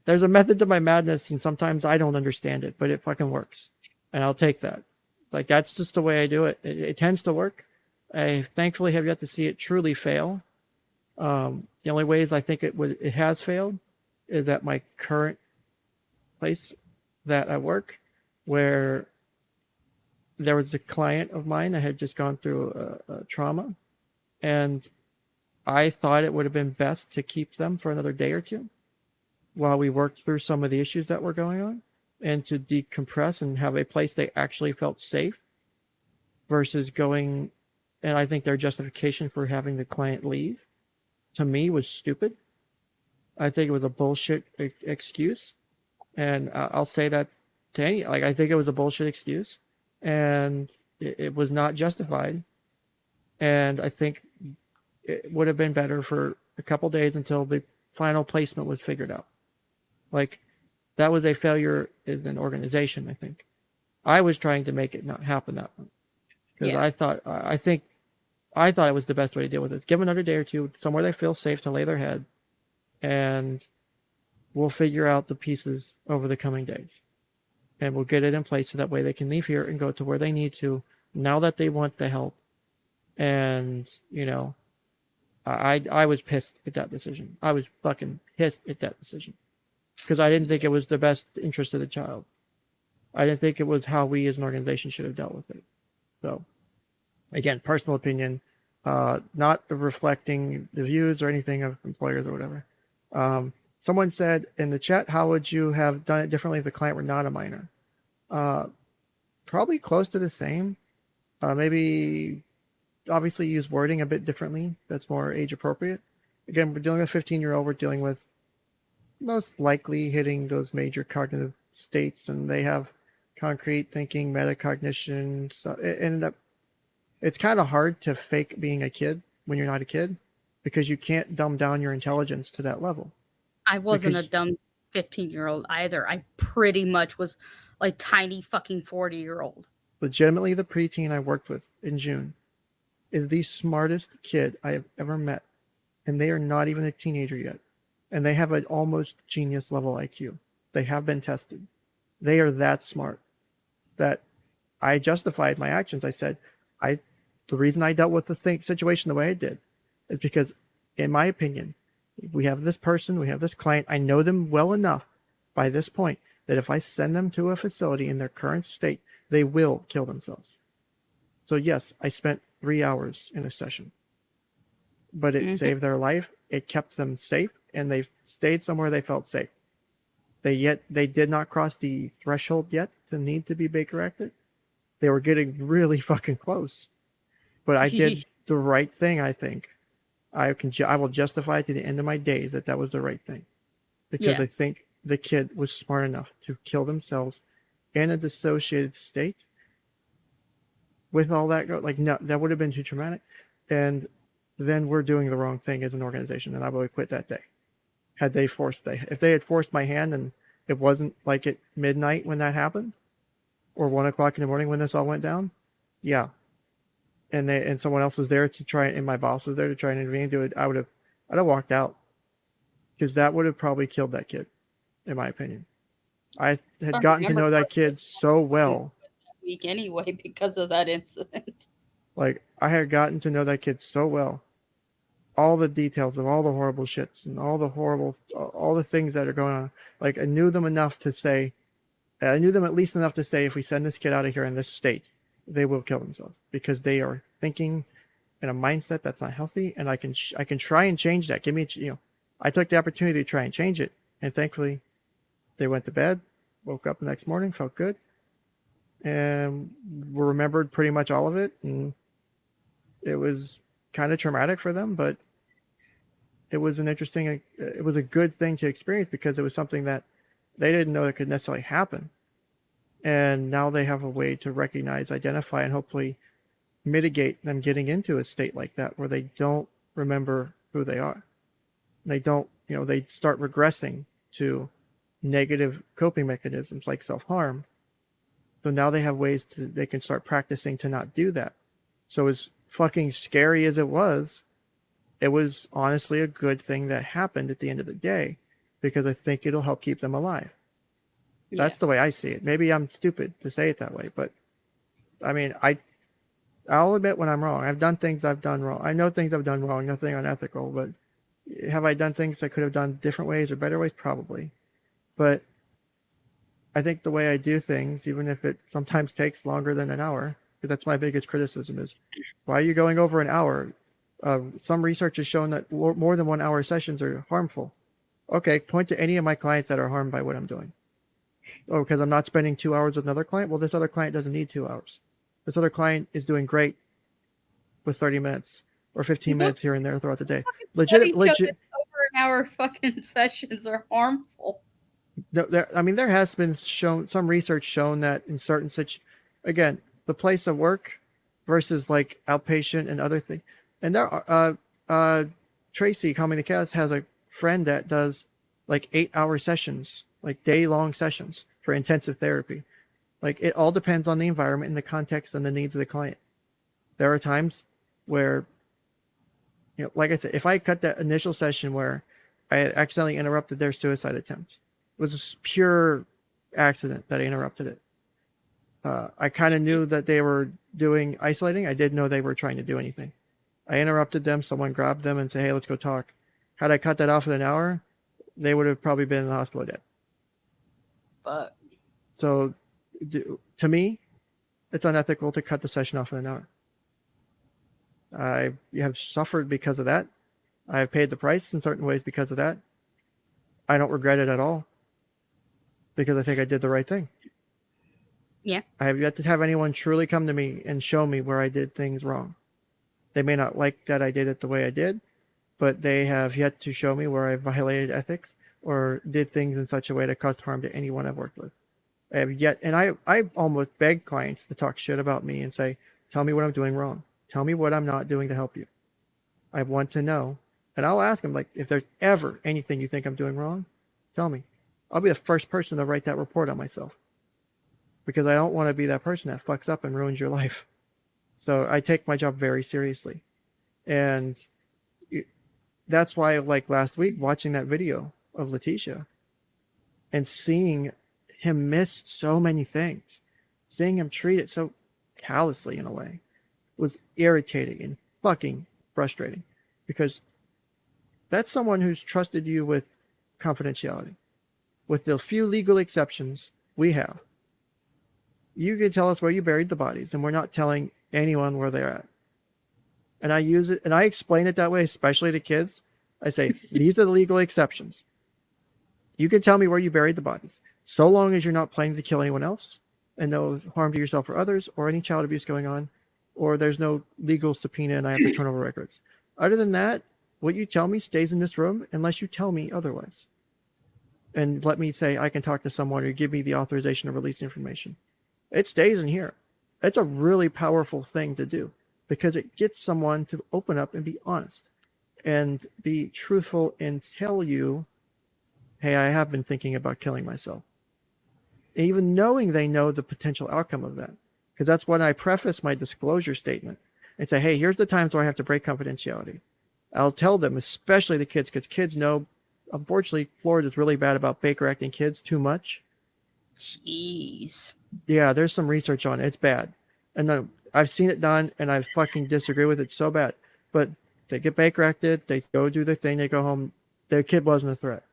there's a method to my madness, and sometimes I don't understand it, but it fucking works. And I'll take that. Like, that's just the way I do it. It tends to work. I thankfully have yet to see it truly fail. The only ways I think it has failed is at my current place that I work, where there was a client of mine that had just gone through a trauma, and I thought it would have been best to keep them for another day or two while we worked through some of the issues that were going on, and to decompress and have a place they actually felt safe versus going. And I think their justification for having the client leave, to me, was stupid. I think it was a bullshit excuse. And I'll say that to any, like, I think it was a bullshit excuse, and it was not justified. And I think it would have been better for a couple days until the final placement was figured out. Like, that was a failure as an organization, I think. I was trying to make it not happen that way. Because I thought it was the best way to deal with it. Give another day or two, somewhere they feel safe to lay their head, and we'll figure out the pieces over the coming days. And we'll get it in place so that way they can leave here and go to where they need to now that they want the help. And, you know, I was pissed at that decision. I was fucking pissed at that decision. Because I didn't think it was the best interest of the child. I didn't think it was how we as an organization should have dealt with it. So, again, personal opinion, not reflecting the views or anything of employers or whatever. Someone said in the chat, how would you have done it differently if the client were not a minor? Probably close to the same. Maybe obviously use wording a bit differently. That's more age appropriate. Again, we're dealing with a 15-year-old. We're dealing with most likely hitting those major cognitive states, and they have concrete thinking, metacognition stuff. It's kind of hard to fake being a kid when you're not a kid, because you can't dumb down your intelligence to that level. I wasn't a dumb 15-year-old either. I pretty much was like tiny fucking 40-year-old. Legitimately, the preteen I worked with in June is the smartest kid I have ever met. And they are not even a teenager yet. And they have an almost genius level IQ. They have been tested. They are that smart that I justified my actions. I said, the reason I dealt with the situation the way I did is because, in my opinion, we have this person, we have this client, I know them well enough by this point that if I send them to a facility in their current state, they will kill themselves. So yes, I spent 3 hours in a session, but it saved their life. It kept them safe, and they stayed somewhere they felt safe. They did not cross the threshold yet to need to be Baker acted. They were getting really fucking close, but I did the right thing. I think I will justify it to the end of my days that was the right thing, because I think the kid was smart enough to kill themselves in a dissociated state with all that. Like, no, that would have been too traumatic. And then we're doing the wrong thing as an organization, and I would have quit that day. If they had forced my hand and it wasn't like at midnight when that happened, or 1 o'clock in the morning when this all went down, and someone else was there to try, and my boss was there to try and intervene, do it, I'd have walked out, because that would have probably killed that kid, in my opinion. I had gotten to know that kid so well. Week anyway, because of that incident. Like, I had gotten to know that kid so well. All the details of all the horrible shits and all the things that are going on. Like, I knew them enough to say, I knew them at least enough to say, if we send this kid out of here in this state, they will kill themselves, because they are thinking in a mindset that's not healthy. And I can try and change that. I took the opportunity to try and change it. And thankfully they went to bed, woke up the next morning, felt good, and remembered pretty much all of it. And it was kind of traumatic for them, but it was it was a good thing to experience, because it was something that they didn't know that could necessarily happen. And now they have a way to recognize, identify, and hopefully mitigate them getting into a state like that, where they don't remember who they are. They don't, they start regressing to negative coping mechanisms like self-harm. So now they have ways they can start practicing to not do that. So as fucking scary as it was honestly a good thing that happened at the end of the day, because I think it'll help keep them alive. Yeah. That's the way I see it. Maybe I'm stupid to say it that way, but I mean, I'll admit when I'm wrong. I've done things I've done wrong. I know things I've done wrong, nothing unethical, but have I done things I could have done different ways or better ways? Probably. But I think the way I do things, even if it sometimes takes longer than an hour, because that's my biggest criticism, is why are you going over an hour? Some research has shown that more than 1 hour sessions are harmful. Okay, point to any of my clients that are harmed by what I'm doing. Oh, because I'm not spending 2 hours with another client? Well, this other client doesn't need 2 hours. This other client is doing great with 30 minutes or 15 minutes here and there throughout the day. Legit. Over an hour fucking sessions are harmful. No, there has been some research shown that in certain again, the place of work versus like outpatient and other things. And there are, Tracy, 𝗂𝐨𝐼 𝗦𝘂𝗽 has a friend that does like 8-hour sessions, like day-long sessions for intensive therapy. Like, it all depends on the environment and the context and the needs of the client. There are times where, like I said, if I cut that initial session where I had accidentally interrupted their suicide attempt, it was a pure accident that I interrupted it. I kind of knew that they were doing isolating. I didn't know they were trying to do anything. I interrupted them. Someone grabbed them and said, hey, let's go talk. Had I cut that off in an hour, they would have probably been in the hospital dead. But so to me, it's unethical to cut the session off in an hour. I have suffered because of that. I have paid the price in certain ways because of that. I don't regret it at all, because I think I did the right thing. Yeah. I have yet to have anyone truly come to me and show me where I did things wrong. They may not like that I did it the way I did, but they have yet to show me where I violated ethics or did things in such a way that caused harm to anyone I've worked with. I have yet, and I almost beg clients to talk shit about me and say, tell me what I'm doing wrong. Tell me what I'm not doing to help you. I want to know. And I'll ask them, like, if there's ever anything you think I'm doing wrong, tell me. I'll be the first person to write that report on myself, because I don't want to be that person that fucks up and ruins your life. So I take my job very seriously. And that's why, like last week, watching that video of Letitia and seeing him miss so many things, seeing him treat it so callously in a way, was irritating and fucking frustrating, because that's someone who's trusted you with confidentiality. With the few legal exceptions we have, you can tell us where you buried the bodies, and we're not telling anyone where they're at. And I use it, and I explain it that way, especially to kids. I say, these are the legal exceptions. You can tell me where you buried the bodies, so long as you're not planning to kill anyone else and no harm to yourself or others, or any child abuse going on, or there's no legal subpoena and I have to turn over records. Other than that, what you tell me stays in this room unless you tell me otherwise. And let me say I can talk to someone or give me the authorization to release information. It stays in here. It's a really powerful thing to do, because it gets someone to open up and be honest and be truthful and tell you, hey, I have been thinking about killing myself. And even knowing they know the potential outcome of that. Because that's when I preface my disclosure statement and say, hey, here's the times where I have to break confidentiality. I'll tell them, especially the kids, because kids know, unfortunately, Florida's really bad about Baker acting kids too much. Jeez. Yeah, there's some research on it. It's bad. And I've seen it done, and I fucking disagree with it so bad. But they get Baker acted, they go do their thing, they go home. Their kid wasn't a threat.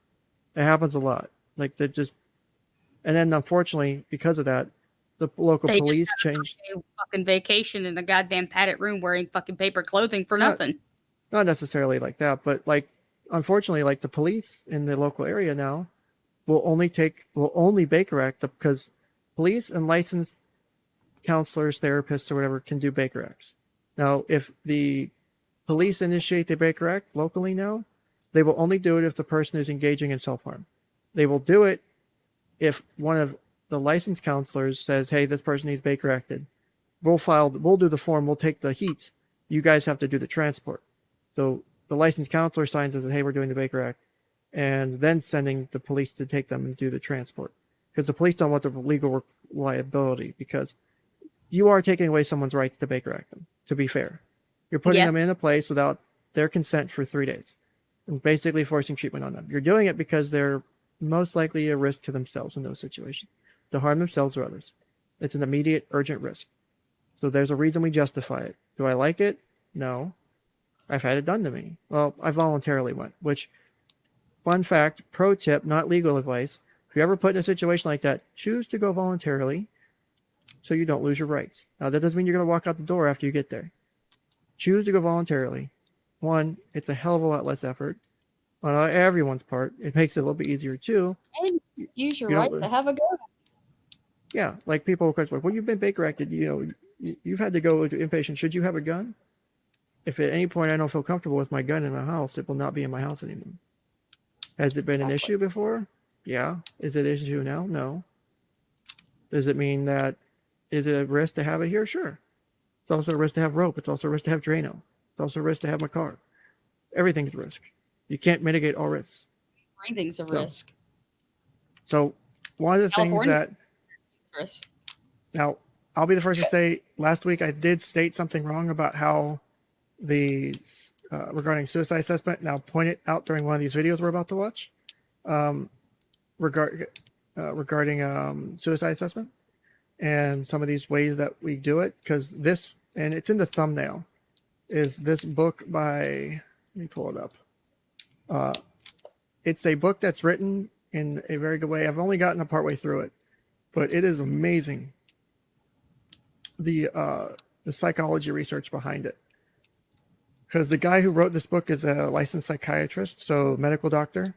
It happens a lot. Like, they just... And then, unfortunately, because of that, the local police changed. Fucking vacation in a goddamn padded room wearing fucking paper clothing for nothing. Not necessarily like that, but like, unfortunately, like the police in the local area now will only Baker Act, because police and licensed counselors, therapists, or whatever can do Baker Acts. Now, if the police initiate the Baker Act locally now, they will only do it if the person is engaging in self-harm. They will do it if one of the licensed counselors says, hey, this person needs Baker acted. We'll do the form, we'll take the heat. You guys have to do the transport. So the licensed counselor signs and says, hey, we're doing the Baker Act. and then sending the police to take them and do the transport. Because the police don't want the legal liability, because you are taking away someone's rights to Baker Act them, to be fair. You're putting them in a place without their consent for 3 days and basically forcing treatment on them. You're doing it because they're most likely a risk to themselves in those situations, to harm themselves or others. It's an immediate, urgent risk. So there's a reason we justify it. Do I like it? No. I've had it done to me. Well, I voluntarily went, which, fun fact, pro tip, not legal advice. If you're ever put in a situation like that, choose to go voluntarily so you don't lose your rights. Now, that doesn't mean you're going to walk out the door after you get there. Choose to go voluntarily. One, it's a hell of a lot less effort on everyone's part. It makes it a little bit easier, too. And use your right to have a gun. Yeah, like people will question, well, you've been Baker Acted, you've had to go to inpatient. Should you have a gun? If at any point I don't feel comfortable with my gun in my house, it will not be in my house anymore. Has it been an issue before? Yeah. Is it an issue now? No. Does it mean that, is it a risk to have it here? Sure. It's also a risk to have rope. It's also a risk to have Drano. It's also a risk to have my car. Everything's a risk. You can't mitigate all risks. Everything's a risk. So one of the things that, risk. Now, I'll be the first to say, last week I did state something wrong about how the regarding suicide assessment. Now, point it out during one of these videos we're about to watch, regarding suicide assessment and some of these ways that we do it. Because this, and it's in the thumbnail, is this book by, let me pull it up. It's a book that's written in a very good way. I've only gotten a part way through it, but it is amazing. The psychology research behind it. Because the guy who wrote this book is a licensed psychiatrist, so medical doctor.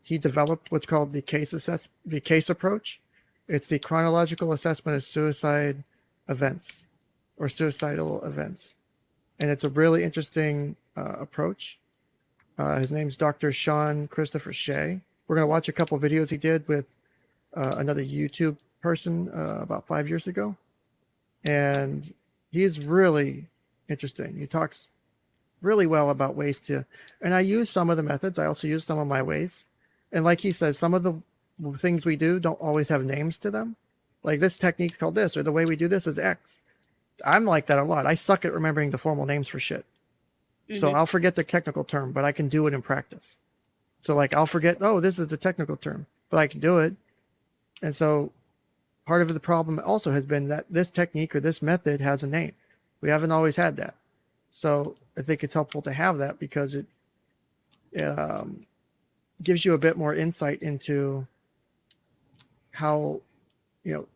He developed what's called the 𝐭𝐸 approach. It's the chronological assessment of suicide events or suicidal events. And it's a really interesting approach. His name's Dr. Sean Christopher Shea. We're going to watch a couple of videos he did with another YouTube person about 5 years ago. And he's really interesting. He talks really well about ways to, and I use some of the methods. I also use some of my ways. And like he says, some of the things we do don't always have names to them. Like this technique's called this, or the way we do this is X. I'm like that a lot. I suck at remembering the formal names for shit. So I'll forget the technical term, but I can do it in practice. So like I'll forget, oh, this is the technical term, but I can do it. And so part of the problem also has been that this technique or this method has a name. We haven't always had that. So I think it's helpful to have that because it gives you a bit more insight into how,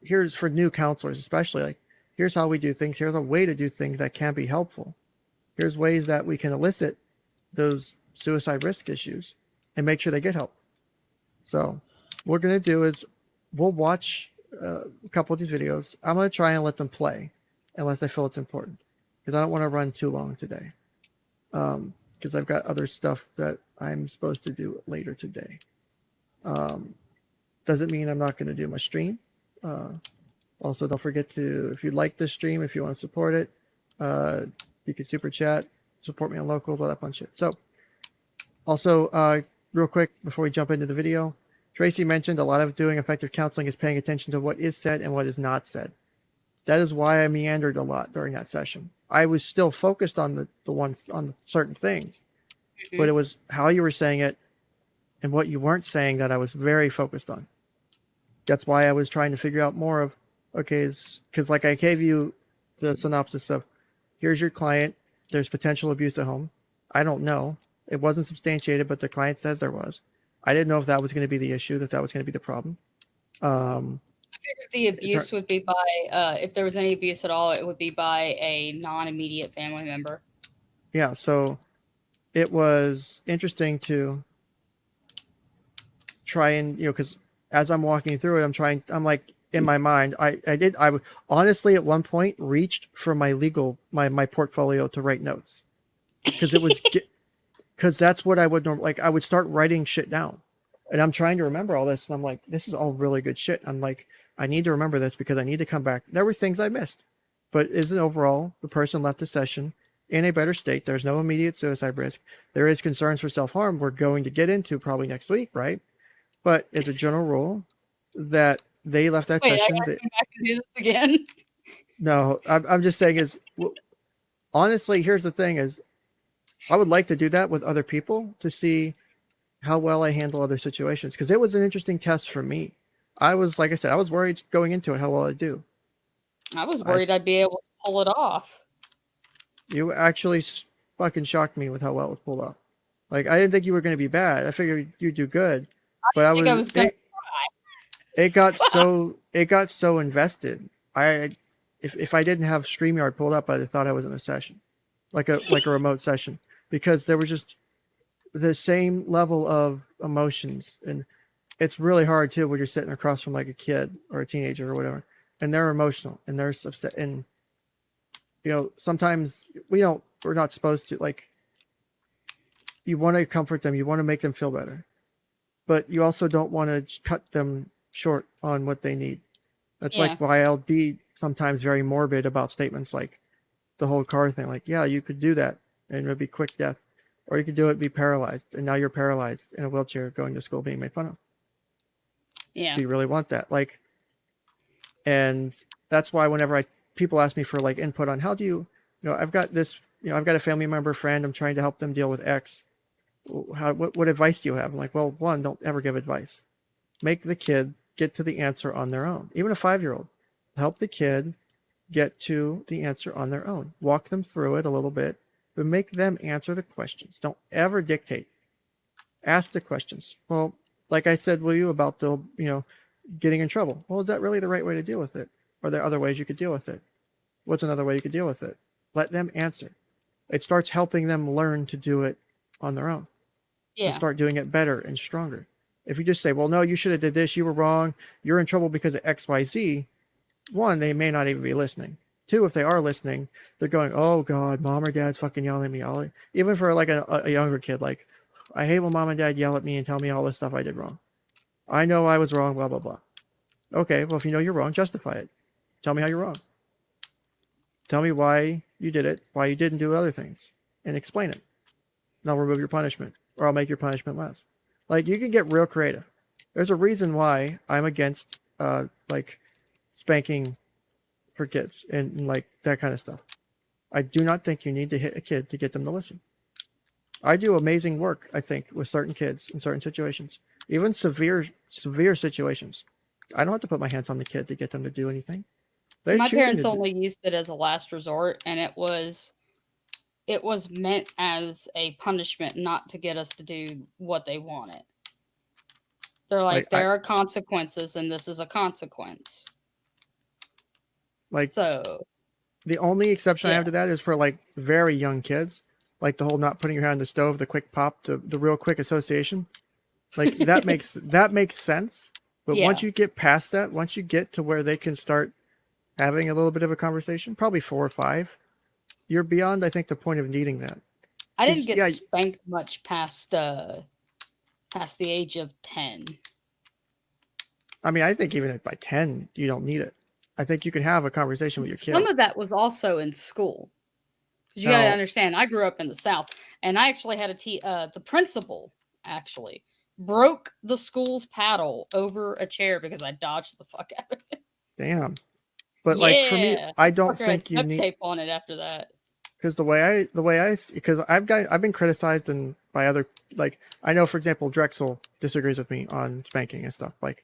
here's for new counselors, especially like, here's how we do things. Here's a way to do things that can be helpful. Here's ways that we can elicit those suicide risk issues and make sure they get help. So what we're going to do is we'll watch a couple of these videos. I'm going to try and let them play unless I feel it's important, because I don't want to run too long today, because I've got other stuff that I'm supposed to do later today. Doesn't mean I'm not going to do my stream. Also, don't forget to, if you like this stream, if you want to support it, you can super chat, support me on locals, all that fun shit. So also, real quick, before we jump into the video, Tracy mentioned a lot of doing effective counseling is paying attention to what is said and what is not said. That is why I meandered a lot during that session. I was still focused on the ones on certain things, but it was how you were saying it and what you weren't saying that I was very focused on. That's why I was trying to figure out more of, okay, because like I gave you the synopsis of, here's your client, there's potential abuse at home. I don't know. It wasn't substantiated, but the client says there was. I didn't know if that was going to be the issue, that was going to be the problem. I figured the abuse would be by, if there was any abuse at all, it would be by a non-immediate family member. Yeah, so it was interesting to try and, because as I'm walking through it, I'm like, in my mind, I honestly at one point reached for my my portfolio to write notes, because it was, because that's what I would normally, like I would start writing shit down, and I'm trying to remember all this, and I'm like, this is all really good shit. I'm like, I need to remember this because I need to come back. There were things I missed, but isn't overall the person left the session in a better state. There's no immediate suicide risk. There is concerns for self-harm we're going to get into probably next week, right? But as a general rule, that they left that Wait, session. I gotta come back and do this again. No, I'm just saying is, honestly, here's the thing is, I would like to do that with other people to see how well I handle other situations. Because it was an interesting test for me. I was, like I said, I was worried going into it how well I'd do. I was worried I'd be able to pull it off. You actually fucking shocked me with how well it was pulled off. Like, I didn't think you were going to be bad. I figured you'd do good. But I was going to cry. It got so invested. If I didn't have StreamYard pulled up, I'd have thought I was in a session. Like a remote session. Because there was just the same level of emotions. And it's really hard too when you're sitting across from like a kid or a teenager or whatever. And they're emotional and they're upset. And sometimes we're not supposed to, like, you want to comfort them, you want to make them feel better, but you also don't want to cut them short on what they need. That's like why I'll be sometimes very morbid about statements like the whole car thing. Like, yeah, you could do that and it would be quick death, or you could do it, be paralyzed, and now you're paralyzed in a wheelchair going to school being made fun of. Yeah. Do you really want that? Like, and that's why whenever people ask me for like input on how do you, I've got this, I've got a family member friend, I'm trying to help them deal with X. What advice do you have? I'm like, well, one, don't ever give advice. Make the kid get to the answer on their own. Even a 5-year-old, help the kid get to the answer on their own. Walk them through it a little bit, but make them answer the questions. Don't ever dictate. Ask the questions. Well, like I said, will you about the, getting in trouble? Well, is that really the right way to deal with it? Or are there other ways you could deal with it? What's another way you could deal with it? Let them answer. It starts helping them learn to do it on their own. Yeah. And start doing it better and stronger. If you just say, well, no, you should have did this, you were wrong, you're in trouble because of XYZ, one, they may not even be listening. Two, if they are listening, they're going, oh God, mom or dad's fucking yelling at me. Even for like a younger kid, like, I hate when mom and dad yell at me and tell me all this stuff I did wrong. I know I was wrong, blah, blah, blah. Okay, well, if you know you're wrong, justify it. Tell me how you're wrong. Tell me why you did it, why you didn't do other things, and explain it. And I'll remove your punishment, or I'll make your punishment less. Like, you can get real creative. There's a reason why I'm against, like, spanking for kids and like that kind of stuff. I do not think you need to hit a kid to get them to listen. I do amazing work, I think, with certain kids in certain situations, even severe situations. I don't have to put my hands on the kid to get them to do anything. My parents only used it as a last resort, and it was meant as a punishment, not to get us to do what they wanted. They're like, there are consequences, and this is a consequence. Like, so the only exception I have to that is for like very young kids, like the whole not putting your hand on the stove, the quick pop, the real quick association. Like, that makes sense. But once you get past that, once you get to where they can start having a little bit of a conversation, probably 4 or 5, you're beyond, I think, the point of needing that. I didn't get spanked much past the age of 10. I mean, I think even by 10, you don't need it. I think you can have a conversation with your kid. Some of that was also in school. You got to understand, I grew up in the South, and I actually had the principal actually broke the school's paddle over a chair because I dodged the fuck out of it. Damn. But like, for me, I don't think you need tape on it after that. Because because I've been criticized by other, like, I know, for example, Drexel disagrees with me on spanking and stuff. Like,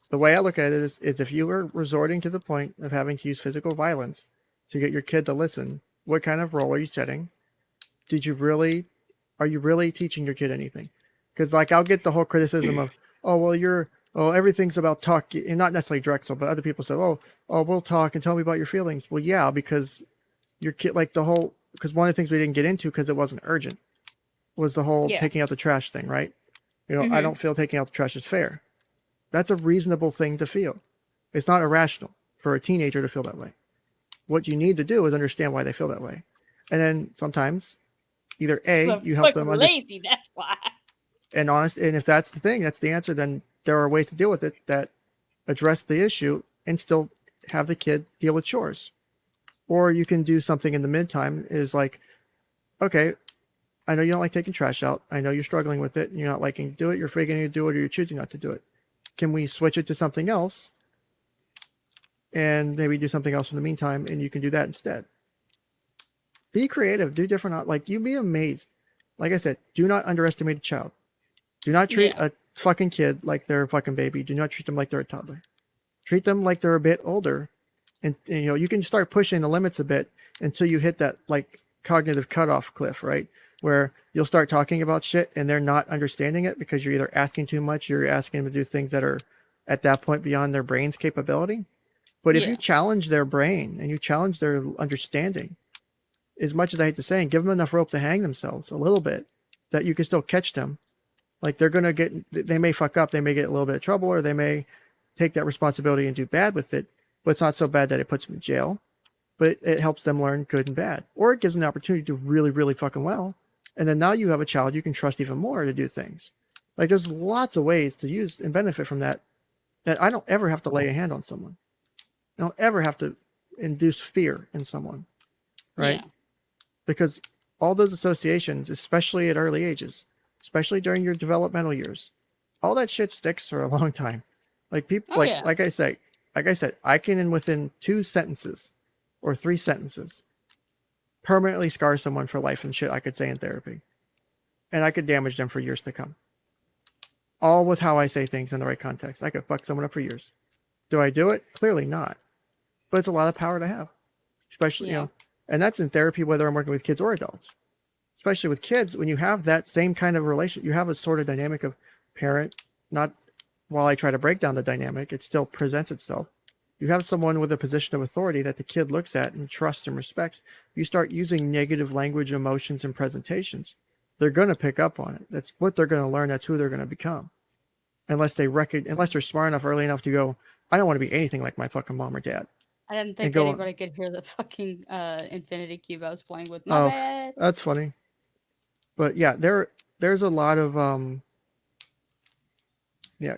the way I look at it is if you were resorting to the point of having to use physical violence to get your kid to listen, what kind of role are you setting? Are you really teaching your kid anything? Because, like, I'll get the whole criticism of, everything's about talk, and not necessarily Drexel, but other people say, we'll talk and tell me about your feelings. Well, yeah, because your kid, like, because one of the things we didn't get into because it wasn't urgent was the whole taking out the trash thing, right? I don't feel taking out the trash is fair. That's a reasonable thing to feel. It's not irrational for a teenager to feel that way. What you need to do is understand why they feel that way. And then sometimes either you help them lazy, that's why. And if that's the thing, that's the answer, then there are ways to deal with it that address the issue and still have the kid deal with chores. Or you can do something in the meantime, is like okay, I know you don't like taking trash out. I know you're struggling with it. And you're not liking to do it. You're afraid to do it, or you're choosing not to do it. Can we switch it to something else? And maybe do something else in the meantime, and you can do that instead. Be creative. Do different. Like, you'd be amazed. Like I said, do not underestimate a child. Do not treat a fucking kid like they're a fucking baby. Do not treat them like they're a toddler. Treat them like they're a bit older. And you know, you can start pushing the limits a bit until you hit that like cognitive cutoff cliff, right? Where you'll start talking about shit and they're not understanding it because you're either asking too much, you're asking them to do things that are at that point beyond their brain's capability. But if you challenge their brain and you challenge their understanding, as much as I hate to say, and give them enough rope to hang themselves a little bit, that you can still catch them. Like, they're going to get, they may fuck up, they may get a little bit of trouble, or they may take that responsibility and do bad with it, but it's not so bad that it puts them in jail, but it helps them learn good and bad. Or it gives them the opportunity to do really, really fucking well. And then now you have a child you can trust even more to do things. Like, there's lots of ways to use and benefit from that, that I don't ever have to lay a hand on someone. I don't ever have to induce fear in someone, right? Yeah. Because all those associations, especially at early ages, especially during your developmental years, all that shit sticks for a long time. Like, people, like I said, I can, within 2 sentences or 3 sentences, permanently scar someone for life and shit I could say in therapy. And I could damage them for years to come. All with how I say things in the right context. I could fuck someone up for years. Do I do it? Clearly not. But it's a lot of power to have. Especially, you know, and that's in therapy, whether I'm working with kids or adults. Especially with kids, when you have that same kind of relation, you have a sort of dynamic of parent, not while I try to break down the dynamic, it still presents itself. You have someone with a position of authority that the kid looks at and trusts and respects. You start using negative language, emotions, and presentations. They're going to pick up on it. That's what they're going to learn. That's who they're going to become. Unless they're smart enough early enough to go, I don't want to be anything like my fucking mom or dad. I didn't think anybody could hear the fucking Infinity Cube I was playing with. My bad. That's funny. But yeah, there's a lot of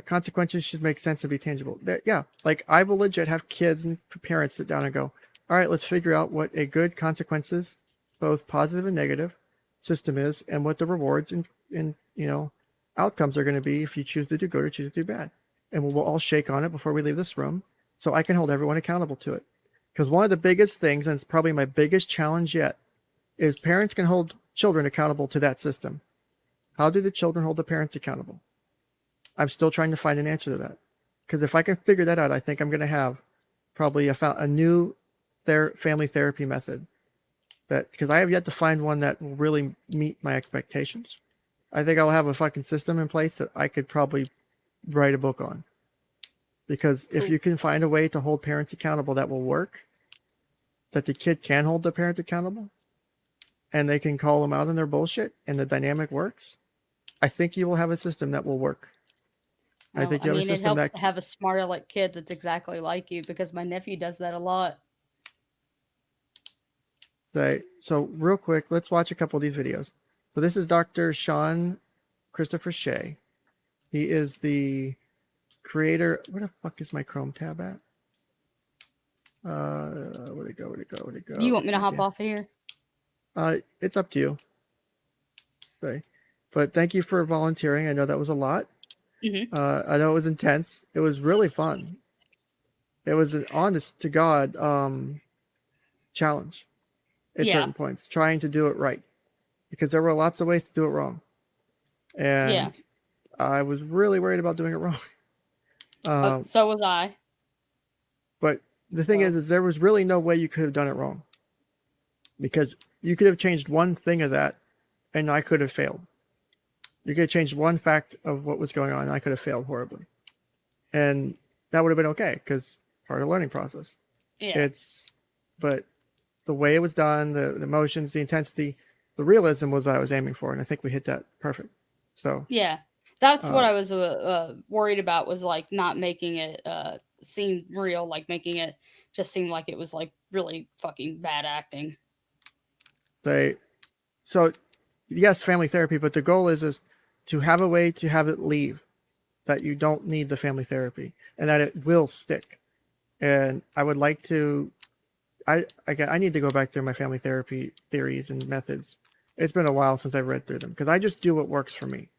consequences should make sense and be tangible. Like, I will legit have kids and parents sit down and go, all right, let's figure out what a good consequences, both positive and negative, system is, and what the rewards and you know, outcomes are going to be if you choose to do good or choose to do bad. And we'll all shake on it before we leave this room, so I can hold everyone accountable to it. Because one of the biggest things, and it's probably my biggest challenge yet, is parents can hold children accountable to that system. How do the children hold the parents accountable? I'm still trying to find an answer to that. Because if I can figure that out, I think I'm going to have probably a new family therapy method. Because I have yet to find one that will really meet my expectations. I think I'll have a fucking system in place that I could probably write a book on. Because if you can find a way to hold parents accountable that will work, that the kid can hold the parent accountable, and they can call them out on their bullshit, and the dynamic works, I think you will have a system that will work. Well, I think you have a system it helps to have a smart aleck kid that's exactly like you, because my nephew does that a lot. Right. So real quick, let's watch a couple of these videos. So this is Dr. Sean Christopher Shea. He is the creator. Where the fuck is my Chrome tab at? Where'd it go? Do you want me to hop off of here? It's up to you. Okay. But thank you for volunteering. I know that was a lot. Mm-hmm. I know it was intense. It was really fun. It was an honest to God challenge at certain points, trying to do it right, because there were lots of ways to do it wrong, and I was really worried about doing it wrong. So was I. But the thing is there was really no way you could have done it wrong, because you could have changed one thing of that, and I could have failed. You could have changed one fact of what was going on, and I could have failed horribly. And that would have been okay, because part of the learning process. Yeah. But the way it was done, the emotions, the intensity, the realism was what I was aiming for, and I think we hit that perfect. So yeah, that's what I was worried about, was like not making it seem real, like making it just seem like it was like really fucking bad acting. So yes, family therapy, but the goal is to have a way to have it leave, that you don't need the family therapy, and that it will stick. And I would like to, I need to go back to my family therapy theories and methods It's been a while since I've read through them because I just do what works for me.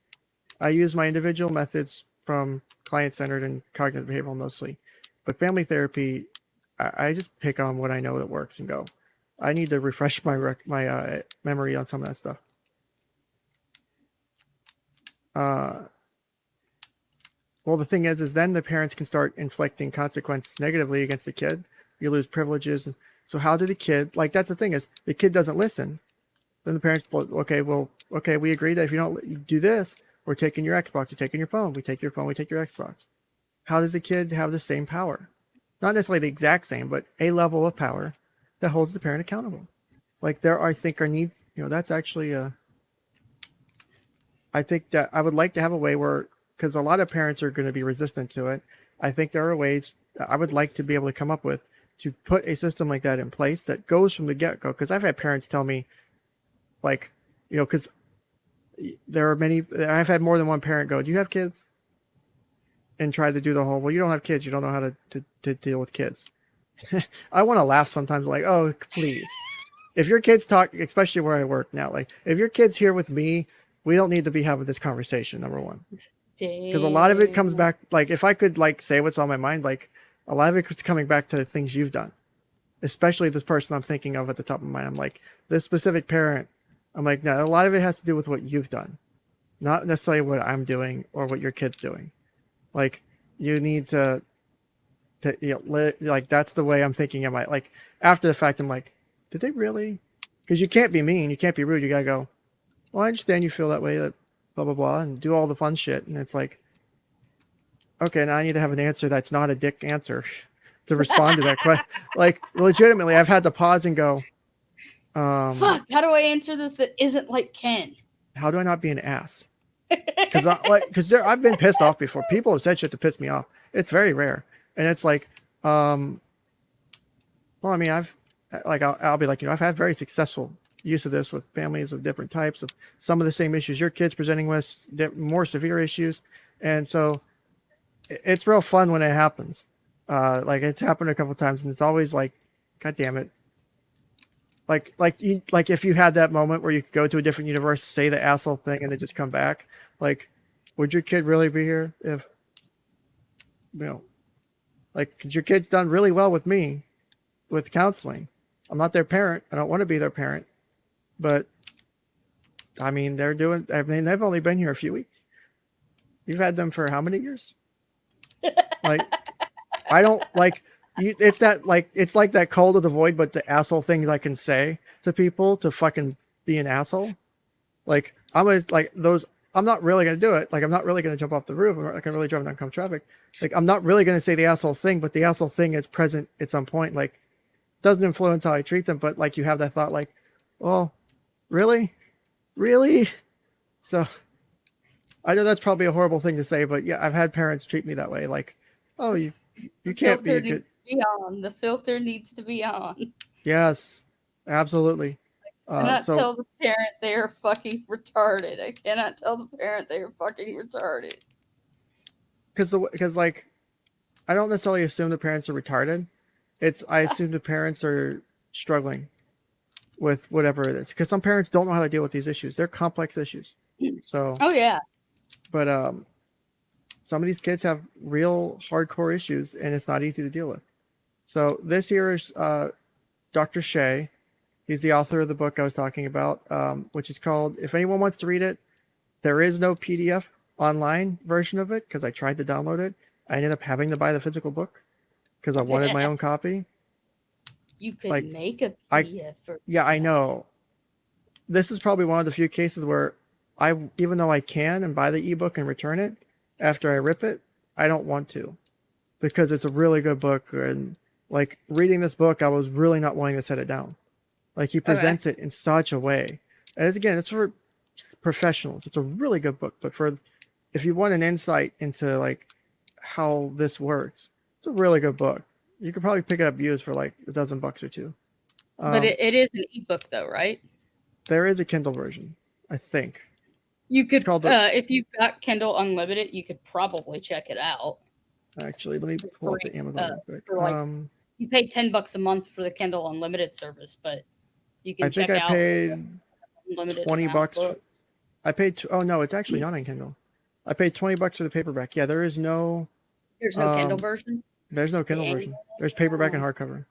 I use my individual methods from client-centered and cognitive behavioral mostly, but family therapy, I just pick on what I know that works and go. I need to refresh my memory on some of that stuff. Well, the thing is then the parents can start inflicting consequences negatively against the kid. You lose privileges. So how do the kid, like, that's the thing is the kid doesn't listen. Then the parents, okay, we agree that if you don't do this, we're taking your Xbox, you're taking your phone. We take your phone, we take your Xbox. How does the kid have the same power? Not necessarily the exact same, but a level of power that holds the parent accountable. Like I think our needs, that's actually I think that I would like to have a way where, because a lot of parents are going to be resistant to it. I think there are ways that I would like to be able to come up with to put a system like that in place that goes from the get-go. Because I've had parents tell me, like, because there are many, I've had more than one parent go, do you have kids? And try to do the whole, well, you don't have kids, you don't know how to deal with kids. I want to laugh sometimes, like, oh, please. If your kids talk, especially where I work now, like, if your kid's here with me, we don't need to be having this conversation, number one. Because a lot of it comes back, like, if I could, like, say what's on my mind, like, a lot of it's coming back to the things you've done. Especially this person I'm thinking of at the top of my mind. I'm like, this specific parent, I'm like, no, a lot of it has to do with what you've done. Not necessarily what I'm doing or what your kid's doing. Like, you need to like, that's the way I'm thinking. Am I, like, after the fact, I'm like, did they really? Because you can't be mean, you can't be rude. You gotta go, well, I understand you feel that way, that blah, blah, blah, and do all the fun shit. And it's like, okay, now I need to have an answer that's not a dick answer to respond to that question. Like, legitimately, I've had to pause and go, fuck, how do I answer this that isn't like Ken? How do I not be an ass? Because I've been pissed off before. People have said shit to piss me off. It's very rare. And it's like, well, I mean, I'll be like, I've had very successful use of this with families of different types of some of the same issues your kid's presenting with, more severe issues. And so it's real fun when it happens. Like, it's happened a couple of times, and it's always like, God damn it. Like if you had that moment where you could go to a different universe, say the asshole thing, and then just come back, like, would your kid really be here if, like, because your kid's done really well with me, with counseling. I'm not their parent. I don't want to be their parent, but I mean, they've only been here a few weeks. You've had them for how many years? Like, I don't like. It's that, like, it's like that cold of the void, but the asshole things I can say to people to fucking be an asshole. Like, I'm not really going to do it. Like, I'm not really going to jump off the roof. I'm not going to really drive down oncoming traffic. Like, I'm not really going to say the asshole thing, but the asshole thing is present at some point. Like, doesn't influence how I treat them, but like, you have that thought, like, oh, really? So I know that's probably a horrible thing to say, but yeah, I've had parents treat me that way. Like, oh, you can't be good. The filter needs to be on. Yes, absolutely. I cannot tell the parent they are fucking retarded. I cannot tell the parent they are fucking retarded. Because like, I don't necessarily assume the parents are retarded. I assume the parents are struggling with whatever it is. Because some parents don't know how to deal with these issues. They're complex issues. So. Oh yeah. But some of these kids have real hardcore issues, and it's not easy to deal with. So this here is Dr. Shea. He's the author of the book I was talking about, which is called, if anyone wants to read it, there is no PDF online version of it because I tried to download it. I ended up having to buy the physical book because I wanted my own copy. You could make a PDF Yeah, I know. This is probably one of the few cases where even though I can and buy the ebook and return it after I rip it, I don't want to, because it's a really good book. And like, reading this book, I was really not wanting to set it down. Like, he presents it in such a way. And it's for professionals. It's a really good book, but if you want an insight into like how this works, it's a really good book. You could probably pick it up used for like $12 or $2. But it is an ebook though, right? There is a Kindle version, I think. You could, if you've got Kindle Unlimited, you could probably check it out. Actually, let me pull up the Amazon real quick. You pay $10 a month for the Kindle Unlimited service, but you can check out. I paid Limited 20 amount bucks. book. I paid. Oh no, it's actually not on Kindle. I paid 20 bucks for the paperback. Yeah, there is no. There's no Kindle version. There's no Kindle Dang. version. There's paperback and hardcover.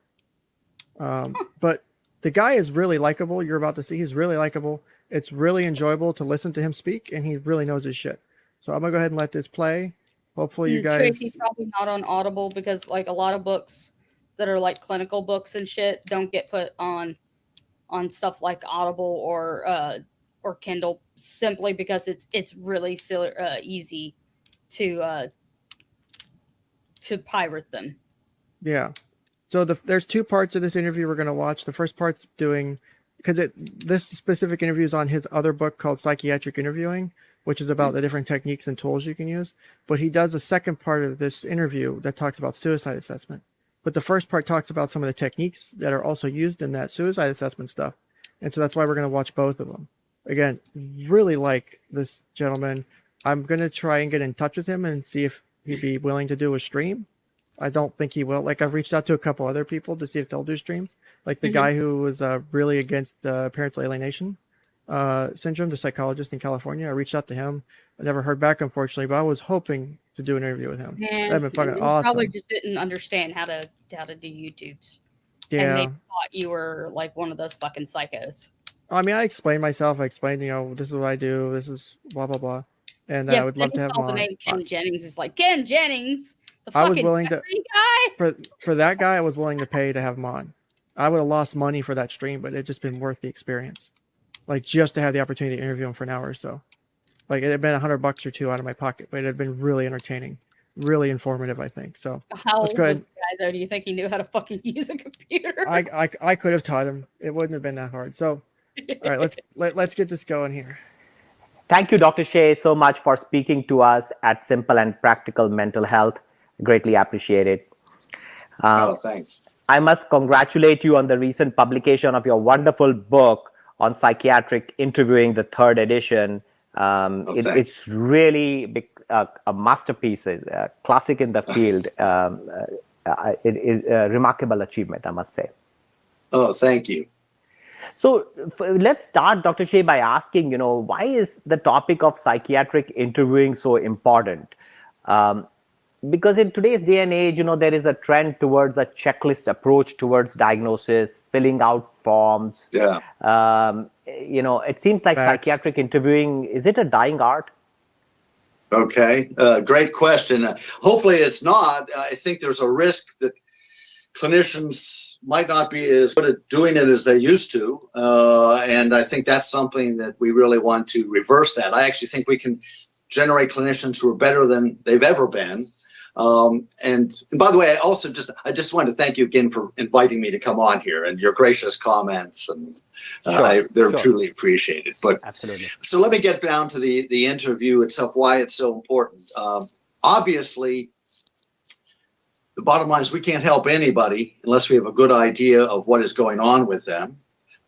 But the guy is really likable. You're about to see he's really likable. It's really enjoyable to listen to him speak, and he really knows his shit. So I'm gonna go ahead and let this play. Hopefully you guys. Tracy's probably not on Audible because like a lot of books that are like clinical books and shit don't get put on stuff like Audible or Kindle simply because it's really easy to pirate them. Yeah. So there's two parts of this interview we're going to watch. The first part's because this specific interview is on his other book called Psychiatric Interviewing, which is about the different techniques and tools you can use. But he does a second part of this interview that talks about suicide assessment. But the first part talks about some of the techniques that are also used in that suicide assessment stuff. And so that's why we're going to watch both of them. Again, really like this gentleman. I'm going to try and get in touch with him and see if he'd be willing to do a stream. I don't think he will. Like, I've reached out to a couple other people to see if they'll do streams. Like the guy who was really against parental alienation syndrome, the psychologist in California. I reached out to him. I never heard back, unfortunately, but I was hoping to do an interview with him. That'd been fucking awesome. Probably just didn't understand how to do YouTubes. Yeah. And they thought you were like one of those fucking psychos. I mean, I explained myself. I explained, this is what I do. This is blah, blah, blah. And I would love to have him on. The name Ken Jennings is like, Ken Jennings, the I was fucking willing to guy. For that guy, I was willing to pay to have him on. I would have lost money for that stream, but it'd just been worth the experience. Like, just to have the opportunity to interview him for an hour or so. Like, it had been $100 or $200 out of my pocket, but it had been really entertaining, really informative, I think. So how old was the guy, though? Do you think he knew how to fucking use a computer? I could have taught him. It wouldn't have been that hard. So, all right, let's get this going here. Thank you, Dr. Shea, so much for speaking to us at Simple and Practical Mental Health. Greatly appreciate it. Thanks. I must congratulate you on the recent publication of your wonderful book on psychiatric interviewing, the 3rd edition. It's really a masterpiece, a classic in the field. It is a remarkable achievement, I must say. Oh, thank you. So let's start, Dr. Shea, by asking, why is the topic of psychiatric interviewing so important? Because in today's day and age, there is a trend towards a checklist approach towards diagnosis, filling out forms. Yeah. It seems like psychiatric interviewing, is it a dying art? Okay. Great question. Hopefully it's not. I think there's a risk that clinicians might not be as good at doing it as they used to. And I think that's something that we really want to reverse that. I actually think we can generate clinicians who are better than they've ever been. And by the way, I just wanted to thank you again for inviting me to come on here and your gracious comments, and they're truly appreciated. But absolutely. So let me get down to the interview itself, why it's so important. Obviously, the bottom line is we can't help anybody unless we have a good idea of what is going on with them,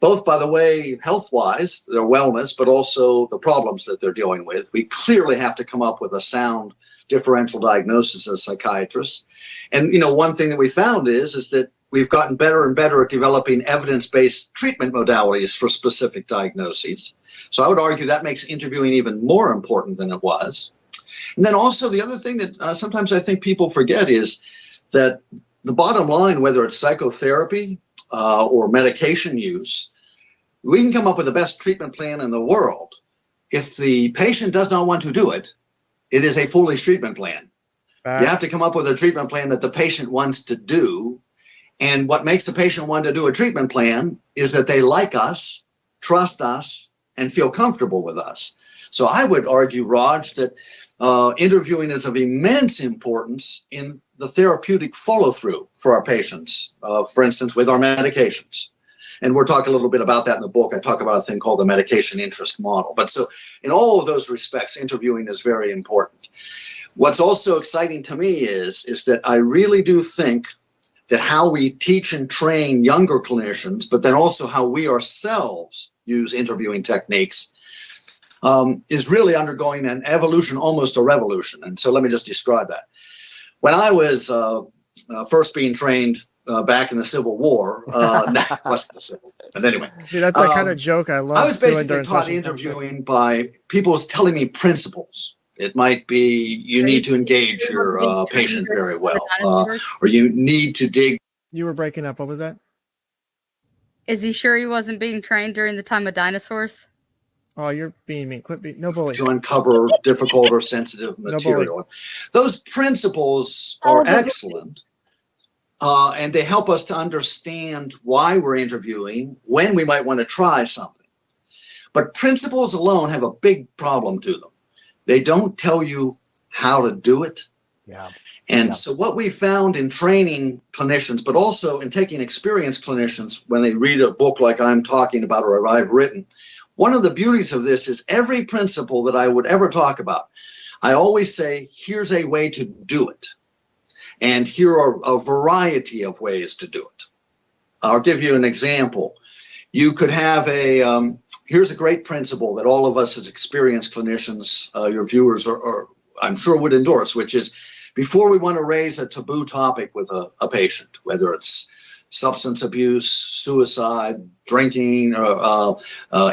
both, by the way, health-wise, their wellness, but also the problems that they're dealing with. We clearly have to come up with a sound differential diagnosis as psychiatrists. And, one thing that we found is that we've gotten better and better at developing evidence-based treatment modalities for specific diagnoses. So I would argue that makes interviewing even more important than it was. And then also the other thing that sometimes I think people forget is that the bottom line, whether it's psychotherapy or medication use, we can come up with the best treatment plan in the world. If the patient does not want to do it, it is a foolish treatment plan. You have to come up with a treatment plan that the patient wants to do. And what makes the patient want to do a treatment plan is that they like us, trust us, and feel comfortable with us. So I would argue, Raj, that interviewing is of immense importance in the therapeutic follow-through for our patients, for instance, with our medications. And we're talking a little bit about that in the book. I talk about a thing called the medication interest model. But so in all of those respects, interviewing is very important. What's also exciting to me is that I really do think that how we teach and train younger clinicians, but then also how we ourselves use interviewing techniques, is really undergoing an evolution, almost a revolution. And so let me just describe that. When I was first being trained back in the Civil War, wasn't the Civil War. But anyway. See, that's that kind of joke I love. I was basically during taught sessions. interviewing by people telling me principles. It might be you need to engage your patient very well, or you need to dig. You were breaking up. What was that? Is he sure he wasn't being trained during the time of dinosaurs? Oh, you're being mean. Quit being, no bully. To uncover difficult or sensitive material. No, those principles are excellent, and they help us to understand why we're interviewing, when we might want to try something. But principles alone have a big problem to them. They don't tell you how to do it. Yeah. And so what we found in training clinicians, but also in taking experienced clinicians when they read a book like I'm talking about or I've written, one of the beauties of this is every principle that I would ever talk about, I always say, here's a way to do it. And here are a variety of ways to do it. I'll give you an example. You could have here's a great principle that all of us as experienced clinicians, your viewers, or I'm sure would endorse, which is before we want to raise a taboo topic with a patient, whether it's substance abuse, suicide, drinking,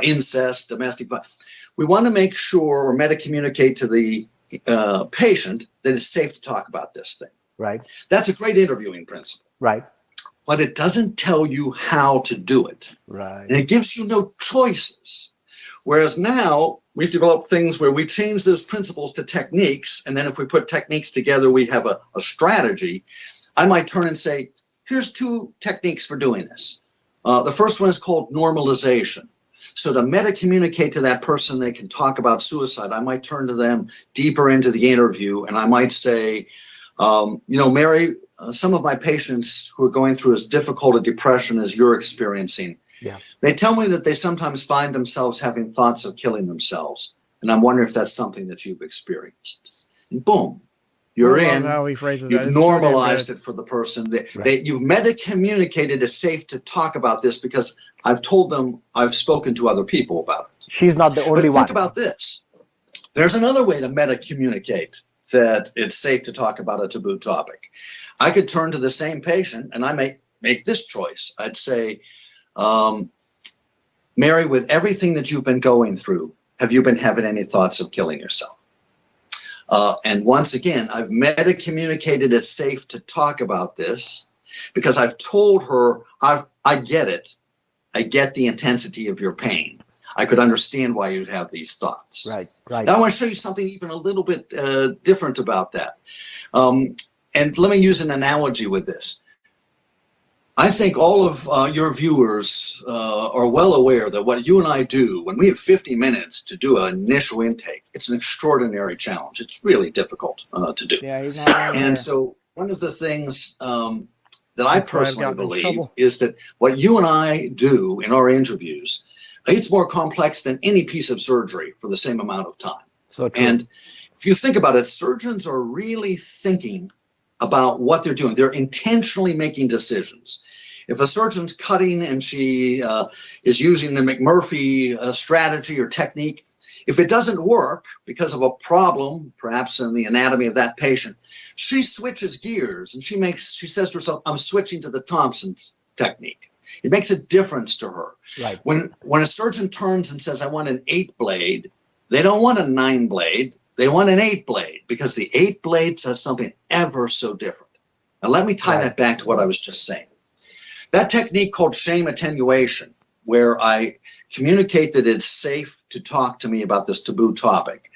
incest, domestic violence, we want to make sure or meta-communicate to the patient that it's safe to talk about this thing. Right. That's a great interviewing principle. Right. But it doesn't tell you how to do it. Right. And it gives you no choices. Whereas now we've developed things where we change those principles to techniques. And then if we put techniques together, we have a strategy. I might turn and say, here's 2 techniques for doing this. The first one is called normalization. So to meta-communicate to that person, they can talk about suicide. I might turn to them deeper into the interview. And I might say, Mary, some of my patients who are going through as difficult a depression as you're experiencing, they tell me that they sometimes find themselves having thoughts of killing themselves. And I'm wondering if that's something that you've experienced. And boom, you're in. How he phrases you've that. normalized it for the person. You've meta-communicated it's safe to talk about this because I've told them I've spoken to other people about it. She's not the only one. Think about this. There's another way to meta-communicate that it's safe to talk about a taboo topic. I could turn to the same patient and I may make this choice. I'd say, Mary, with everything that you've been going through, have you been having any thoughts of killing yourself? And once again, I've meta-communicated it's safe to talk about this because I've told her, I get it. I get the intensity of your pain. I could understand why you'd have these thoughts. Right, right. Now I want to show you something even a little bit different about that. And let me use an analogy with this. I think all of your viewers are well aware that what you and I do, when we have 50 minutes to do an initial intake, it's an extraordinary challenge. It's really difficult to do. Yeah, he's not and so one of the things that I personally believe is that what you and I do in our interviews, it's more complex than any piece of surgery for the same amount of time. So true. And if you think about it, surgeons are really thinking about what they're doing. They're intentionally making decisions. If a surgeon's cutting and she is using the McMurphy strategy or technique, if it doesn't work because of a problem, perhaps in the anatomy of that patient, she switches gears and she says to herself, I'm switching to the Thompson technique. It makes a difference to her. Right. When a surgeon turns and says, I want an 8-blade, they don't want a 9-blade. They want an 8-blade because the 8-blade says something ever so different. Now, let me tie that back to what I was just saying. That technique called shame attenuation, where I communicate that it's safe to talk to me about this taboo topic.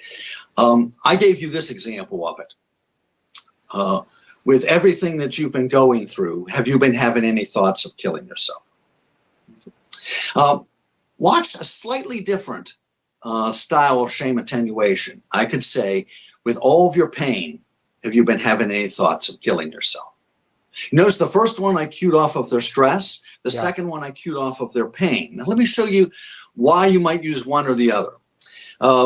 I gave you this example of it. With everything that you've been going through, have you been having any thoughts of killing yourself? Watch a slightly different style of shame attenuation. I could say, with all of your pain, have you been having any thoughts of killing yourself? Notice the first one I cued off of their stress. The second one I cued off of their pain. Now let me show you why you might use one or the other.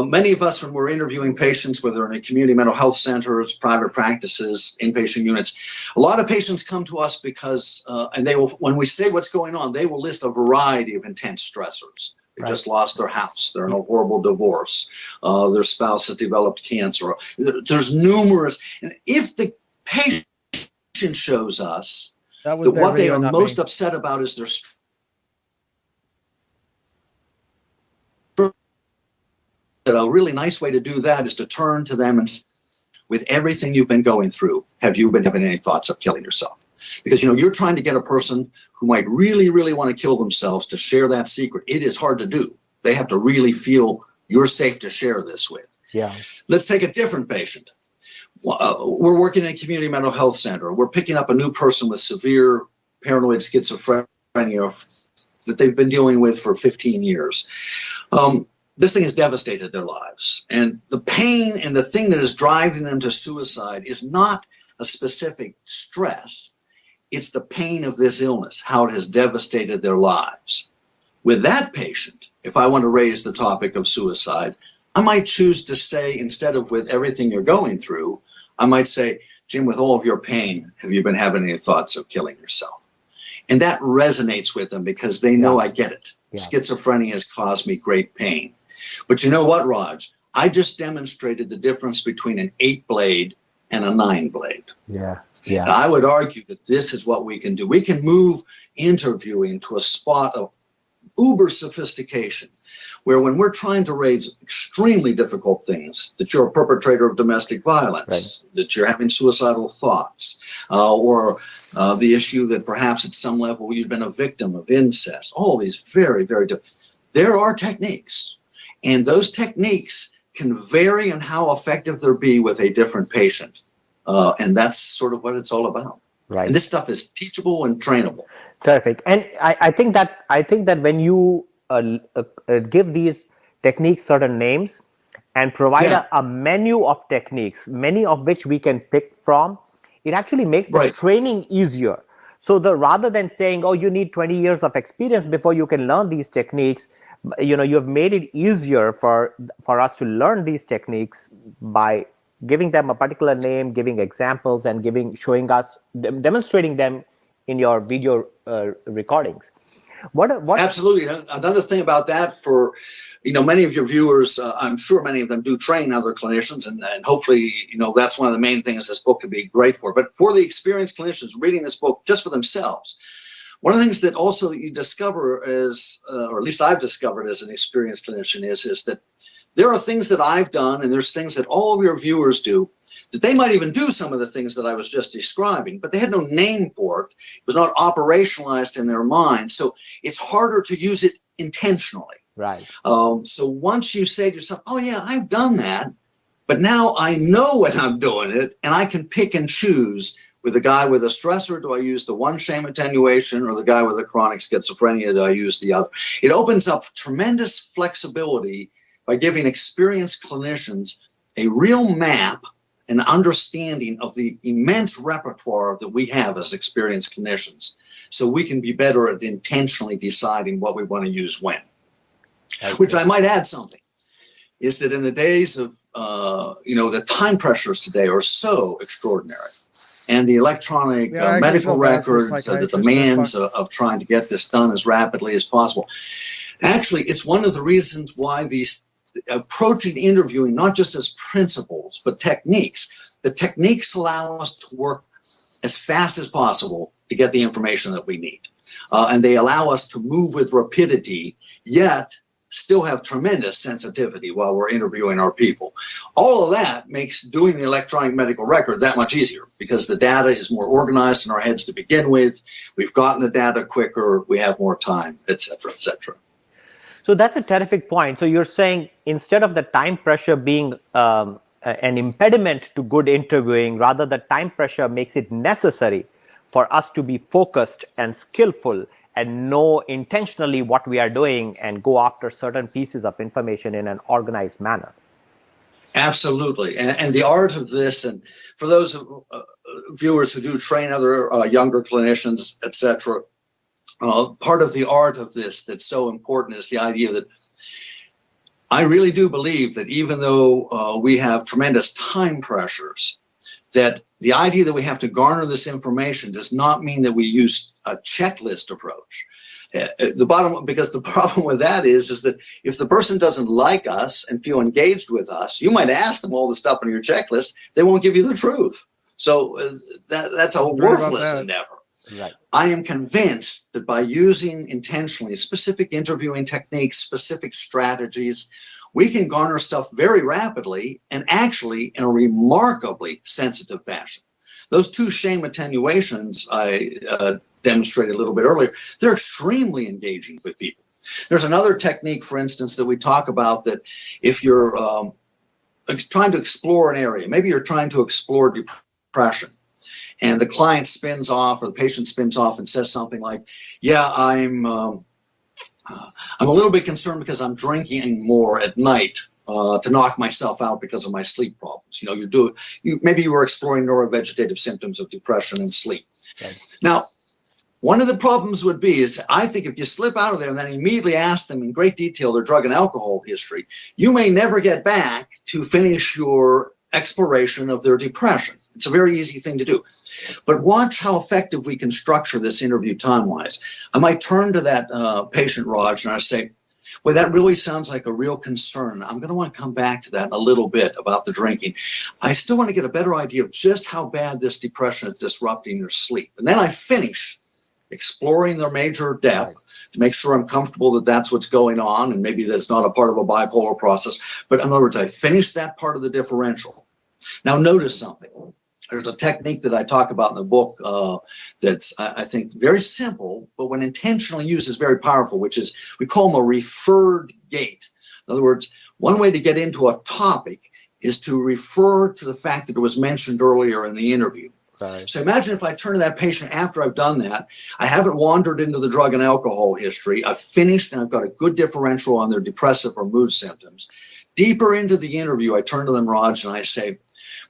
Many of us, when we're interviewing patients, whether in a community mental health centers, private practices, inpatient units, a lot of patients come to us because, and they will, when we say what's going on, they will list a variety of intense stressors. They just lost their house. They're in a horrible divorce. Their spouse has developed cancer. There's numerous. And if the patient shows us that what they are most upset about is their stress, a really nice way to do that is to turn to them and, with everything you've been going through, have you been having any thoughts of killing yourself? Because, you're trying to get a person who might really, really want to kill themselves to share that secret. It is hard to do. They have to really feel you're safe to share this with. Yeah. Let's take a different patient. We're working in a community mental health center. We're picking up a new person with severe paranoid schizophrenia that they've been dealing with for 15 years. This thing has devastated their lives. And the pain and the thing that is driving them to suicide is not a specific stress. It's the pain of this illness, how it has devastated their lives. With that patient, if I want to raise the topic of suicide, I might choose to say, instead of with everything you're going through, I might say, Jim, with all of your pain, have you been having any thoughts of killing yourself? And that resonates with them because they know I get it. Yeah. Schizophrenia has caused me great pain. But you know what, Raj? I just demonstrated the difference between an 8-blade and a 9-blade. Yeah. Yeah. And I would argue that this is what we can do. We can move interviewing to a spot of uber sophistication, where when we're trying to raise extremely difficult things, that you're a perpetrator of domestic violence, that you're having suicidal thoughts, or the issue that perhaps at some level you've been a victim of incest, all these very, very different. There are techniques, and those techniques can vary in how effective they'll be with a different patient. And that's sort of what it's all about. Right. And this stuff is teachable and trainable. Terrific. And I think that when you give these techniques certain names and provide a menu of techniques, many of which we can pick from, it actually makes the training easier. So rather than saying, oh, you need 20 years of experience before you can learn these techniques, you have made it easier for us to learn these techniques by giving them a particular name, giving examples, and showing us, demonstrating them in your video recordings. What? Absolutely. Another thing about that, for many of your viewers, I'm sure many of them do train other clinicians, and hopefully that's one of the main things this book could be great for. But for the experienced clinicians reading this book just for themselves, one of the things that also you discover is, or at least I've discovered as an experienced clinician, is that there are things that I've done, and there's things that all of your viewers do, that they might even do some of the things that I was just describing, but they had no name for it. It was not operationalized in their mind. So it's harder to use it intentionally. Right. So once you say to yourself, oh yeah, I've done that, but now I know when I'm doing it, and I can pick and choose. With the guy with a stressor, do I use the one shame attenuation, or the guy with a chronic schizophrenia, do I use the other? It opens up tremendous flexibility by giving experienced clinicians a real map and understanding of the immense repertoire that we have as experienced clinicians, so we can be better at intentionally deciding what we want to use when. Which I might add something, is that in the days of, the time pressures today are so extraordinary. And the electronic medical records, the demands of trying to get this done as rapidly as possible. Actually, it's one of the reasons why these approaching interviewing, not just as principles, but techniques. The techniques allow us to work as fast as possible to get the information that we need. And they allow us to move with rapidity, yet still have tremendous sensitivity while we're interviewing our people. All of that makes doing the electronic medical record that much easier, because the data is more organized in our heads to begin with. We've gotten the data quicker, we have more time, et cetera, et cetera. So that's a terrific point. So you're saying, instead of the time pressure being an impediment to good interviewing, rather the time pressure makes it necessary for us to be focused and skillful and know intentionally what we are doing and go after certain pieces of information in an organized manner. Absolutely. And the art of this, and for those viewers who do train other younger clinicians, et cetera, part of the art of this that's so important is the idea that I really do believe that even though we have tremendous time pressures, that the idea that we have to garner this information does not mean that we use a checklist approach. Because the problem with that is that if the person doesn't like us and feel engaged with us, you might ask them all the stuff on your checklist, they won't give you the truth. So that's a worthless endeavor. Right. I am convinced that by using intentionally specific interviewing techniques, specific strategies, we can garner stuff very rapidly and actually in a remarkably sensitive fashion. Those two shame attenuations I demonstrated a little bit earlier, they're extremely engaging with people. There's another technique, for instance, that we talk about that if you're trying to explore an area, maybe you're trying to explore depression, and the client spins off or the patient spins off and says something like, yeah, I'm a little bit concerned because I'm drinking more at night to knock myself out because of my sleep problems. You know, maybe you were exploring neurovegetative symptoms of depression and sleep. Okay. Now, one of the problems would be is, I think if you slip out of there and then immediately ask them in great detail their drug and alcohol history, you may never get back to finish your exploration of their depression. It's a very easy thing to do. But watch how effective we can structure this interview time-wise. I might turn to that patient, Raj, and I say, well, that really sounds like a real concern. I'm going to want to come back to that in a little bit about the drinking. I still want to get a better idea of just how bad this depression is disrupting your sleep. And then I finish exploring their major depth to make sure I'm comfortable that that's what's going on and maybe that's not a part of a bipolar process. But in other words, I finished that part of the differential. Now notice something. There's a technique that I talk about in the book that's, I think, very simple, but when intentionally used is very powerful, which is, we call them a referred gate. In other words, one way to get into a topic is to refer to the fact that it was mentioned earlier in the interview. Right. So imagine if I turn to that patient after I've done that, I haven't wandered into the drug and alcohol history, I've finished and I've got a good differential on their depressive or mood symptoms. Deeper into the interview, I turn to them, Raj, and I say,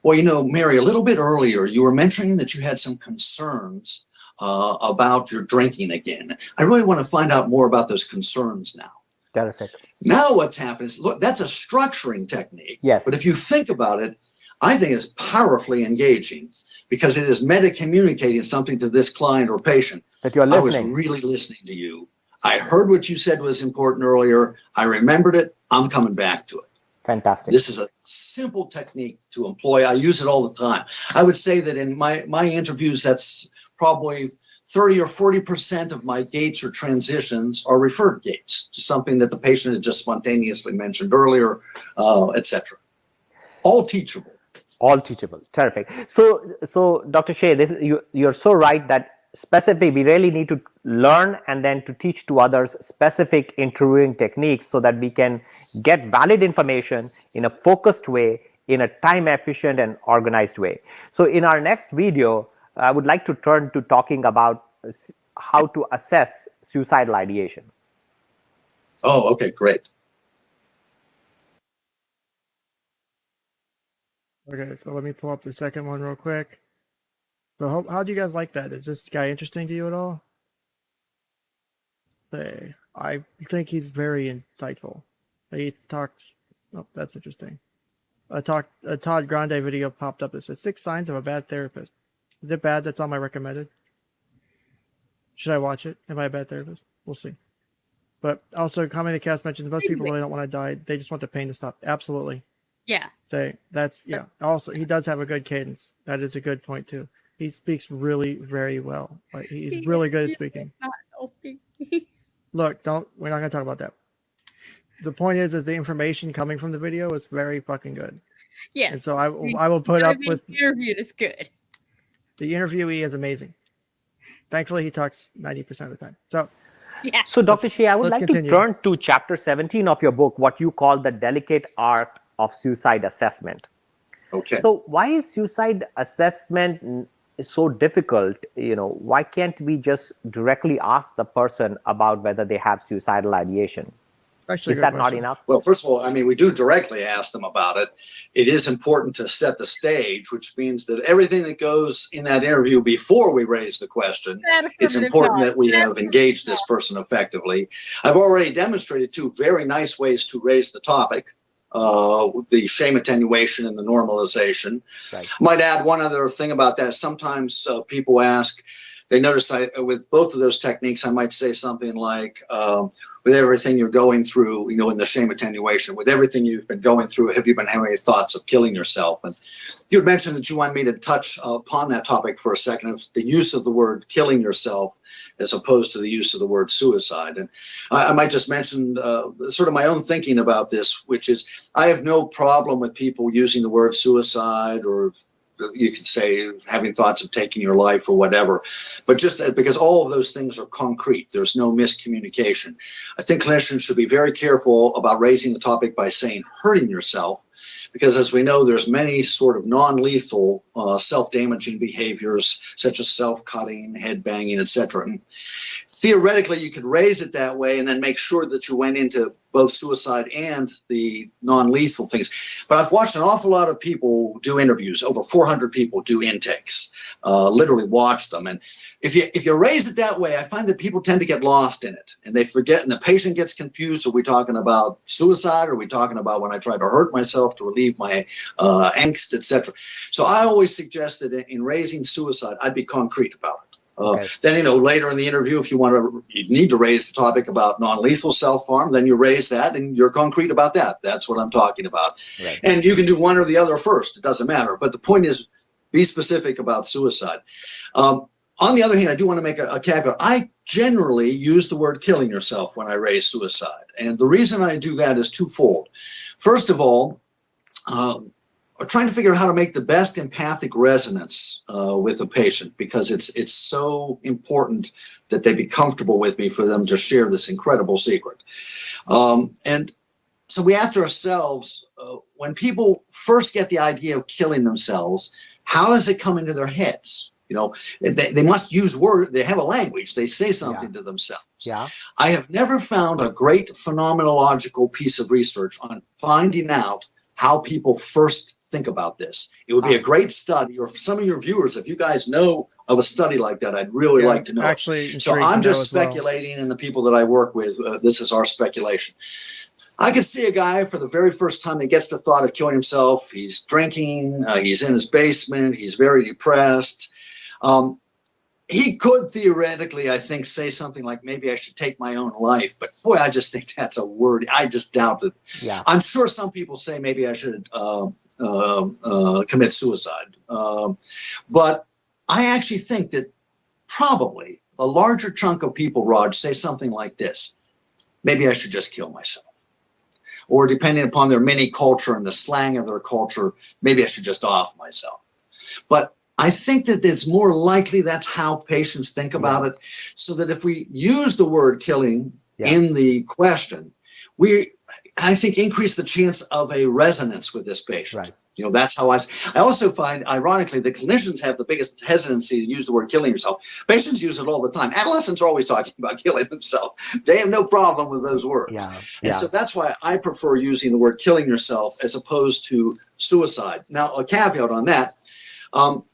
well, you know, Mary, a little bit earlier, you were mentioning that you had some concerns about your drinking again. I really want to find out more about those concerns now. Terrific. Now what's happened is, look, that's a structuring technique. Yes. But if you think about it, I think it's powerfully engaging because it is meta-communicating something to this client or patient. That you're I was listening. really listening to you. I heard what you said was important earlier. I remembered it. I'm coming back to it. Fantastic. This is a simple technique to employ. I use it all the time. I would say that in my interviews, that's probably 30 or 40% of my gates or transitions are referred gates to something that the patient had just spontaneously mentioned earlier, etc. All teachable. All teachable. Terrific. So Dr. Shea, you're so right that specific, we really need to learn and then to teach to others specific interviewing techniques so that we can get valid information in a focused way, in a time efficient and organized way. So in our next video, I would like to turn to talking about how to assess suicidal ideation. Oh, okay, great. Okay, so let me pull up the second one real quick. So how do you guys like that? Is this guy interesting to you at all? I think he's very insightful. He talks. Oh, that's interesting. A Todd Grande video popped up that says 6 signs of a bad therapist. Is it bad? That's on my recommended. Should I watch it? Am I a bad therapist? We'll see. But also, Comedy the Cast mentioned most people really don't want to die. They just want the pain to stop. Absolutely. Yeah. Yeah. Also, he does have a good cadence. That is a good point too. He speaks really very well. Like he's really good at speaking. Not helping. Look, we're not gonna talk about that. The point is the information coming from the video is very fucking good. Yes. And so I will put up with interviewed is good. The interviewee is amazing. Thankfully, he talks 90% of the time. So. Yeah. So Dr. Shea, I would like continue. to turn to chapter 17 of your book, what you call the delicate art of suicide assessment. Okay. So why is suicide assessment so difficult? You know, why can't we just directly ask the person about whether they have suicidal ideation? Actually, is that not enough? Well, first of all, I mean, we do directly ask them about it. It is important to set the stage, which means that everything that goes in that interview before we raise the question, it's important that we have engaged this person effectively. I've already demonstrated 2 very nice ways to raise the topic. The shame attenuation and the normalization. Right. I might add one other thing about that. Sometimes people ask, they notice with both of those techniques, I might say something like, with everything you're going through, you know, in the shame attenuation, with everything you've been going through, have you been having any thoughts of killing yourself? And you had mentioned that you wanted me to touch upon that topic for a second. The use of the word killing yourself as opposed to the use of the word suicide. And I might just mention sort of my own thinking about this, which is I have no problem with people using the word suicide, or you could say having thoughts of taking your life or whatever, but just because all of those things are concrete, there's no miscommunication. I think clinicians should be very careful about raising the topic by saying hurting yourself, because as we know, there's many sort of non-lethal self-damaging behaviors, such as self-cutting, head banging, etc. And theoretically, you could raise it that way and then make sure that you went into both suicide and the non-lethal things. But I've watched an awful lot of people do interviews, over 400 people do intakes, literally watched them. And if you raise it that way, I find that people tend to get lost in it and they forget, and the patient gets confused. Are we talking about suicide? Or are we talking about when I try to hurt myself to relieve my angst, etc.? So I always suggest that in raising suicide, I'd be concrete about it. Then, later in the interview, if you need to raise the topic about non-lethal self-harm, then you raise that and you're concrete about that. That's what I'm talking about. Right. And you can do one or the other first. It doesn't matter. But the point is, be specific about suicide. On the other hand, I do want to make a caveat. I generally use the word killing yourself when I raise suicide. And the reason I do that is twofold. First of all, trying to figure out how to make the best empathic resonance with a patient, because it's so important that they be comfortable with me for them to share this incredible secret. And so we asked ourselves, when people first get the idea of killing themselves, how does it come into their heads? They must use words. They have a language. They say something to themselves. Yeah. I have never found a great phenomenological piece of research on finding out how people first think about this. It would be a great study, or for some of your viewers, if you guys know of a study like that, I'd really like to know. Actually, so I'm just speculating, and the people that I work with, this is our speculation. I could see a guy for the very first time that gets the thought of killing himself. He's drinking, he's in his basement, he's very depressed. He could theoretically, I think, say something like, maybe I should take my own life. But boy, I just think that's a word. I just doubt it. Yeah. I'm sure some people say maybe I should commit suicide. But I actually think that probably a larger chunk of people, Raj, say something like this. Maybe I should just kill myself. Or depending upon their mini culture and the slang of their culture, maybe I should just off myself. But I think that it's more likely that's how patients think about it, so that if we use the word killing in the question, I think increase the chance of a resonance with this patient. Right. That's how I also find, ironically, the clinicians have the biggest hesitancy to use the word killing yourself. Patients use it all the time. Adolescents are always talking about killing themselves. They have no problem with those words. And so that's why I prefer using the word killing yourself as opposed to suicide. Now, a caveat on that.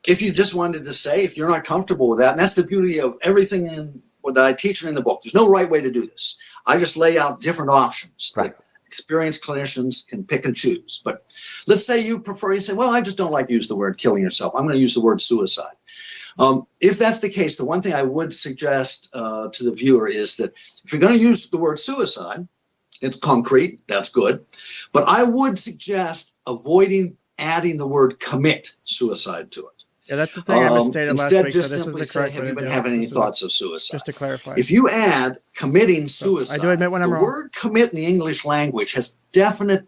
If you just wanted to say, if you're not comfortable with that, and that's the beauty of everything in what I teach in the book. There's no right way to do this. I just lay out different options that experienced clinicians can pick and choose. But let's say you say, well, I just don't like to use the word killing yourself. I'm going to use the word suicide. If that's the case, the one thing I would suggest to the viewer is that if you're going to use the word suicide, it's concrete, that's good. But I would suggest avoiding adding the word commit suicide to it. Yeah, that's the thing I misstated last week. Instead, just simply say, have you been having any thoughts of suicide? Just to clarify. If you add committing suicide, I do admit when I'm wrong. The word commit in the English language has definite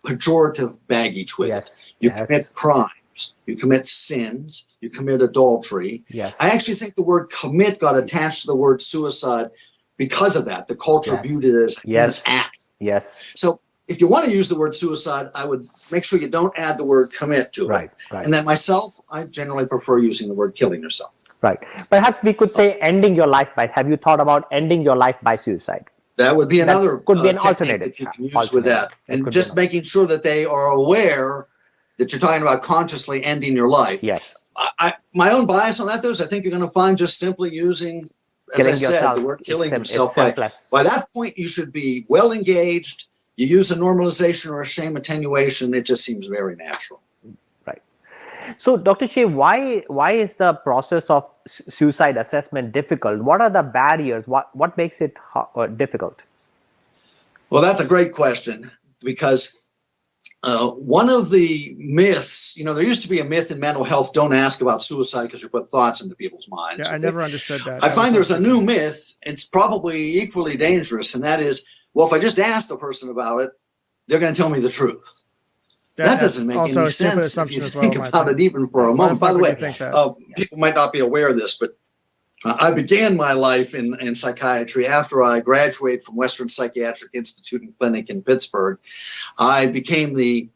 pejorative baggage with it. You commit crimes, you commit sins, you commit adultery. Yes. I actually think the word commit got attached to the word suicide because of that. The culture viewed it as an act. Yes. So if you want to use the word suicide, I would make sure you don't add the word commit to it. Right. And then myself, I generally prefer using the word killing yourself. Right. Perhaps we could say ending your life by, have you thought about ending your life by suicide? That would be another could be an alternative that you can use with that. And just making sure that they are aware that you're talking about consciously ending your life. Yes. My own bias on that, though, is I think you're going to find just simply using, as I said, the word killing yourself. By that point, you should be well engaged. You use a normalization or a shame attenuation, it just seems very natural. Right. So, Dr. Shea, why is the process of suicide assessment difficult? What are the barriers? What makes it difficult? Well, that's a great question, because one of the myths, there used to be a myth in mental health: don't ask about suicide because you put thoughts into people's minds. Yeah, I never understood that. I find there's a new myth. It's probably equally dangerous, and that is, well, if I just ask the person about it, they're going to tell me the truth. That doesn't make any sense if you think about it even for a moment. By the way, people might not be aware of this, but I began my life in psychiatry after I graduated from Western Psychiatric Institute and Clinic in Pittsburgh. I became the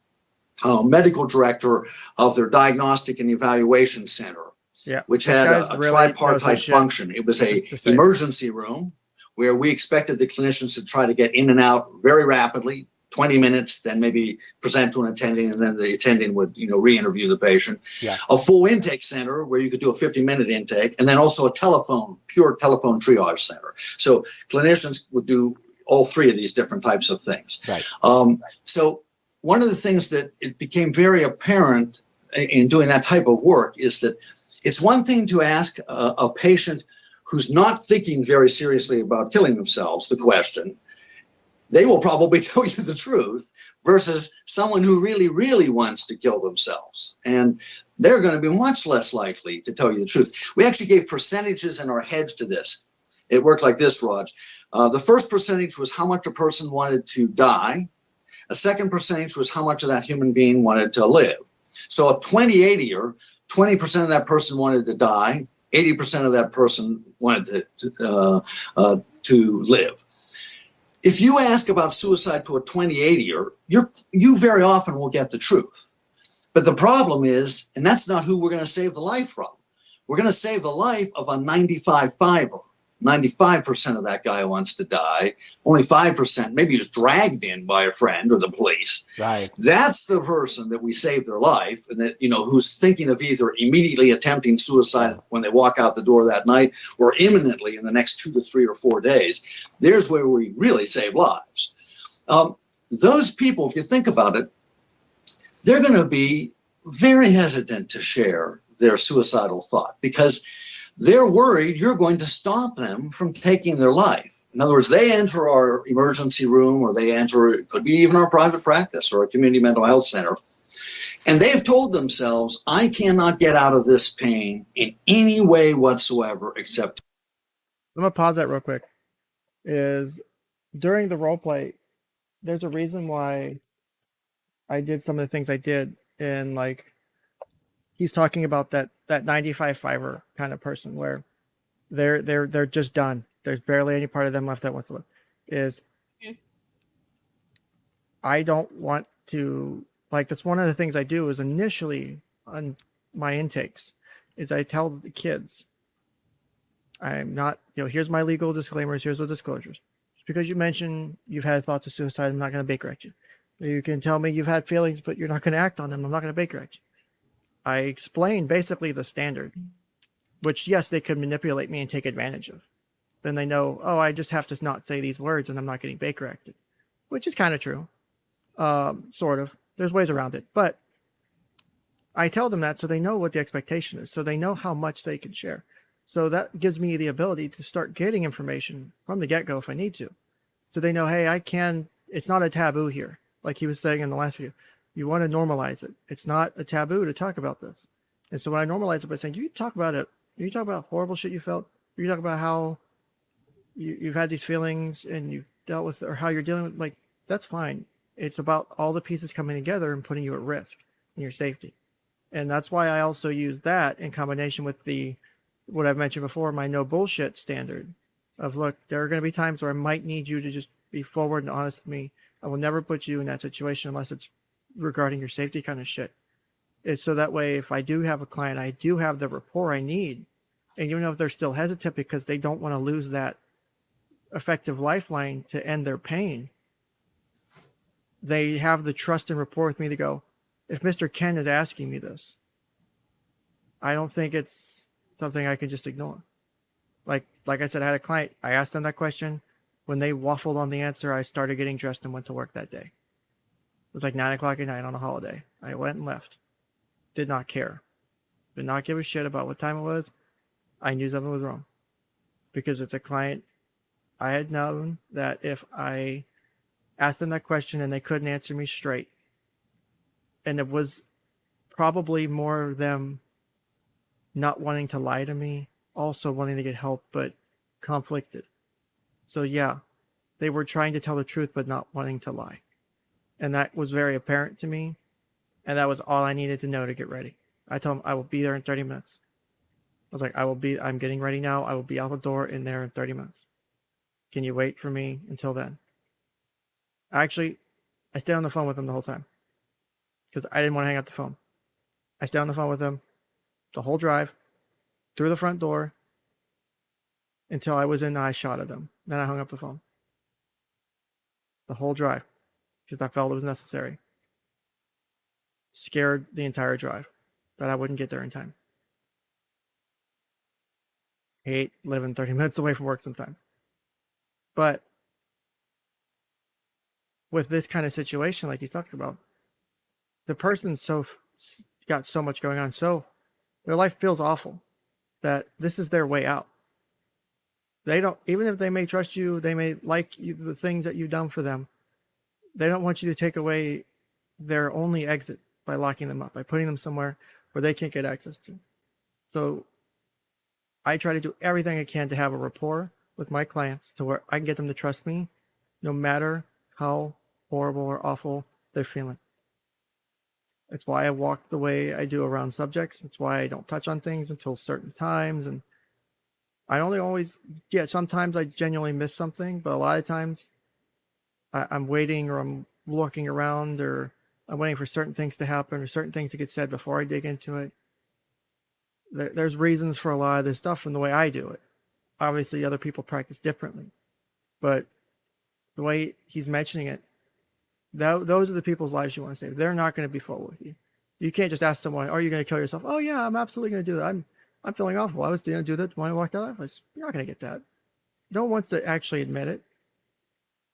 medical director of their Diagnostic and Evaluation Center, which had a tripartite function. It was an emergency room where we expected the clinicians to try to get in and out very rapidly, 20 minutes, then maybe present to an attending, and then the attending would, re-interview the patient. A full intake center where you could do a 50-minute intake, and then also a pure telephone triage center. So clinicians would do all three of these different types of things. So one of the things that it became very apparent in doing that type of work is that it's one thing to ask a patient who's not thinking very seriously about killing themselves the question. They will probably tell you the truth, versus someone who really, really wants to kill themselves. And they're going to be much less likely to tell you the truth. We actually gave percentages in our heads to this. It worked like this, Raj. The first percentage was how much a person wanted to die. A second percentage was how much of that human being wanted to live. So a 20-80er, 20% of that person wanted to die, 80% of that person wanted to live. If you ask about suicide to a 20-80er, you very often will get the truth. But the problem is, and that's not who we're going to save the life from. We're going to save the life of a 95-5er. 95% of that guy wants to die. Only 5%, maybe he was dragged in by a friend or the police. Right. That's the person that we save their life, and that, who's thinking of either immediately attempting suicide when they walk out the door that night, or imminently in the next 2 to 3 or 4 days. There's where we really save lives. Those people, if you think about it, they're going to be very hesitant to share their suicidal thought, because they're worried you're going to stop them from taking their life. In other words, they enter our emergency room, or they enter, it could be even our private practice or a community mental health center, and they've told themselves, I cannot get out of this pain in any way whatsoever except. I'm going to pause that real quick. Is during the role play, there's a reason why I did some of the things I did, and he's talking about that 95-5er kind of person where they're just done. There's barely any part of them left that wants to live. I don't want to, that's one of the things I do is initially on my intakes is I tell the kids, I'm not, here's my legal disclaimers, here's the disclosures. Just because you mention you've had thoughts of suicide, I'm not going to bake correct you. You can tell me you've had feelings, but you're not going to act on them. I'm not going to bake correct you. I explain basically the standard, which, yes, they could manipulate me and take advantage of. Then they know, oh, I just have to not say these words and I'm not getting bake corrected, which is kind of true. Sort of. There's ways around it. But I tell them that so they know what the expectation is, so they know how much they can share. So that gives me the ability to start getting information from the get-go if I need to. So they know, hey, it's not a taboo here. Like he was saying in the last video. You want to normalize it. It's not a taboo to talk about this. And so when I normalize it by saying, you talk about it, you talk about horrible shit you felt, you talk about how you've had these feelings and you've dealt with, or how you're dealing with, that's fine. It's about all the pieces coming together and putting you at risk and your safety. And that's why I also use that in combination with what I've mentioned before, my no bullshit standard of, look, there are going to be times where I might need you to just be forward and honest with me. I will never put you in that situation unless it's regarding your safety kind of shit. It's so that way, if I do have a client, I do have the rapport I need. And even if they're still hesitant because they don't want to lose that effective lifeline to end their pain, they have the trust and rapport with me to go, if Mr. Ken is asking me this, I don't think it's something I can just ignore. Like I said, I had a client, I asked them that question. When they waffled on the answer, I started getting dressed and went to work that day. It was 9 o'clock at night on a holiday. I went and left. Did not care. Did not give a shit about what time it was. I knew something was wrong. Because it's a client, I had known that if I asked them that question and they couldn't answer me straight, And it was probably more them not wanting to lie to me, also wanting to get help, but conflicted. So yeah, they were trying to tell the truth, but not wanting to lie. And that was very apparent to me. And that was all I needed to know to get ready. I told them I will be there in 30 minutes. I was like, I'm getting ready now. I will be out the door in there in 30 minutes. Can you wait for me until then? Actually, I stayed on the phone with them the whole time because I didn't want to hang up the phone. I stayed on the phone with them the whole drive, through the front door, until I was in eye shot of them. Then I hung up the phone. The whole drive, because I felt it was necessary. Scared the entire drive that I wouldn't get there in time. I hate living 30 minutes away from work sometimes. But with this kind of situation, like you talked about, the person's got so much going on, so their life feels awful that this is their way out. They don't, even if they may trust you, they may like you, the things that you've done for them, they don't want you to take away their only exit by locking them up, by putting them somewhere where they can't get access to. So I try to do everything I can to have a rapport with my clients to where I can get them to trust me no matter how horrible or awful they're feeling. It's why I walk the way I do around subjects. It's why I don't touch on things until certain times. And I only always, yeah, sometimes I genuinely miss something, but a lot of times I'm waiting or I'm looking around or I'm waiting for certain things to happen or certain things to get said before I dig into it. There's reasons for a lot of this stuff from the way I do it. Obviously, other people practice differently, but the way he's mentioning it, those are the people's lives you want to save. They're not going to be full with you. You can't just ask someone, "Are you going to kill yourself?" "Oh yeah, I'm absolutely going to do that. I'm feeling awful. I was going to do that when I walked out." You're not going to get that. No one wants to actually admit it.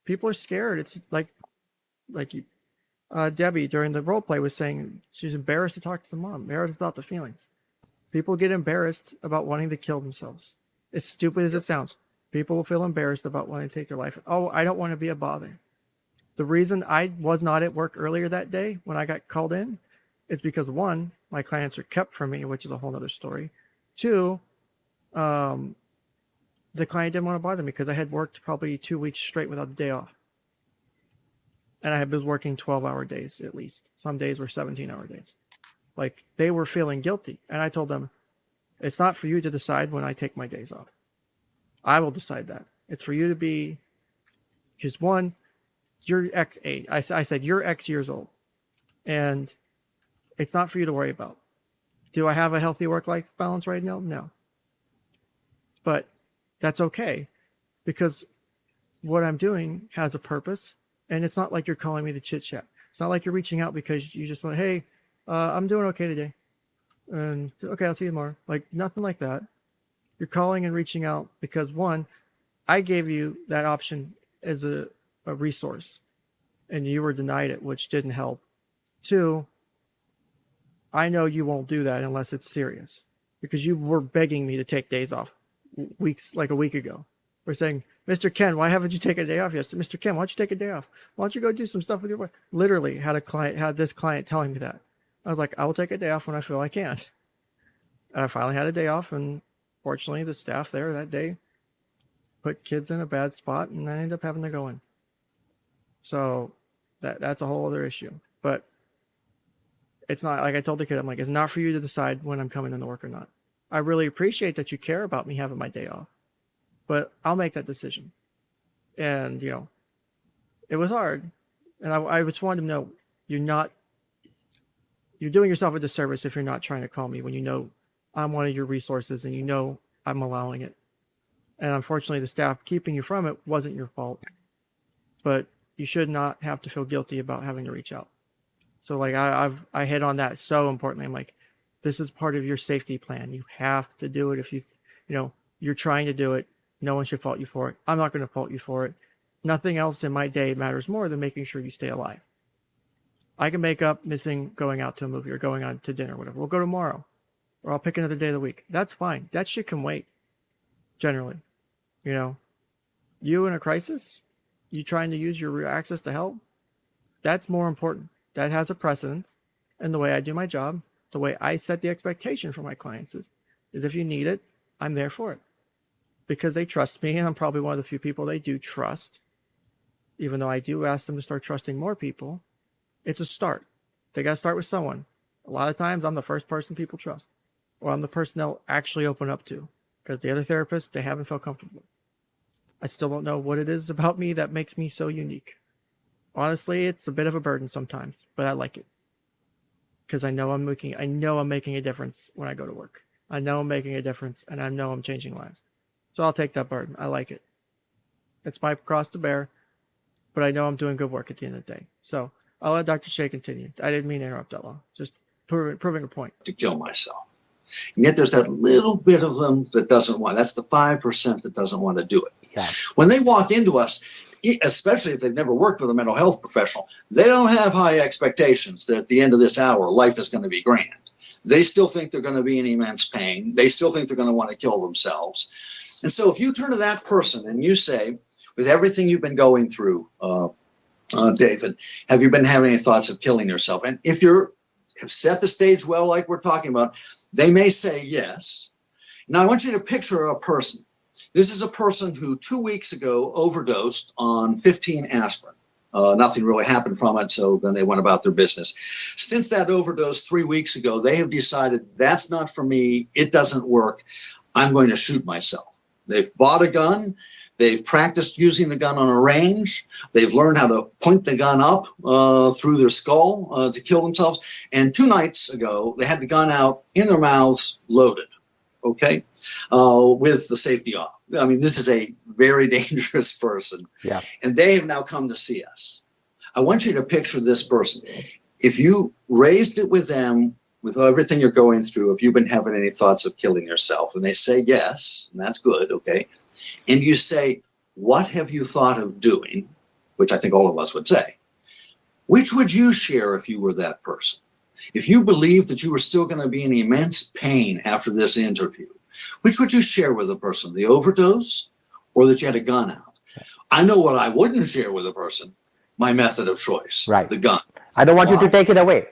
People are scared. It's like you, Debbie during the role play was saying she's embarrassed to talk to the mom, embarrassed about the feelings. People get embarrassed about wanting to kill themselves. As stupid as it sounds, people will feel embarrassed about wanting to take their life. "Oh, I don't want to be a bother." The reason I was not at work earlier that day when I got called in is because, one, my clients are kept from me, which is a whole other story. Two, the client didn't want to bother me because I had worked probably 2 weeks straight without a day off. And I was working 12-hour days at least. Some days were 17-hour days. Like, they were feeling guilty. And I told them, it's not for you to decide when I take my days off. I will decide that. It's for you to be, because one, you're X age. I said, you're X years old. And it's not for you to worry about. Do I have a healthy work-life balance right now? No. But that's okay. Because what I'm doing has a purpose. And it's not like you're calling me to chit-chat. It's not like you're reaching out because you just want, "Hey, I'm doing okay today. And okay, I'll see you tomorrow." Like, nothing like that. You're calling and reaching out because, one, I gave you that option as a resource and you were denied it, which didn't help. Two, I know you won't do that unless it's serious because you were begging me to take days off like a week ago. We're saying, "Mr. Ken, why haven't you taken a day off yesterday? Mr. Ken, why don't you take a day off? Why don't you go do some stuff with your wife?" Literally had this client telling me that. I was like, "I will take a day off when I feel I can." And I finally had a day off, and fortunately the staff there that day put kids in a bad spot and I ended up having to go in. So that's a whole other issue. But it's not, like I told the kid, I'm like, it's not for you to decide when I'm coming into work or not. I really appreciate that you care about me having my day off, but I'll make that decision. And, it was hard. And I just wanted to know, you're doing yourself a disservice if you're not trying to call me when you know I'm one of your resources and you know I'm allowing it. And unfortunately, the staff keeping you from it wasn't your fault. But you should not have to feel guilty about having to reach out. So like I hit on that so importantly. I'm like, this is part of your safety plan. You have to do it. If you're trying to do it, no one should fault you for it. I'm not going to fault you for it. Nothing else in my day matters more than making sure you stay alive. I can make up missing going out to a movie or going out to dinner or whatever. We'll go tomorrow. Or I'll pick another day of the week. That's fine. That shit can wait. Generally. You in a crisis, you trying to use your access to help, that's more important. That has a precedent. And the way I do my job, the way I set the expectation for my clients is if you need it, I'm there for it. Because they trust me, and I'm probably one of the few people they do trust. Even though I do ask them to start trusting more people, it's a start. They got to start with someone. A lot of times I'm the first person people trust, or I'm the person they'll actually open up to, because the other therapists, they haven't felt comfortable. I still don't know what it is about me that makes me so unique. Honestly, it's a bit of a burden sometimes, but I like it. Because I know I'm making a difference when I go to work. I know I'm making a difference, and I know I'm changing lives. So I'll take that burden. I like it. It's my cross to bear, but I know I'm doing good work at the end of the day. So I'll let Dr. Shea continue. I didn't mean to interrupt that long. Just proving a point. To kill myself. And yet there's that little bit of them that doesn't want. That's the 5% that doesn't want to do it. Yeah. When they walk into us, especially if they've never worked with a mental health professional, they don't have high expectations that at the end of this hour, life is going to be grand. They still think they're going to be in immense pain. They still think they're going to want to kill themselves. And so if you turn to that person and you say, with everything you've been going through, David, have you been having any thoughts of killing yourself? And if you have set the stage well, like we're talking about, they may say yes. Now, I want you to picture a person. This is a person who 2 weeks ago overdosed on 15 aspirin. Nothing really happened from it, so then they went about their business. Since that overdose 3 weeks ago, they have decided that's not for me. It doesn't work. I'm going to shoot myself. They've bought a gun. They've practiced using the gun on a range. They've learned how to point the gun up through their skull to kill themselves. And 2 nights ago, they had the gun out in their mouths, loaded, okay, with the safety off. I mean, this is a very dangerous person. Yeah. And they have now come to see us. I want you to picture this person. If you raised it with them, with everything you're going through, if you've been having any thoughts of killing yourself, and they say yes, and that's good, okay, and you say, what have you thought of doing, which I think all of us would say, which would you share if you were that person? If you believed that you were still going to be in immense pain after this interview, which would you share with the person, the overdose or that you had a gun out? I know what I wouldn't share with a person, my method of choice, right? The gun. I don't want you to take it away.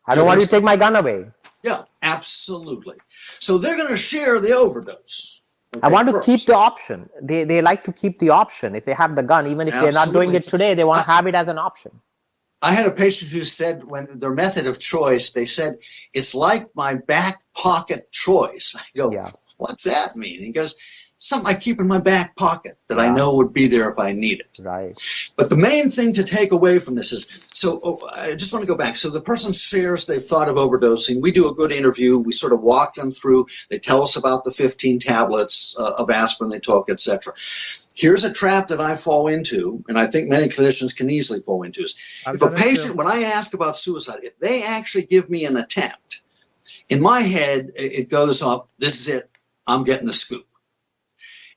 I don't want you to take my gun away. Yeah, absolutely. So they're going to share the overdose. Okay, I want to keep the option. They like to keep the option. If they have the gun, even if they're not doing it today, they want to have it as an option. I had a patient who said when their method of choice, they said, it's like my back pocket choice. I go, yeah. What's that mean? He goes, something I keep in my back pocket that I know would be there if I need it. Right. But the main thing to take away from this is, I just want to go back. So the person shares they've thought of overdosing. We do a good interview. We sort of walk them through. They tell us about the 15 tablets of aspirin they took, etc. Here's a trap that I fall into, and I think many clinicians can easily fall into. If a patient, when I ask about suicide, if they actually give me an attempt, in my head, it goes up, this is it, I'm getting the scoop.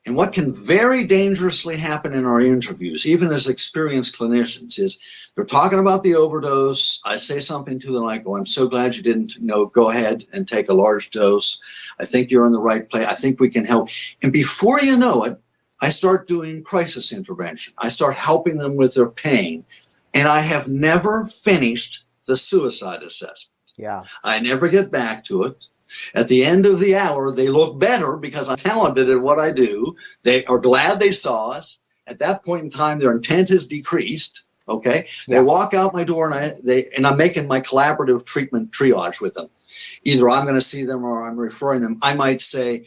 And what can very dangerously happen in our interviews, even as experienced clinicians, is they're talking about the overdose. I say something to them like, oh, I'm so glad you didn't, go ahead and take a large dose. I think you're in the right place. I think we can help. And before you know it, I start doing crisis intervention. I start helping them with their pain. And I have never finished the suicide assessment. Yeah. I never get back to it. At the end of the hour, they look better because I'm talented at what I do. They are glad they saw us. At that point in time, their intent is decreased. Okay. Yeah. They walk out my door and I'm making my collaborative treatment triage with them. Either I'm going to see them or I'm referring them. I might say,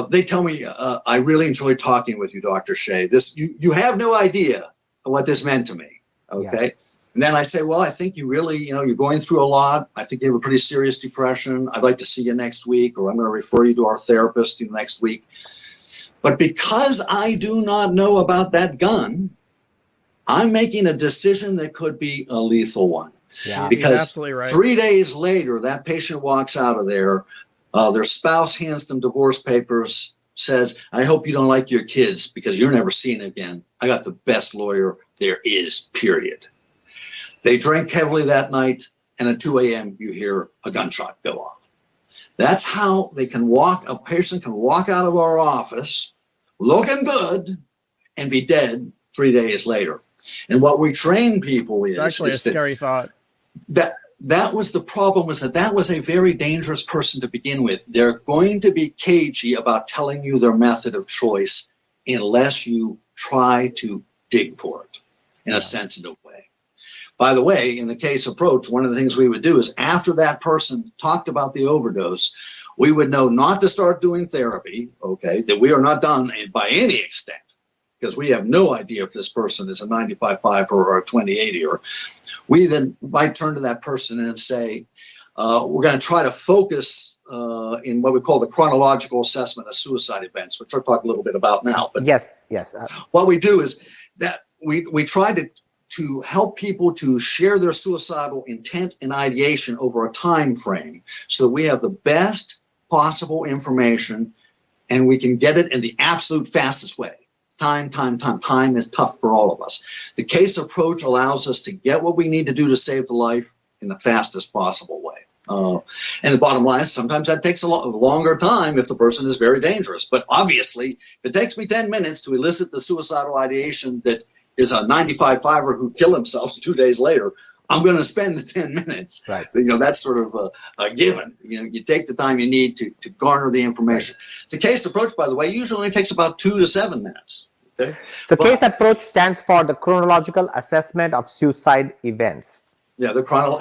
they tell me, I really enjoyed talking with you, Dr. Shea. You have no idea what this meant to me. Okay. Yeah. And then I say, well, I think you really, you're going through a lot. I think you have a pretty serious depression. I'd like to see you next week, or I'm going to refer you to our therapist next week. But because I do not know about that gun, I'm making a decision that could be a lethal one. Yeah. Because absolutely right. 3 days later, that patient walks out of there. Their spouse hands them divorce papers, says, I hope you don't like your kids because you're never seeing it again. I got the best lawyer there is, period. They drank heavily that night, and at 2 a.m. you hear a gunshot go off. That's how a patient can walk out of our office looking good and be dead 3 days later. And what we train people is... It's actually a scary thought. That that was the problem, was that was a very dangerous person to begin with. They're going to be cagey about telling you their method of choice unless you try to dig for it in a sensitive way. By the way, in the case approach, one of the things we would do is after that person talked about the overdose, we would know not to start doing therapy, okay, that we are not done by any extent, because we have no idea if this person is a 95-5 or a 20-80, or we then might turn to that person and say, we're going to try to focus in what we call the chronological assessment of suicide events, which I'll talk a little bit about now. But yes. What we do is that we try to help people to share their suicidal intent and ideation over a time frame, so that we have the best possible information and we can get it in the absolute fastest way. Time is tough for all of us. The case approach allows us to get what we need to do to save the life in the fastest possible way. And the bottom line is sometimes that takes a longer time if the person is very dangerous. But obviously, if it takes me 10 minutes to elicit the suicidal ideation that is a 95-5er who killed himself 2 days later, I'm going to spend the 10 minutes. Right. That's sort of a given. You take the time you need to garner the information. Right. The case approach, by the way, usually only takes about 2 to 7 minutes. Okay? So case approach stands for the chronological assessment of suicide events. Yeah,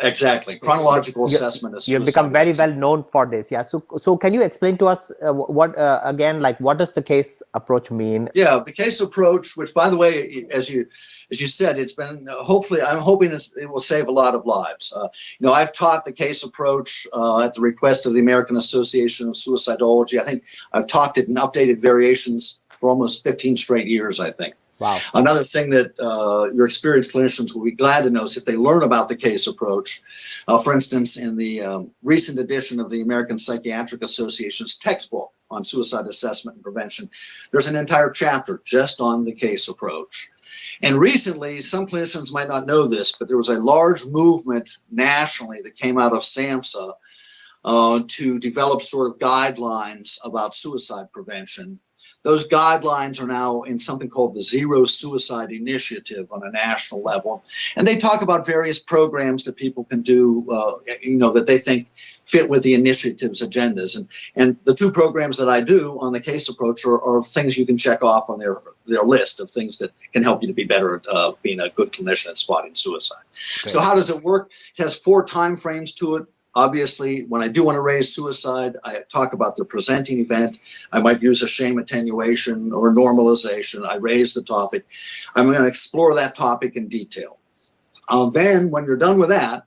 exactly. Chronological assessment of suicide. You've become very well known for this. Yeah. So can you explain to us what does the case approach mean? Yeah, the case approach, which by the way, as you said, it's been I'm hoping it will save a lot of lives. I've taught the case approach at the request of the American Association of Suicidology. I think I've taught it in updated variations for almost 15 straight years, I think. Wow. Another thing that your experienced clinicians will be glad to know is if they learn about the case approach. For instance, in the recent edition of the American Psychiatric Association's textbook on suicide assessment and prevention, there's an entire chapter just on the case approach. And recently, some clinicians might not know this, but there was a large movement nationally that came out of SAMHSA to develop sort of guidelines about suicide prevention. Those guidelines are now in something called the Zero Suicide Initiative on a national level. And they talk about various programs that people can do, that they think fit with the initiative's agendas. And the 2 programs that I do on the case approach are things you can check off on their list of things that can help you to be better at being a good clinician at spotting suicide. Okay. So how does it work? It has 4 time frames to it. Obviously, when I do want to raise suicide, I talk about the presenting event. I might use a shame attenuation or normalization. I raise the topic. I'm going to explore that topic in detail. Then, when you're done with that,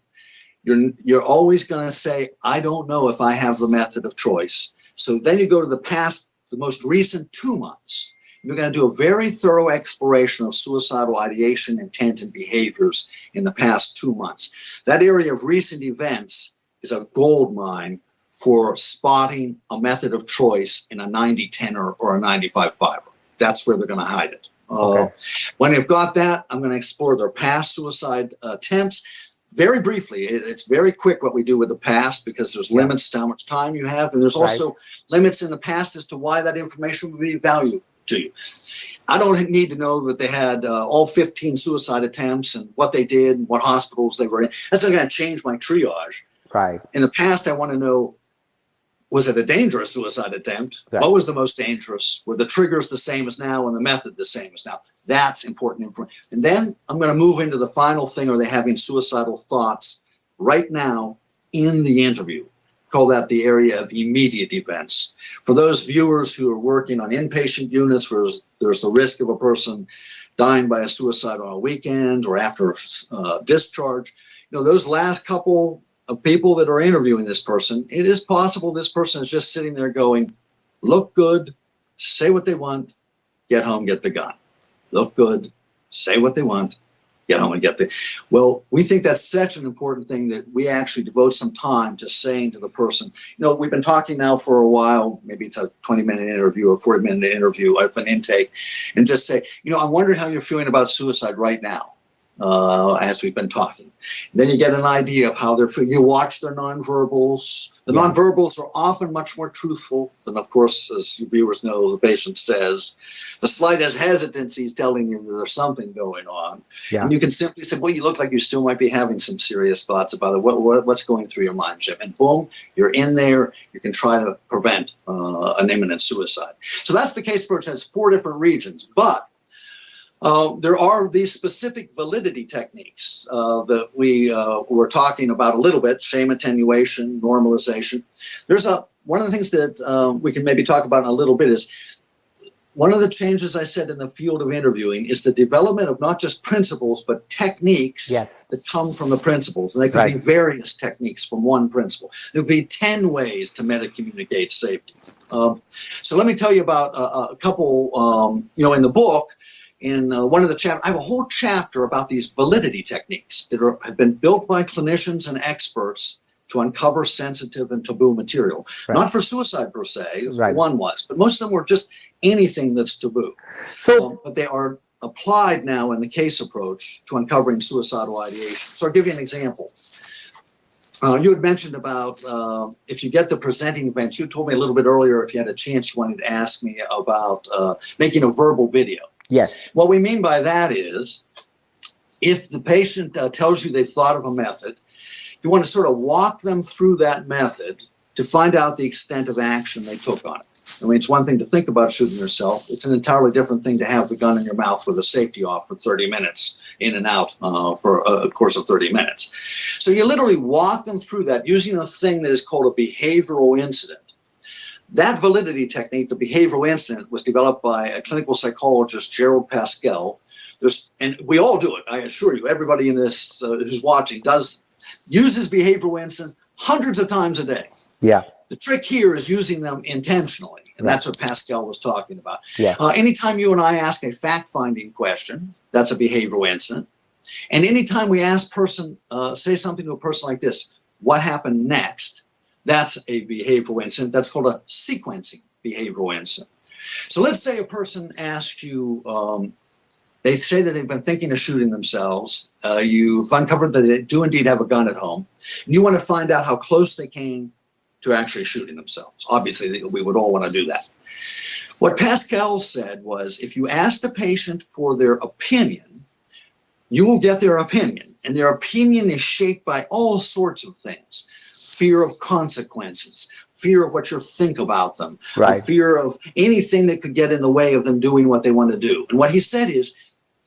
you're always going to say, I don't know if I have the method of choice. So then you go to the most recent 2 months. You're going to do a very thorough exploration of suicidal ideation, intent, and behaviors in the past 2 months. That area of recent events is a gold mine for spotting a method of choice in a 90-10er or a 95-5er. That's where they're going to hide it. Okay. When you've got that, I'm going to explore their past suicide attempts. Very briefly, it's very quick what we do with the past, because there's limits to how much time you have, and there's also limits in the past as to why that information would be of value to you. I don't need to know that they had all 15 suicide attempts and what they did and what hospitals they were in. That's not going to change my triage. Right. In the past, I want to know, was it a dangerous suicide attempt? Right. What was the most dangerous? Were the triggers the same as now and the method the same as now? That's important information. And then I'm going to move into the final thing. Are they having suicidal thoughts right now in the interview? Call that the area of immediate events. For those viewers who are working on inpatient units where there's the risk of a person dying by a suicide on a weekend or after discharge, those last couple of people that are interviewing this person, it is possible this person is just sitting there going, look good, say what they want, get home, get the gun. Look good, say what they want, get home and get the... Well, we think that's such an important thing that we actually devote some time to saying to the person, we've been talking now for a while, maybe it's a 20-minute interview or 40-minute interview of an intake, and just say, I'm wondering how you're feeling about suicide right now. as we've been talking. Then you get an idea of how they're feeling. You watch their nonverbals. The nonverbals are often much more truthful than, of course, as you viewers know, the patient says. The slightest hesitancy is telling you that there's something going on. Yeah. And you can simply say, well, you look like you still might be having some serious thoughts about it. What's going through your mind, Jim? And boom, you're in there. You can try to prevent an imminent suicide. So that's the case approach. It has 4 different regions. But there are these specific validity techniques that we were talking about a little bit: shame attenuation, normalization. There's one of the things that we can maybe talk about in a little bit is one of the changes I said in the field of interviewing is the development of not just principles, but techniques that come from the principles. And they can be various techniques from one principle. There could be 10 ways to meta-communicate safety. So let me tell you about a couple, in the book. In one of the chapters, I have a whole chapter about these validity techniques that have been built by clinicians and experts to uncover sensitive and taboo material. Not for suicide per se, as one was, but most of them were just anything that's taboo. So, but they are applied now in the case approach to uncovering suicidal ideation. So I'll give you an example. You had mentioned about if you get the presenting event. You told me a little bit earlier, if you had a chance, you wanted to ask me about making a verbal video. Yes. What we mean by that is, if the patient tells you they've thought of a method, you want to sort of walk them through that method to find out the extent of action they took on it. I mean, it's one thing to think about shooting yourself. It's an entirely different thing to have the gun in your mouth with the safety off for 30 minutes, in and out for a course of 30 minutes. So you literally walk them through that using a thing that is called a behavioral incident. That validity technique, the behavioral incident, was developed by a clinical psychologist, Gerald Pascal. And we all do it, I assure you. Everybody in this who's watching uses behavioral incidents hundreds of times a day. Yeah. The trick here is using them intentionally, and that's what Pascal was talking about. Yeah. Anytime you and I ask a fact-finding question, that's a behavioral incident. And anytime we ask say something to a person like this, what happened next? That's a behavioral incident. That's called a sequencing behavioral incident. So let's say a person asks you, they say that they've been thinking of shooting themselves. You've uncovered that they do indeed have a gun at home. And you want to find out how close they came to actually shooting themselves. Obviously, we would all want to do that. What Pascal said was, if you ask the patient for their opinion, you will get their opinion. And their opinion is shaped by all sorts of things. Fear of consequences, fear of what you'll think about them, fear of anything that could get in the way of them doing what they want to do. And what he said is,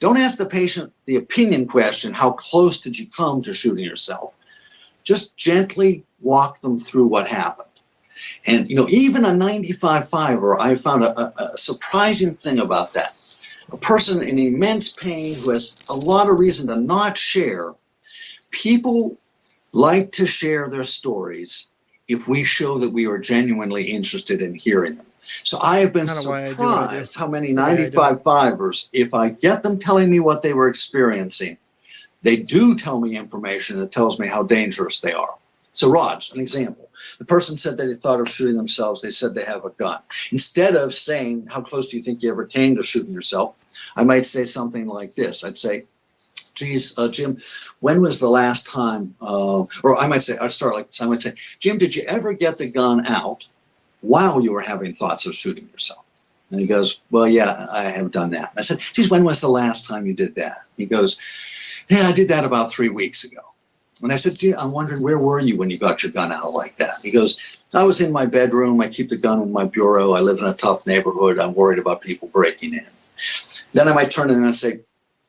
don't ask the patient the opinion question, how close did you come to shooting yourself? Just gently walk them through what happened. And, even a 95-5er, I found a surprising thing about that. A person in immense pain who has a lot of reason to not share, people like to share their stories if we show that we are genuinely interested in hearing them. So I have been surprised how many 95-5ers, if I get them telling me what they were experiencing, they do tell me information that tells me how dangerous they are. So Raj, an example. The person said that they thought of shooting themselves. They said they have a gun. Instead of saying, how close do you think you ever came to shooting yourself? I might say something like this. I'd say, geez, Jim, when was the last time, or I'd start like this. I might say, Jim, did you ever get the gun out while you were having thoughts of shooting yourself? And he goes, well, yeah, I have done that. And I said, geez, when was the last time you did that? He goes, yeah, I did that about 3 weeks ago. And I said, gee, I'm wondering, where were you when you got your gun out like that? He goes, I was in my bedroom. I keep the gun in my bureau. I live in a tough neighborhood. I'm worried about people breaking in. Then I might turn in and say,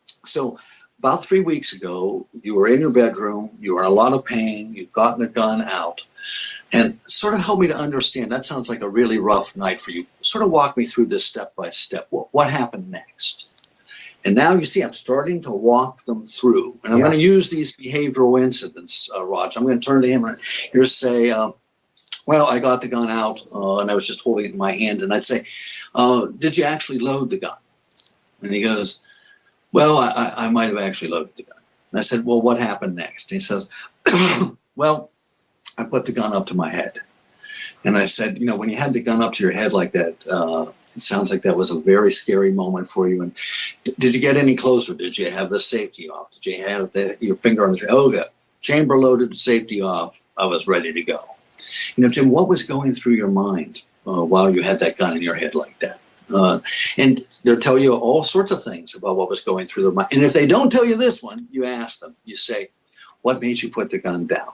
so about 3 weeks ago, you were in your bedroom. You were in a lot of pain. You've gotten the gun out. And sort of help me to understand. That sounds like a really rough night for you. Sort of walk me through this step by step. What happened next? And now you see I'm starting to walk them through. And I'm going to use these behavioral incidents, Raj. I'm going to turn to him and here's say, well, I got the gun out and I was just holding it in my hand. And I'd say, did you actually load the gun? And he goes, well, I might have actually loaded the gun. And I said, well, what happened next? And he says, well, I put the gun up to my head. And I said, when you had the gun up to your head like that, It sounds like that was a very scary moment for you. And did you get any closer? Did you have the safety off? Did you have your finger on the trigger? Oh, good. Chamber loaded, safety off. I was ready to go. You know, Jim, what was going through your mind while you had that gun in your head like that? And they'll tell you all sorts of things about what was going through their mind. And if they don't tell you this one, you ask them, you say, what made you put the gun down?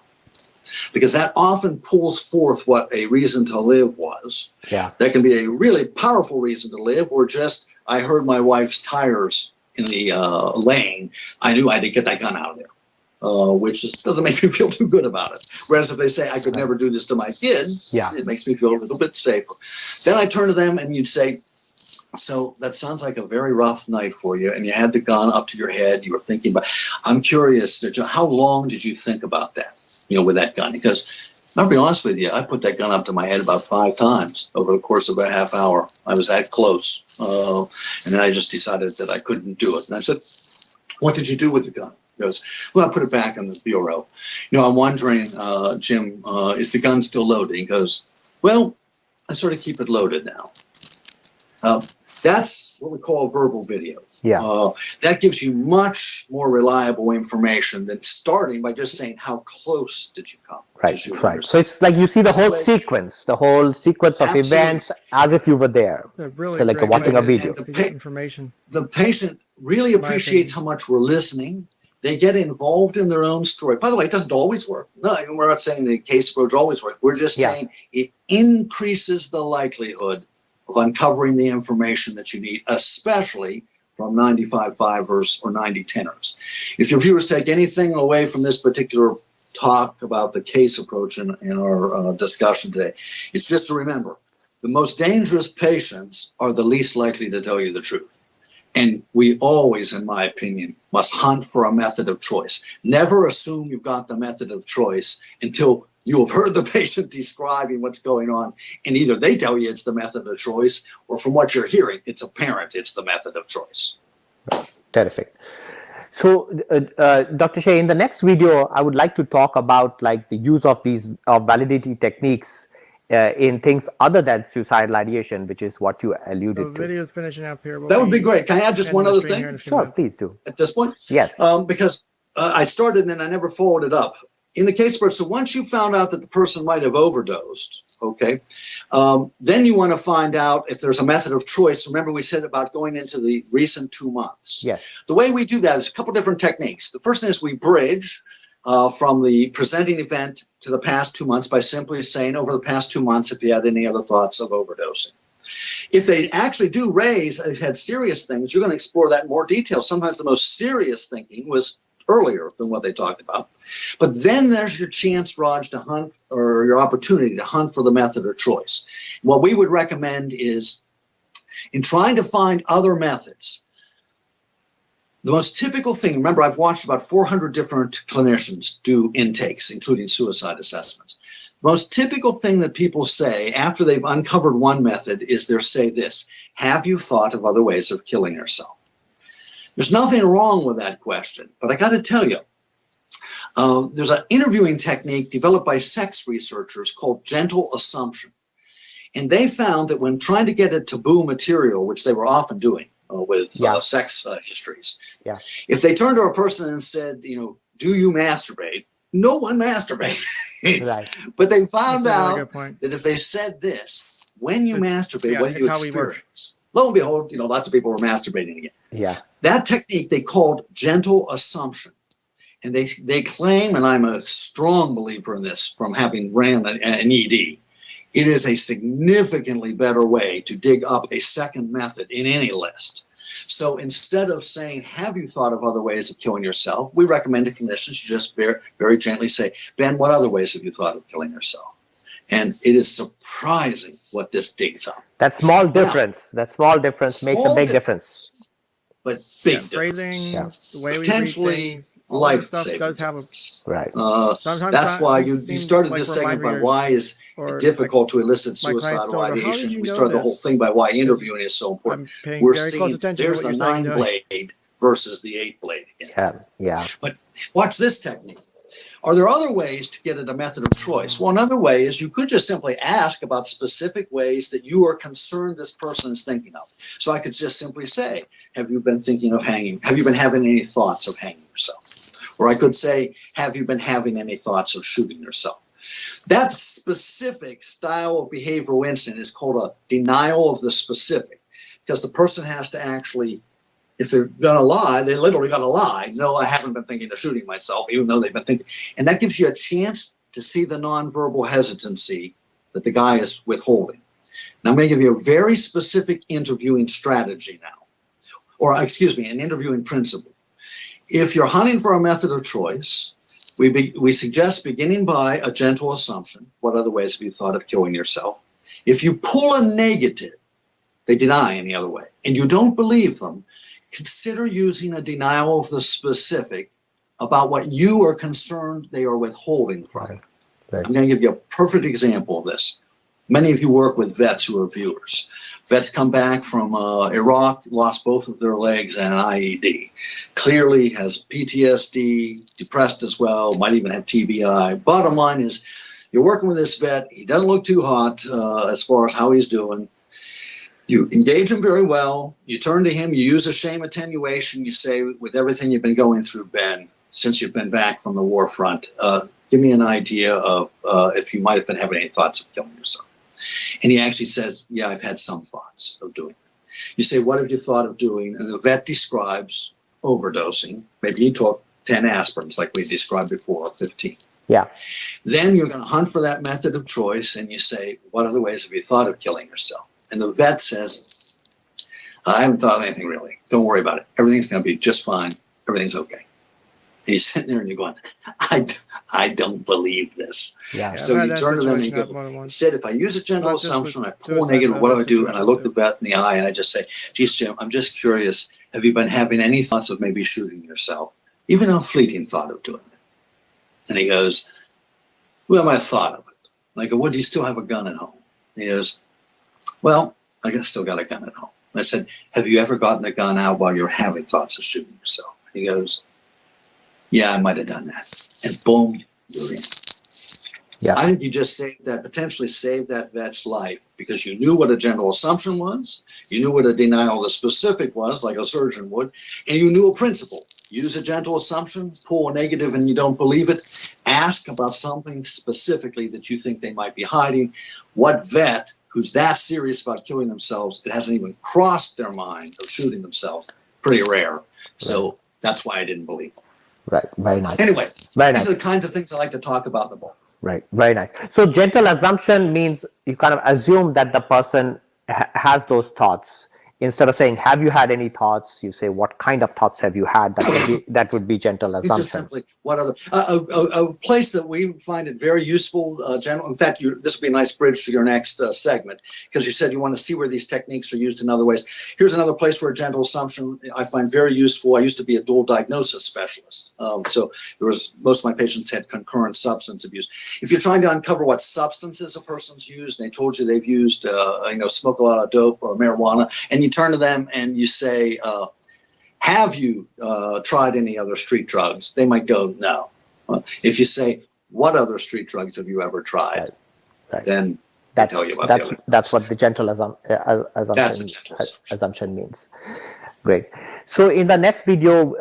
Because that often pulls forth what a reason to live was. Yeah. That can be a really powerful reason to live, or just, I heard my wife's tires in the lane. I knew I had to get that gun out of there, which just doesn't make me feel too good about it. Whereas if they say, I could never do this to my kids, it makes me feel a little bit safer. Then I turn to them and you'd say, so that sounds like a very rough night for you, and you had the gun up to your head. You were thinking about, I'm curious, how long did you think about that? You know, with that gun, because I'll be honest with you, I put that gun up to my head about 5 times over the course of a half hour. I was that close. And then I just decided that I couldn't do it. And I said, what did you do with the gun? He goes, well, I put it back in the bureau. You know, I'm wondering, Jim, is the gun still loaded? He goes, well, I sort of keep it loaded now. That's what we call verbal video. Yeah. That gives you much more reliable information than starting by just saying, how close did you come? Right, right. So it's like you see the whole sequence of events as if you were there. Really so like watching a video. Information. The patient really appreciates how much we're listening. They get involved in their own story. By the way, it doesn't always work. No, we're not saying the case approach always works. We're just saying it increases the likelihood of uncovering the information that you need, especially from 95-5ers or 90-10ers. If your viewers take anything away from this particular talk about the case approach in our discussion today, it's just to remember, the most dangerous patients are the least likely to tell you the truth. And we always, in my opinion, must hunt for a method of choice. Never assume you've got the method of choice until you have heard the patient describing what's going on, and either they tell you it's the method of choice, or from what you're hearing, it's apparent it's the method of choice. Terrific. So, Dr. Shea, in the next video, I would like to talk about like the use of these validity techniques in things other than suicidal ideation, which is what you alluded to. The video's finishing up here. That would be great. Can I add just one other thing? Sure, please do. At this point? Yes. Because I started and then I never followed it up. In the case approach, so once you found out that the person might have overdosed, okay, then you want to find out if there's a method of choice. Remember, we said about going into the recent 2 months. Yes. The way we do that is a couple different techniques. The first thing is we bridge from the presenting event to the past 2 months by simply saying, over the past 2 months, if you had any other thoughts of overdosing. If they actually do raise, they've had serious things, you're going to explore that in more detail. Sometimes the most serious thinking was earlier than what they talked about. But then there's your chance, Raj, to hunt, or your opportunity to hunt for the method of choice. What we would recommend is, in trying to find other methods, the most typical thing, remember, I've watched about 400 different clinicians do intakes, including suicide assessments. The most typical thing that people say after they've uncovered one method is they'll say this: have you thought of other ways of killing yourself? There's nothing wrong with that question, but I got to tell you, there's an interviewing technique developed by sex researchers called gentle assumption. And they found that when trying to get at taboo material, which they were often doing with sex histories, if they turned to a person and said, you know, do you masturbate? No one masturbates. Right. But they found out that if they said this, when you masturbate, what do you experience? Lo and behold, you know, lots of people were masturbating again. Yeah. That technique they called gentle assumption. And they claim, and I'm a strong believer in this from having ran an ED, it is a significantly better way to dig up a second method in any list. So instead of saying, have you thought of other ways of killing yourself? We recommend to clinicians you just very, very gently say, Ben, what other ways have you thought of killing yourself? And it is surprising what this digs up. That small difference, makes a big difference. But big phrasing, the way potentially life-saving does have a right. That's why you started this segment by why is it difficult to elicit suicidal ideation. We started the whole thing by why interviewing is so important. We're seeing there's the 9-blade versus the 8-blade again. Yeah. But watch this technique. Are there other ways to get at a method of choice? Well, another way is you could just simply ask about specific ways that you are concerned this person is thinking of. So I could just simply say, have you been thinking of hanging? Have you been having any thoughts of hanging yourself? Or I could say, have you been having any thoughts of shooting yourself? That specific style of behavioral instant is called a denial of the specific, because the person has to actually, if they're going to lie, they literally got to lie. No, I haven't been thinking of shooting myself, even though they've been thinking. And that gives you a chance to see the nonverbal hesitancy that the guy is withholding. Now, I'm going to give you a very specific interviewing strategy now, or excuse me, an interviewing principle. If you're hunting for a method of choice, we suggest beginning by a gentle assumption. What other ways have you thought of killing yourself? If you pull a negative, they deny any other way, and you don't believe them, consider using a denial of the specific about what you are concerned they are withholding from you. Right. I'm going to give you a perfect example of this. Many of you work with vets who are viewers. Vets come back from Iraq, lost both of their legs and an IED. Clearly has PTSD, depressed as well, might even have TBI. Bottom line is, you're working with this vet. He doesn't look too hot as far as how he's doing. You engage him very well. You turn to him. You use a shame attenuation. You say, with everything you've been going through, Ben, since you've been back from the war front, give me an idea of if you might have been having any thoughts of killing yourself. And he actually says, yeah, I've had some thoughts of doing it. You say, what have you thought of doing? And the vet describes overdosing. Maybe he took 10 aspirins like we described before, 15. Yeah. Then you're going to hunt for that method of choice, and you say, what other ways have you thought of killing yourself? And the vet says, I haven't thought of anything really. Don't worry about it. Everything's going to be just fine. Everything's okay. And you're sitting there and you're going, I don't believe this. Yeah. So you turn to them and you go, he said, if I use a general assumption, I pull a negative, what do I do? And I look the vet in the eye and I just say, geez, Jim, I'm just curious. Have you been having any thoughts of maybe shooting yourself? Even a fleeting thought of doing it. And he goes, well, I thought of it. And I go, well, do you still have a gun at home? He goes, well, I still got a gun at home. And I said, have you ever gotten the gun out while you're having thoughts of shooting yourself? He goes, yeah, I might have done that. And boom, you're in. Yeah. I think you just potentially saved that vet's life because you knew what a general assumption was, you knew what a denial of the specific was, like a surgeon would, and you knew a principle. Use a gentle assumption, pull a negative and you don't believe it, ask about something specifically that you think they might be hiding. What vet who's that serious about killing themselves, it hasn't even crossed their mind of shooting themselves? Pretty rare. So that's why I didn't believe them. Right. Very nice. Anyway, very these nice. are the kinds of things I like to talk about in the book. Right. Very nice. So gentle assumption means you kind of assume that the person has those thoughts. Instead of saying, have you had any thoughts? You say, what kind of thoughts have you had? That would be gentle assumption. It's just simply, what other, a place that we find it very useful, in fact, this would be a nice bridge to your next segment, because you said you want to see where these techniques are used in other ways. Here's another place where gentle assumption I find very useful. I used to be a dual diagnosis specialist. So most of my patients had concurrent substance abuse. If you're trying to uncover what substances a person's used, and they told you they've used, smoke a lot of dope or marijuana, and you turn to them and you say, have you tried any other street drugs? They might go, no. If you say, what other street drugs have you ever tried? Right. Then they tell you about the other. That's what the gentle assumption means. Great. So in the next video,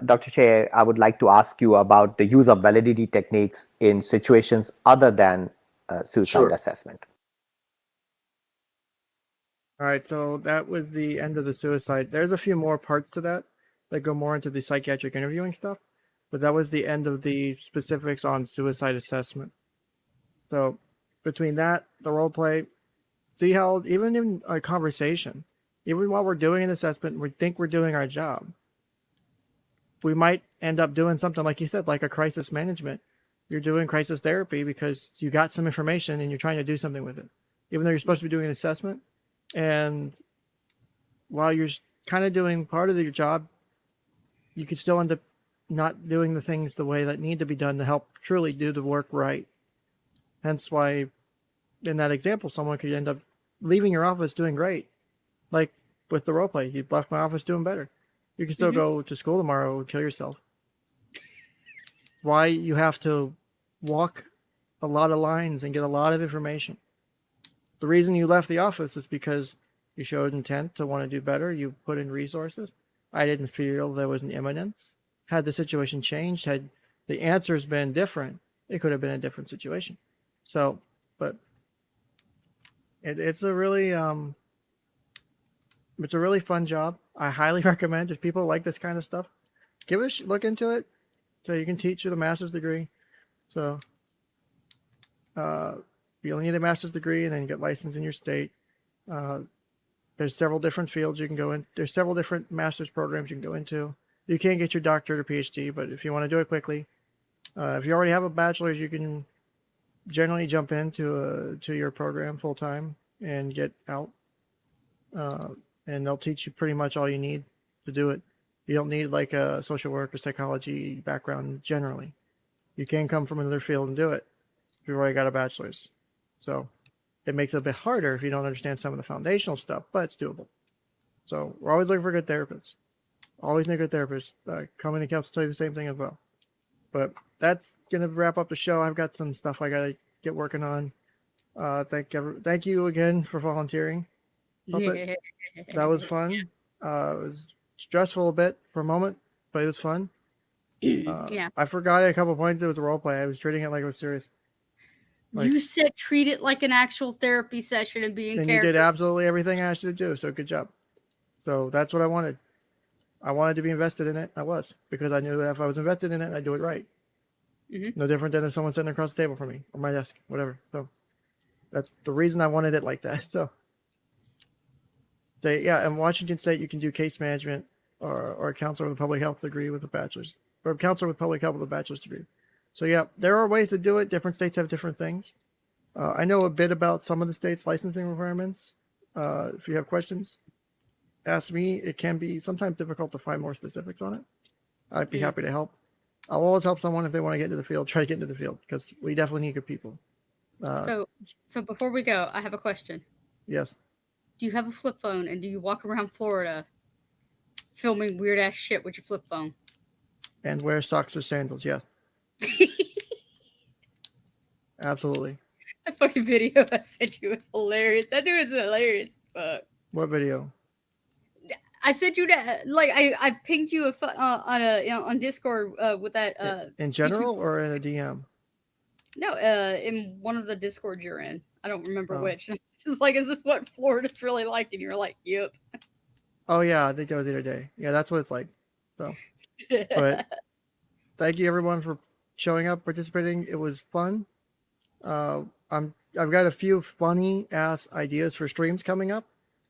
Dr. Che, I would like to ask you about the use of validity techniques in situations other than suicide assessment. All right, so that was the end of the suicide. There's a few more parts to that go more into the psychiatric interviewing stuff, but that was the end of the specifics on suicide assessment. So between that, the role play, see how even in a conversation, even while we're doing an assessment, we think we're doing our job. We might end up doing something, like you said, like a crisis management. You're doing crisis therapy because you got some information and you're trying to do something with it, even though you're supposed to be doing an assessment. And while you're kind of doing part of your job, you could still end up not doing the things the way that need to be done to help truly do the work right. Hence why, in that example, someone could end up leaving your office doing great. Like with the role play, you left my office doing better. You can still go to school tomorrow and kill yourself. why you have to walk a lot of lines and get a lot of information. The reason you left the office is because you showed intent to want to do better. You put in resources. I didn't feel there was an imminence. Had the situation changed, had the answers been different, it could have been a different situation. So, but it's a really fun job. I highly recommend, if people like this kind of stuff, give it a look into it. So you can teach with a master's degree. So you only need a master's degree, and then you get licensed in your state. There's several different fields you can go in. There's several different master's programs you can go into. You can't get your doctorate or PhD, but if you want to do it quickly, if you already have a bachelor's, you can generally jump into your program full time and get out. And they'll teach you pretty much all you need to do it. You don't need like a social work or psychology background generally. You can come from another field and do it if you've already got a bachelor's. So it makes it a bit harder if you don't understand some of the foundational stuff, but it's doable. So we're always looking for good therapists. Always need good therapists. Coming to counsel tell you the same thing as well. But that's going to wrap up the show. I've got some stuff I got to get working on. Thank you again for volunteering. That was fun. It was stressful a bit for a moment, but it was fun. Yeah. I forgot a couple points. It was a role play. I was treating it like it was serious. Like, you said treat it like an actual therapy session and be in character. And you did absolutely everything I asked you to do. So good job. So that's what I wanted. I wanted to be invested in it. I was, because I knew that if I was invested in it, I'd do it right. Mm-hmm. No different than if someone sitting across the table from me or my desk, whatever. So that's the reason I wanted it like that. So in Washington State, you can do case management or a counselor with a public health degree with a bachelor's, or a counselor with public health with a bachelor's degree. So yeah, there are ways to do it. Different states have different things. I know a bit about some of the states' licensing requirements. If you have questions, ask me. It can be sometimes difficult to find more specifics on it. I'd be happy to help. I'll always help someone if they want to get into the field, try to get into the field, because we definitely need good people. So before we go, I have a question. Yes. Do you have a flip phone, and do you walk around Florida filming weird ass shit with your flip phone? And wear socks or sandals, yes. Absolutely. That fucking video I sent you was hilarious. That dude is hilarious. Fuck. What video? I sent you that. Like I pinged you on Discord with that. In general YouTube. or in a DM? No, in one of the Discords you're in. I don't remember which. It's like, is this what Florida's really like? And you're like, yep. Oh yeah, I think that was the other day. Yeah, that's what it's like. So, but thank you everyone for showing up, participating. It was fun. I've got a few funny ass ideas for streams coming up.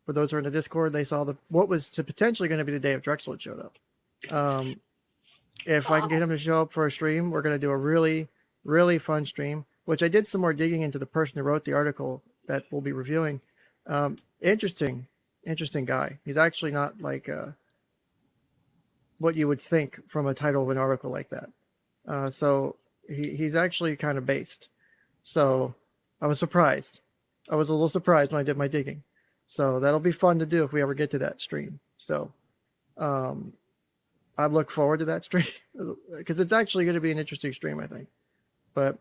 For those who are in the Discord, they saw what was potentially going to be the day if Drexel had showed up. If I can get him to show up for a stream, we're going to do a really, really fun stream, which I did some more digging into the person who wrote the article that we'll be reviewing. Interesting guy. He's actually not like what you would think from a title of an article like that. So he's actually kind of based. So I was surprised. I was a little surprised when I did my digging. So that'll be fun to do if we ever get to that stream. So I look forward to that stream because it's actually going to be an interesting stream, I think. But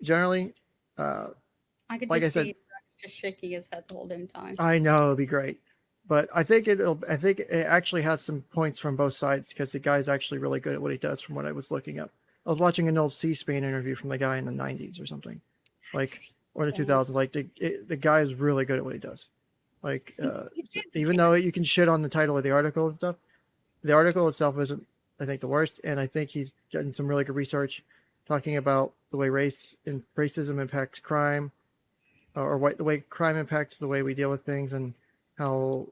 generally, I could like just I see said, just shaking his head the whole damn time. I know it'll be great, but I think it actually has some points from both sides because the guy's actually really good at what he does. From what I was looking up, I was watching an old C-SPAN interview from the guy in the '90s or something, like, or the 2000s. Like the guy is really good at what he does. Like even though you can shit on the title of the article and stuff, the article itself isn't, I think, the worst. And I think he's getting some really good research talking about the way racism impacts crime, or the way crime impacts the way we deal with things, and how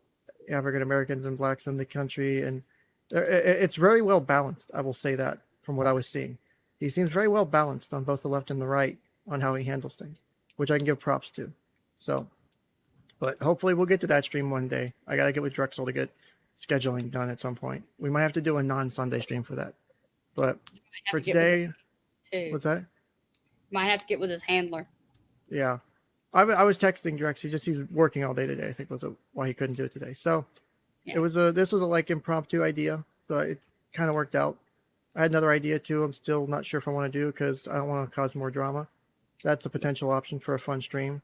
African Americans and blacks in the country. And it's very well balanced. I will say that from what I was seeing, he seems very well balanced on both the left and the right on how he handles things, which I can give props to. So, but hopefully we'll get to that stream one day. I got to get with Drexel to get scheduling done at some point. We might have to do a non-Sunday stream for that. But for today, what's that? Might have to get with his handler. Yeah. I was texting Drex. He's working all day today. I think was why he couldn't do it today. So yeah. This was a like impromptu idea. So it kind of worked out. I had another idea too. I'm still not sure if I want to do because I don't want to cause more drama. That's a potential option for a fun stream.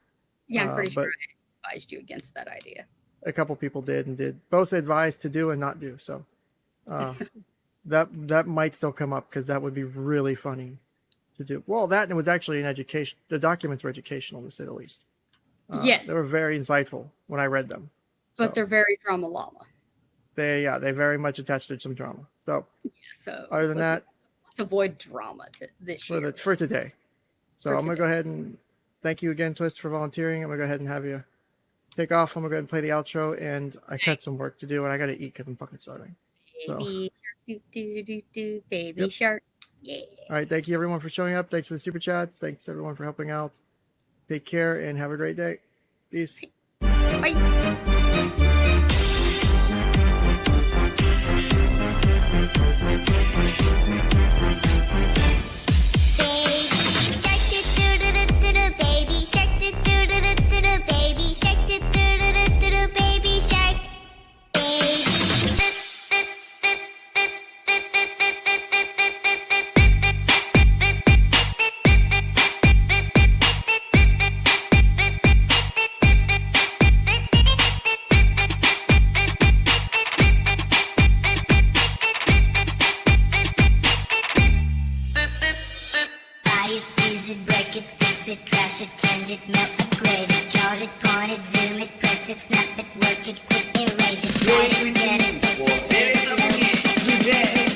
Yeah, I'm pretty sure but I advised you against that idea. a couple people did and did both advised to do and not do. So that might still come up because that would be really funny to do. Well, that and it was actually an education. The documents were educational, to say the least. Yes. They were very insightful when I read them. But So they're very drama llama. they very much attached to some drama. So Yeah, so other than that, let's avoid drama this year. for today. So For I'm gonna today. go ahead and thank you again, Twist, for volunteering. I'm gonna go ahead and have you take off. I'm gonna go ahead and play the outro, and I got some work to do, and I gotta eat because I'm fucking starving. Baby shark, do, baby Yep. shark. Yeah. All right, thank you everyone for showing up. Thanks for the super chats. Thanks everyone for helping out. Take care and have a great day. Peace. Bye. Buy it, use it, break it, fix it, crash it, change it, melt, upgrade it, chart it, point it, zoom it, press it, snap it, work it, quick erase it, slide it, get it, fix it, There is something you